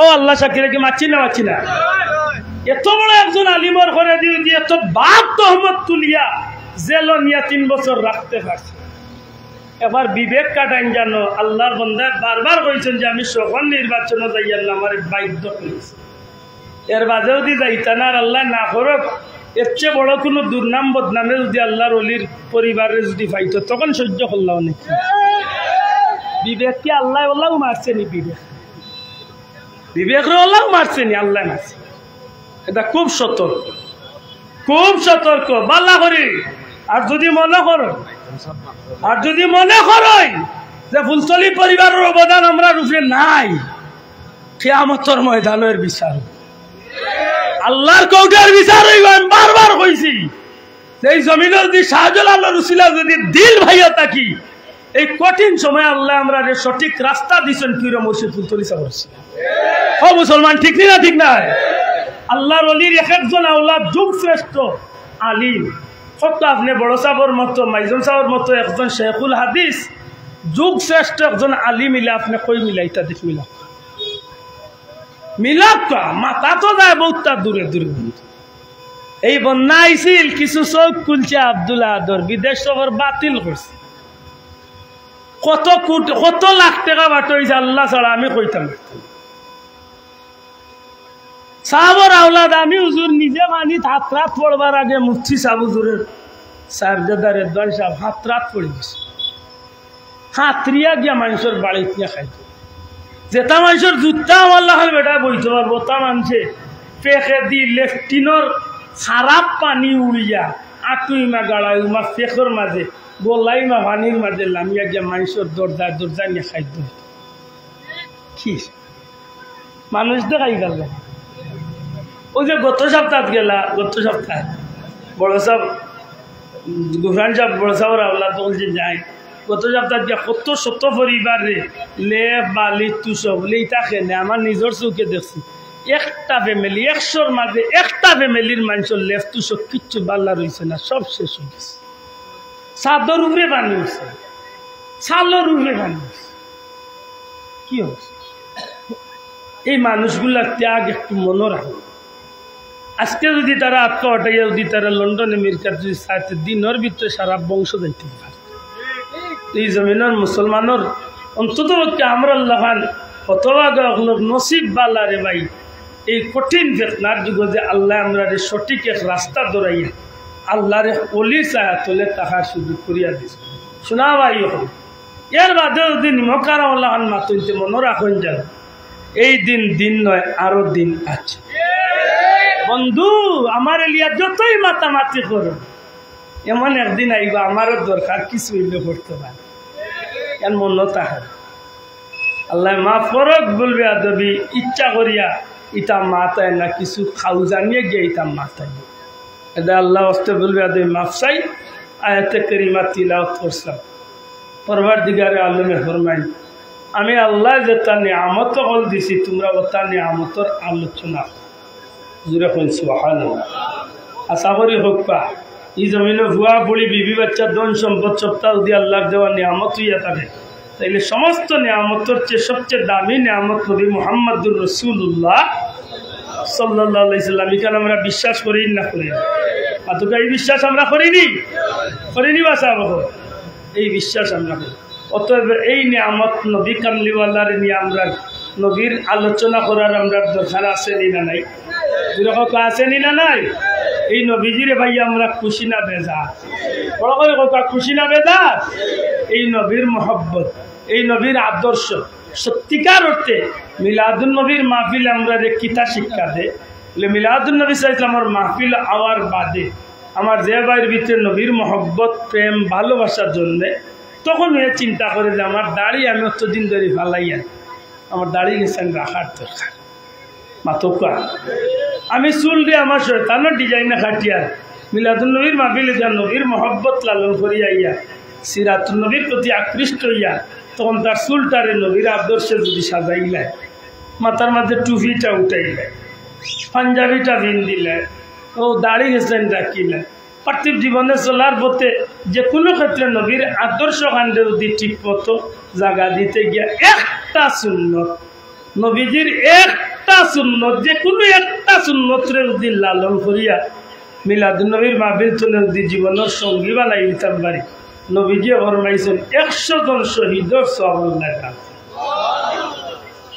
ও আল্লাহ সাক্ষী কি মারছি না, এত বড় একজন আলিমর করে দিয়ে এত বাপ তহমত তুলিয়া জেল নিয়া 3 বছর রাখতে পারছে। এবার বিবেক কাটাইন জানো, আল্লাহর বন্দা বারবার কইছেন যে আমি সখন নির্বাচনে যাই, আল্লাহ আমার বাধ্য করেছে, এর বাদেও দি যাইতা না, আল্লাহ না করক, এর চেয়ে বড় কোনো দুর্নাম বদনামে যদি আল্লাহর অলির পরিবারে যদি পাইত তখন সহ্য করলাম নাকি? বিবেককে আল্লাহ আল্লাহ মারছে নি, বিবেক আল্লাহ মারছে নি, আল্লাহ মারছে। এটা খুব সতর্ক, খুব সতর্ক বাল্লা করি। আর যদি মনে করো যে ফুলতলি পরিবারের অবদান আমরা রূপে নাই, কিয়ামতের ময়দানের বিচার, আল্লাহর কৌটার বিচার হইব। আমি বারবার কইছি যে এই জমিনের যদি শাহজালালের উসিলা যদি দিল ভাইয়া থাকি, এই কঠিন সময় আল্লাহ আমরা সঠিক রাস্তা দিচ্ছেন পীর মুর্শিদ ফুলতলি সাহেব। ও মুসলমান, ঠিক না ঠিক না? আল্লাহর ওলির এক একজন আওলাদ যুগ শ্রেষ্ঠ আলিম। সত্য আপনি বড় সাহেবের মতো, মাইজন সাহেবের মতো একজন শেখুল হাদিস, যুগ শ্রেষ্ঠ একজন আলিম মিলে আপনি কই মিলাইতা দেখ মিলাক মিলাক মাথা তো যায় বহুত দূরে দূরে। এই বন্যা আইছিল, কিছু চোখ খুলছে আব্দুল আদর, বিদেশ সফর বাতিল করছে। কত লাখ টাকা বাটো হয়েছে আল্লাহ ছাড়া আমি কইতাম। সাহাবর আওলাদ আমি হুজুর নিজে মানি হাত রাত পড়বার আগে মুফতি সাহেব হুজুরের সাহেবজাদা রেদওয়ান সাহেব হাত রাত পড়ে গেছে। হাতরিয়া গিয়া মানুষের বাড়িতে খাই যেটা মানুষের জুতা আল্লাহ বেটা বইতে পারবো, তা মানুষে ফেঁকে দি লেফটিনর খারাপ পানি উড়িয়া আটুইমা গাড়াইমা ফেঁকর মাঝে গোলাইমা পানির মাঝে লামিয়া গিয়া মানুষের দরজা নিয়ে খাইত। কি মানুষ দেখাই গেল। ওই যে গত সপ্তাহ গেলা, গত সপ্তাহ বড় সাহেব গুফরান সাহেব বড় সাহেবের আল্লাহ বলছে যাই, গত সপ্তাহ গিয়া কত শত পরিবার রে লেপ বালি তুষক লেইতা খেলে আমার নিজের চৌকে দেখছি। একটা ফ্যামিলি 100-র মাঝে একটা ফ্যামিলির মানুষের লেপ তুষক কিচ্ছু বাল্লা রয়েছে না, সব শেষ হয়ে গেছে। চাদর উপরে বানিয়েছে, ছালের উপরে বানিয়েছে। কি হচ্ছে? এই মানুষগুলা ত্যাগ একটু মনে রাখবে। আজকে যদি তারা আত্মা হটাইয়া যদি তারা লন্ডন আমেরিকার যদি চাইতে দিনের ভিতরে সারা বংশ যাইতে পারে, এই জমিনের মুসলমানের অন্তত আমরা আল্লাহান অথবা নসিব বালা রে ভাই, এই কঠিন ফেতনার যুগে যে আল্লাহ আমরা সঠিক এক রাস্তা দৌড়াইয়া আল্লাহরে অলি চায়া তোলে তাহার সুযোগ করিয়া দিছে। শোনা ভাই হল এর বাদে যদি নিমকার আল্লাহান মাতুনতে মনে রাখুন যেন এই দিন নয়, আরো দিন আছে। বন্ধু আমার এলিয়া যতই মাতামাতি করো, এমন একদিন আইবা আমারও দরকার কিছু হইলে করতে পারে, এর মনে তাহার আল্লাহ মাফ করক বলবে আদবি ইচ্ছা করিয়া ইটা মাতায় না, কিছু খাও জানিয়ে গিয়ে ইটা মাতায় এটা আল্লাহ হস্তে বলবে আদবি মাফ চাই। আয়াতে করিমা তিলাওয়াত করলাম। পরওয়ারদিগারে আলমে ফরমাই আমি আল্লাহ যে তার নিয়ামত হল দিছি, তোমরা ও তার নিয়ামতর আলোচনা জুড়ে হল সুবহানাল্লাহ। আশা করি হোক পা এই জমিনে ভুয়া বুড়ি বিবি বাচ্চা ধন সম্পদ সপ্তাহ দিয়ে আল্লাহর দেওয়া নিয়ামত হইয়া থাকে। তাইলে সমস্ত নিয়ামতর চেয়ে সবচেয়ে দামি নিয়ামত নবী মুহাম্মদুর রাসূলুল্লাহ সাল্লাল্লাহু আলাইহি সাল্লাম। এখানে আমরা বিশ্বাস করি না করি আতুকা এই বিশ্বাস আমরা করিনি বাসা এই বিশ্বাস আমরা করি। অতএব এই নিয়ামত নবী কামলিওয়ালার নিয়ে আমরা নবীর আলোচনা করার আমরা দরকার আছে নি না নাই? যেরকম আছে নি না নাই? এই নবীজিরে ভাই আমরা খুশি না বেজা? বড় করে কথা খুশি না বেজা? এই নবীর মহব্বত, এই নবীর আদর্শ সত্যিকার অর্থে মিলাদুন নবীর মাহফিল আমরা যে কিতা শিক্ষা দেয়, মিলাদুন নবী সাল্লাল্লাহু আলাইহি মাহফিল আওয়ার বাদে আমার যে ভাইয়ের ভিতরে নবীর মহব্বত প্রেম ভালোবাসার জন্যে, তখন এ চিন্তা করে যে আমার দাড়ি আমি অতদিন ধরে ফালাইয়া আমার দাড়ি গেছেন রাখার দরকার। মাতকা আমি চুল দিয়ে আমার শয়তানের ডিজাইনে খাটিয়া মিলাদুন নবীর মাহফিলে যা নবীর মহব্বত লালন করিয়া ইয়া সিরাতুন নবীর প্রতি আকৃষ্ট হইয়া তখন তার চুলটারে নবীর আদর্শে যদি সাজাইলায়, মাথার মাঝে টুপিটা উঠাইলায়, পাঞ্জাবিটা ভিন দিলায়, ও দাড়ি গেছেন রাখিলায়, পার্থিব জীবনে চলার পথে যে কোনো ক্ষেত্রে নবীর আদর্শ কাণ্ডে যদি ঠিক মতো জায়গা দিতে গিয়া একটা সুন্নত নবীজির একটা সুন্নত যে কোনো একটা সুন্নতরে যদি লালন করিয়া মিলাদুন নবীর মাহফিল চলে যদি জীবনের সঙ্গী বানাই দিতাম পারি, নবীজি ফরমাইছেন 100 জন শহীদের সওয়াব লেখা।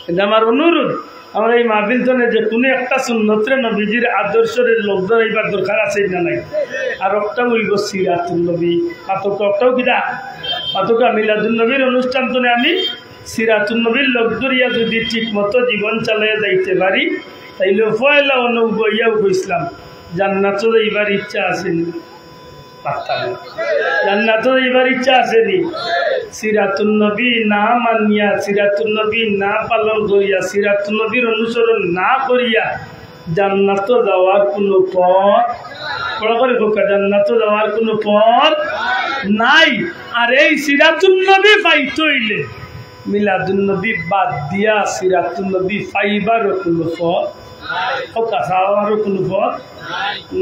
এটা আমার অনুরোধ, আমরা এই মাহফিল চলে যে কোনো একটা সুন্নতরে নবীজির আদর্শের লোকদের এইবার দরকার আছে না নাই? আর একটা হইব সিরাতুন নবী পাতকাও কিনা পাতকা মিলাদুন নবীর অনুষ্ঠান তো আমি সিরাতুন নবীর লোকদরিয়া যদি ঠিক মতো জীবন চালিয়ে যাইতে পারি, তাইলে পয়লা অনুবইয়াও কইসলাম জান্নাতও যাইবার ইচ্ছা আসেনি। জান্নাতও যাইবার ইচ্ছা আসেনি। সিরাতুন নবী না মানিয়া, সিরাতুন নবী না পালন করিয়া, সিরাতুন নবীর অনুসরণ না করিয়া জান্নাত যাওয়ার কোনো পথ, বড় করে খোকা, জান্নাত যাওয়ার কোনো পথ নাই। আর এই সিরাতুন নবী পাইতে হইলে মিলাদুন নবী বাদ দিয়া সিরাতুন নবী পাইবার কোনো পথ কাছাওয়ারও কোনো পথ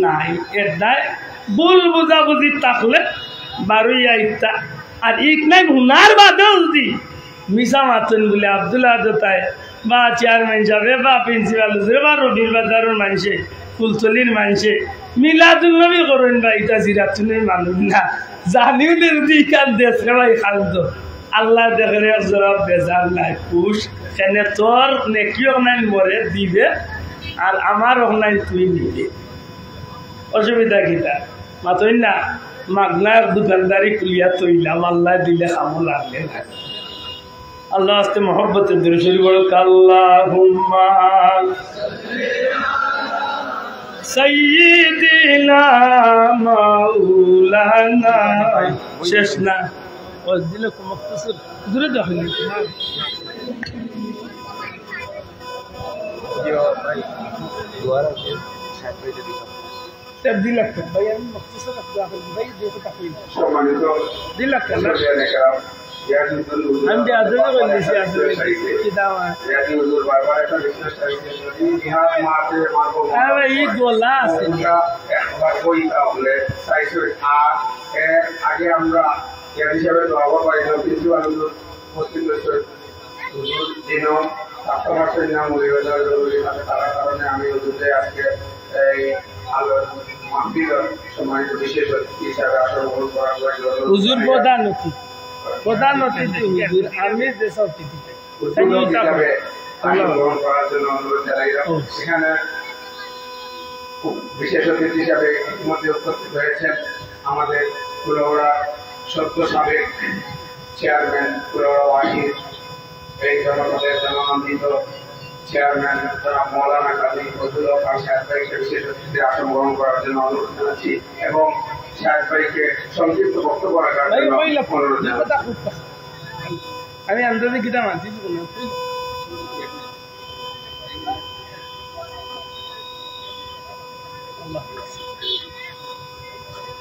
নাই। এর নাই ভুল বুঝাবুঝি থাকলে বারোই আইতা আর ইক নাই হুনার বাদেও যদি মিশা মাতুন বলে আব্দুল্লাহ দোতায় বা চেয়ারম্যান সাহেব বা প্রিন্সিপাল বা রবির বাজারের মানুষে ফুলতলির মানুষে মিলাদুল নবী করেন বা এটা সিরাতুনের মানুষ না জানিও যদি কান দেশ ভাই খালদ আল্লাহ দেখে জবাব বেজার নাই খুশ সেনে তোর নেকি অনাইন মরে দিবে আর আমার অনাইন তুই নিবি অসুবিধা কিটা মাতই না মাগনার দোকানদারি খুলিয়া তৈলাম আল্লাহ দিলে খামো লাগলে না আল্লাহ আস্তে মোহব্বতের দূরে শুরু করো আল্লাহুম্মা সাইয়্যিদিনা মাওলানা শেষ না ও দিলে মুখতাসর দূরে দেখুন দিলাক ভাই আমি মুখতাসর দাখিল ভাই দেখো তাকলিম সম্মানিত দিলাক না আমি আদর বলছি আদর কি দাওয়া ইয়াদি হুজুর বারবার একটা রিকোয়েস্ট করেছেন যদি ইহার মাতে মারবো আরে এই গোলা আছে একবার কই তাহলে সাইসের এর আগে আমরা ইয়াদি হিসাবে দোয়া পাই না প্রিন্সিপাল হুজুর মুসলিম হুজুর দিন কাস্টমারের নাম উল্লেখ জরুরি আছে তার কারণে আমি হুজুরকে আজকে এই আলো মাহফিল সম্মানিত বিশেষ অতিথি হিসাবে আসন করার জন্য হুজুর প্রধান অতিথি প্রধান অতিথি হুজুর আমি দেশ অতিথি সেখানে বিশেষ অতিথি হিসাবে ইতিমধ্যে উপস্থিত হয়েছেন আমাদের কুলাউড়া সদ্য সাবেক চেয়ারম্যান কুলাউড়া ওয়াহিদ এই জনপদের জননন্দিত চেয়ারম্যান মৌলানা কাজী ফজলুল হক সাহেব ভাইকে বিশেষ অতিথিতে আসন গ্রহণ করার জন্য অনুরোধ জানাচ্ছি এবং সাহেব ভাইকে সংক্ষিপ্ত বক্তব্য রাখার জন্য অনুরোধ জানাচ্ছি। আমি আন্দাজে কিটা মানছি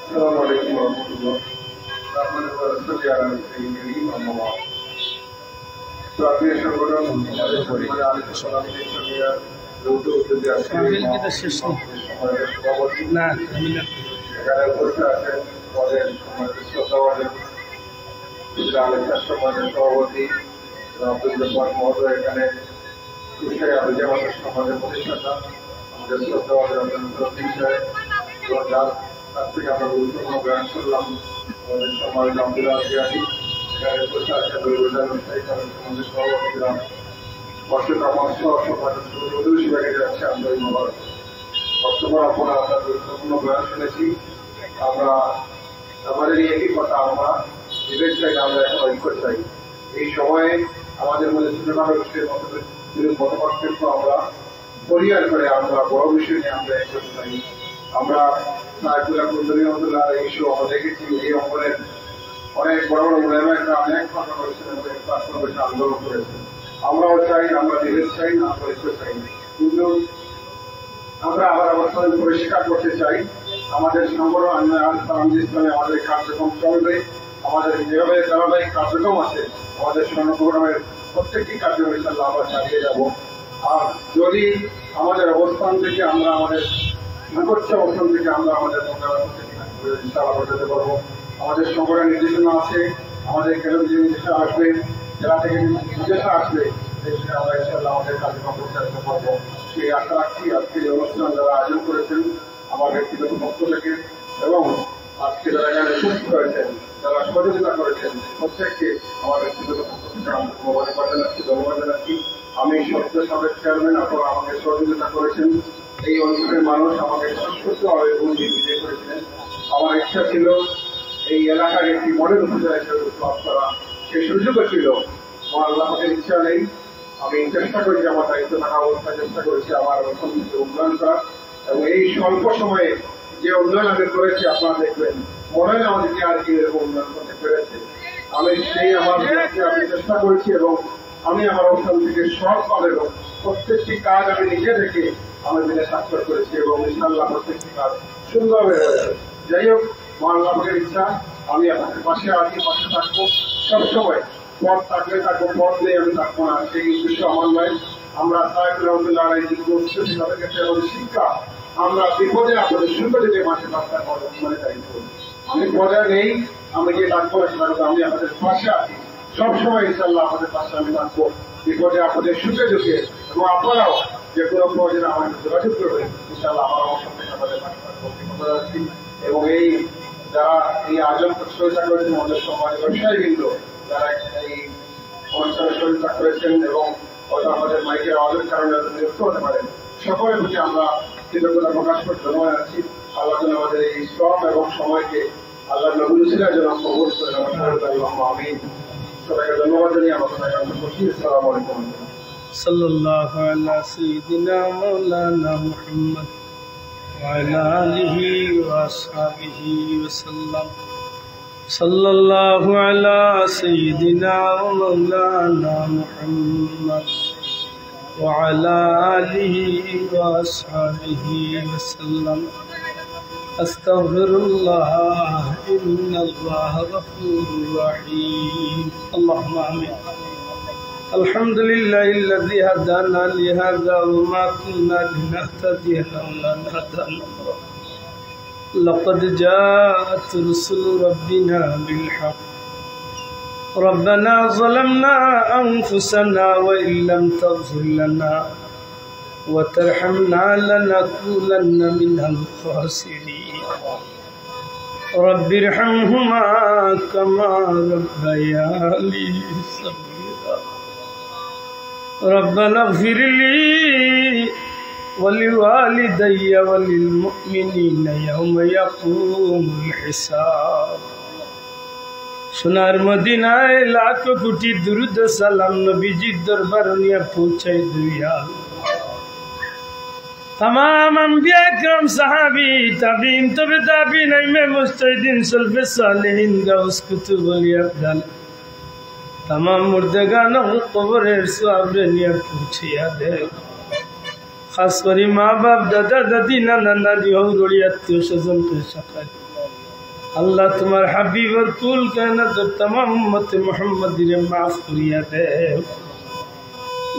আসসালামু আলাইকুম ওয়া রাহমাতুল্লাহ সভাপতি মহোদয় এখানে আমাদের সমাজের প্রতিষ্ঠাতা আমাদের যার কাছ থেকে আমরা গুরুত্বপূর্ণ বয়ান শুনলাম আমাদের সমাজ আব্দুল্লাহ জিয়াদি এখানে বসে আছে আমাদের সভাপতি গ্রাম যাচ্ছে আমরা বক্তব্য আপনারা আপনার গুরুত্বপূর্ণ বয়ান শুনেছি আমরা আমাদের একই কথা আমরা বিবেক চাই আমরা এখন ঐক্য চাই এই সময়ে আমাদের মধ্যে সিনেমা বিষয়ের মতপার্থক্য আমরা পরিহার করে আমরা বড় বিষয় নিয়ে আমরা ঐক্য চাই আমরা সাইফুল্লাহ কুন্দরী রহমতুল্লাহ ইস্যু আমরা দেখেছি এই অঙ্গনের অনেক বড় বড় উলেমায়েরা অনেক কথা করেছেন এবং আন্দোলন করেছেন আমরাও চাই আমরা বিবেক চাই না আমরা ঐক্য চাই কিন্তু আমরা আবার অবস্থান পরিষ্কার করতে চাই আমাদের সংগঠন ইসলামে আমাদের কার্যক্রম চলবে আমাদের যেভাবে ধারাবাহিক কার্যক্রম আছে আমাদের সংগঠনের প্রত্যেকটি কার্যক্রম ইনশাআল্লাহ আমরা চালিয়ে যাব আর যদি আমাদের অবস্থান থেকে আমরা আমাদের সর্বোচ্চ অবস্থান থেকে আমরা আমাদের ইনশাআল্লাহ করতে পারবো আমাদের সংগঠনের নির্দেশনা আছে আমাদের কেন্দ্র যে নির্দেশনা আসবে জেলা থেকে নির্দেশনা আসবে আমরা ইনশাআল্লাহ আমাদের কার্যক্রম পরিচালিত করবো সেই আশা রাখছি আজকে এই অনুষ্ঠান যারা আয়োজন করেছেন আমার ব্যক্তিগত পক্ষ থেকে এবং আজকে যারা এখানে সুস্থ হয়েছেন যারা সহযোগিতা করেছেন প্রত্যেককে আমার ব্যক্তিগত পক্ষ থেকে আমি মোবাইল জানাচ্ছি ধন্যবাদ জানাচ্ছি আমি সদ্য সাবেক চেয়ারম্যান আপনারা আমাকে সহযোগিতা করেছেন এই অঞ্চলের মানুষ আমাকে সুস্থভাবে বিজয় করেছিলেন আমার ইচ্ছা ছিল এই এলাকার একটি মডেল উপজেলা হিসেবে লাভ করা সেই সুযোগও ছিল আমার আল্লাহের ইচ্ছা নেই আমি চেষ্টা করেছি আমার দায়িত্ব থাকা অবস্থায় চেষ্টা করেছি আমার অর্থনীতিকে উন্নয়ন করা এবং এই স্বল্প সময়ে যে উন্নয়ন আমি করেছি আপনারা দেখবেন মনে হয় আমাদেরকে আর কি এরকম উন্নয়ন করতে পেরেছে আমি সেই আমার আমি চেষ্টা করেছি এবং আমি আমার অবস্থান থেকে সব পাবে প্রত্যেকটি কাজ আমি নিজে থেকে আমি দিনে স্বাক্ষর করেছি এবং ইনশাআল্লাহ প্রত্যেকটি কাজ সুন্দরভাবে হয়েছে যাই হোক মহান লাভের ইচ্ছা
আমি আপনাদের পাশে আছি, পাশে থাকবো সবসময়। পথ থাকলে থাকবো, পথ নেই আমি থাকবো না, সেই উদ্দেশ্য আমার নয়। আমরা সাহেব রহমতুল্লাহ আমাদের শিক্ষা, আমরা বিপদে আপনাদের সুন্দর যে মাসে রাস্তায় মানে দায়িত্ব আমি পদে নেই, আমি যে থাকবো আমি আপনাদের পাশে আছি সবসময়। ইনশাল্লাহ আপনাদের পাশে আমি থাকবো, বিপদে আপনাদের সুখে দুঃখে, এবং আপনারাও যে কোনো প্রয়োজনে আমাকে যোগাযোগ করবেন। ইনশাল্লাহ আমার অবসর থেকে আপনাদের পাশে থাকবো আছি। এবং এই যারা এই আয়োজন সহযোগিতা করেছেন, আমাদের সমাজ ব্যবসায়ীবৃন্দ যারা এই অনুষ্ঠানে সহযোগিতা করেছেন এবং হয়তো আমাদের মাইকের আওয়াজের কারণে নিযুক্ত হতে পারেন, সকলের প্রতি আমরা কৃতজ্ঞতা প্রকাশ করতে ধন্যবাদ আছি। আল্লাহ যেন আমাদের এই শ্রম এবং সময়কে আল্লাহ নবীর উসিলার জন্য কবুল করে আমি সবাইকে ধন্যবাদ জানিয়ে আমার করছি। আসসালামু আলাইকুম।
সাল্লাল্লাহু আলা সাইয়্যিদিনা মাওলানা মুহাম্মদ ওয়া আলা আলিহি ওয়া আসহাবিহি ওয়া সাল্লাম। সাল্লাল্লাহু আলা সাইয়্যিদিনা মাওলানা মুহাম্মদ ওয়া আলা আলিহি ওয়া আসহাবিহি ওয়া সাল্লাম। আস্তাগফিরুল্লাহ ইন্নাল্লাহ গফুরুর রহিম। আল্লাহুম্মা আমিন। আলহামদুলিল্লাহিল্লাযী হাদানা লিহাযা ওয়া মা কুন্না লিনাহতাদিয়া লাওলা আন হাদানা আল্লাহ। লাকাদ জাআত রুসুলু রাব্বিনা বিল হক। রব্বানা যালামনা আনফুসানা ওয়া ইল্লাম তাগফির লানা ওয়া তারহামনা লানাকুনান্না মিনাল খাসিরিন। রব্বিরহামহুমা কামা রাব্বায়ানি সাগীরা। ربنا اغفر لي ولوالدي وللمؤمنين يوم يقوم الحساب। সোনার মদিনায় লাখ কোটি দুরুদ সালাম নবীজির দরবার নিয়ে পৌঁছাই দুইয়া। तमाम अंबिया کرام साहबी ताबीन तबे ताबीन इमाम मुस्ताहिदीन सल्फ़े सालिहीन गाउस कुतुब औलिया अफजाल तमाम मुर्दगानों कब्रेर सवाबरे निये पहुँचिया दे। खास करी माँ बाप दादा दादी नाना नानी और आत्मीय स्वजन के साथ अल्लाह तुम्हार हबीब और कुल कायनात तमाम उम्मत मुहम्मदी रे माफ करिया दे।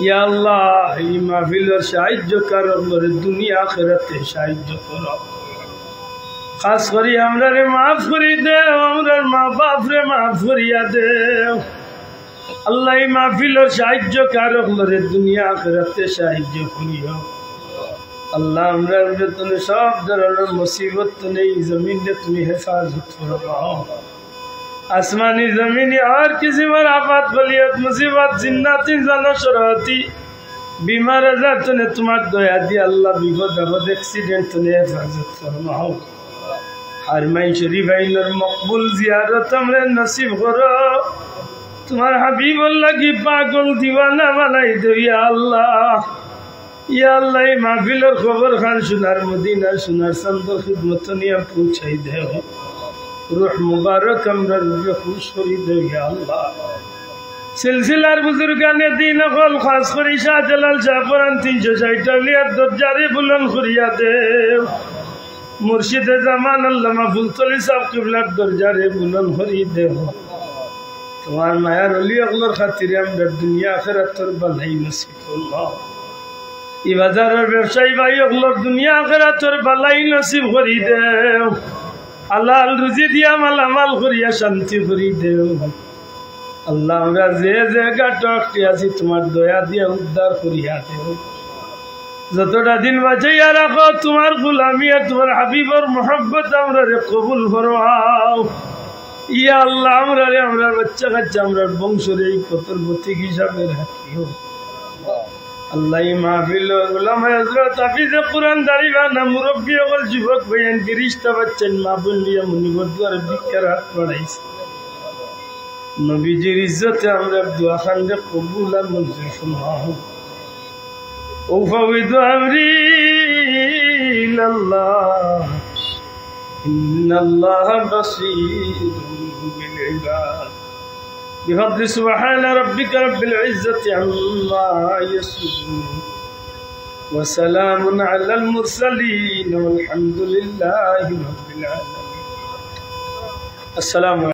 या अल्लाह ये महफिल और साहित्य करो, मेरे दुनिया आखिरत साहित्य करो। खास करी हमरा रे माफ करी दे, हमरा माँ बाप रे माफ करिया दे। अल्लाह ये महफिल और साहित्य करो, मेरे दुनिया आखिरत साहित्य करियो। अल्लाह हमरा रे तूने सब दरर मुसीबत तूने जमीन ने तुम्हें हिफाजत फरमाओ। आसमानी जमीनी और किसी पर आफत बलियत मुसीबत जिन्नाती जाना शराती बीमार आजार तूने तुम्हार दया दी। अल्लाह विपद आपद एक्सीडेंट तूने हिफाजत फरमाओ। हरमाई शरीफ आइनर मकबूल जियारत हमरे नसीब करो। तुम्हार हबीब अल्लाह की पागल दीवाना बनाई दो या अल्लाह। या अल्लाह ये महफिल और खबर खान सुनार मदीना सुनार संदर खिदमत निया पूछाई दे। रूह मुबारक हमरा रूह खुश करी दे या अल्लाह। सिलसिलार बुजुर्गाने दीन कल खास करी शाह जलाल शाह पुरान 360 अलिया दर्जारे बुलंद करिया दे। मुर्शिद जमान अल्लामा फुलतली साहब किबला दर्जारे बुलंद करी दे। तुम्हार मायार अली अगलर खातिर हमरा दुनिया आखिरत और भलाई नसीब फरमा। ई बाजार और व्यवसायी भाई अगलर दुनिया आखिरत और भलाई नसीब करी दे। हालाल रुजी दिया मालामाल करिया शांति करी दे। अल्लाह हमरा जे जे टकटी आছি তোমার দয়া দিয়া উদ্ধার করিয়া দেও। যতটা দিন বাঁচাইয়া রাখো তোমার গোলামি আর তোমার হাবিবের মোহাব্বত আমরা রে কবুল ফরমাও। ইয়া আল্লাহ আমরা রে আমরা বাচ্চা কাচ্চা আমরা বংশের এই পতর প্রতীক হিসাবে রাখিও। আল্লাহ মাহফিল উলামা হযরত হাফিজ কুরআন দারিবানা মুরব্বি ওগল যুবক ভাইয়ান ফেরেশতা বাচ্চান মা বলিয়া মুনিবর দ্বারা বিকরাত পড়াইছে। নবীজির ইজ্জতে আমরা দোয়া খানরে কবুল আর মঞ্জুর ফরমাও। ও ফাওয়াইদু আমরি ইলাল্লাহ ইন্নাল্লাহ বাসীরুম বিল ইবাদ। بفضل سبحان ربك رب العزة عما يصفون وسلام على المرسلين والحمد لله رب العالمين. আসসালামু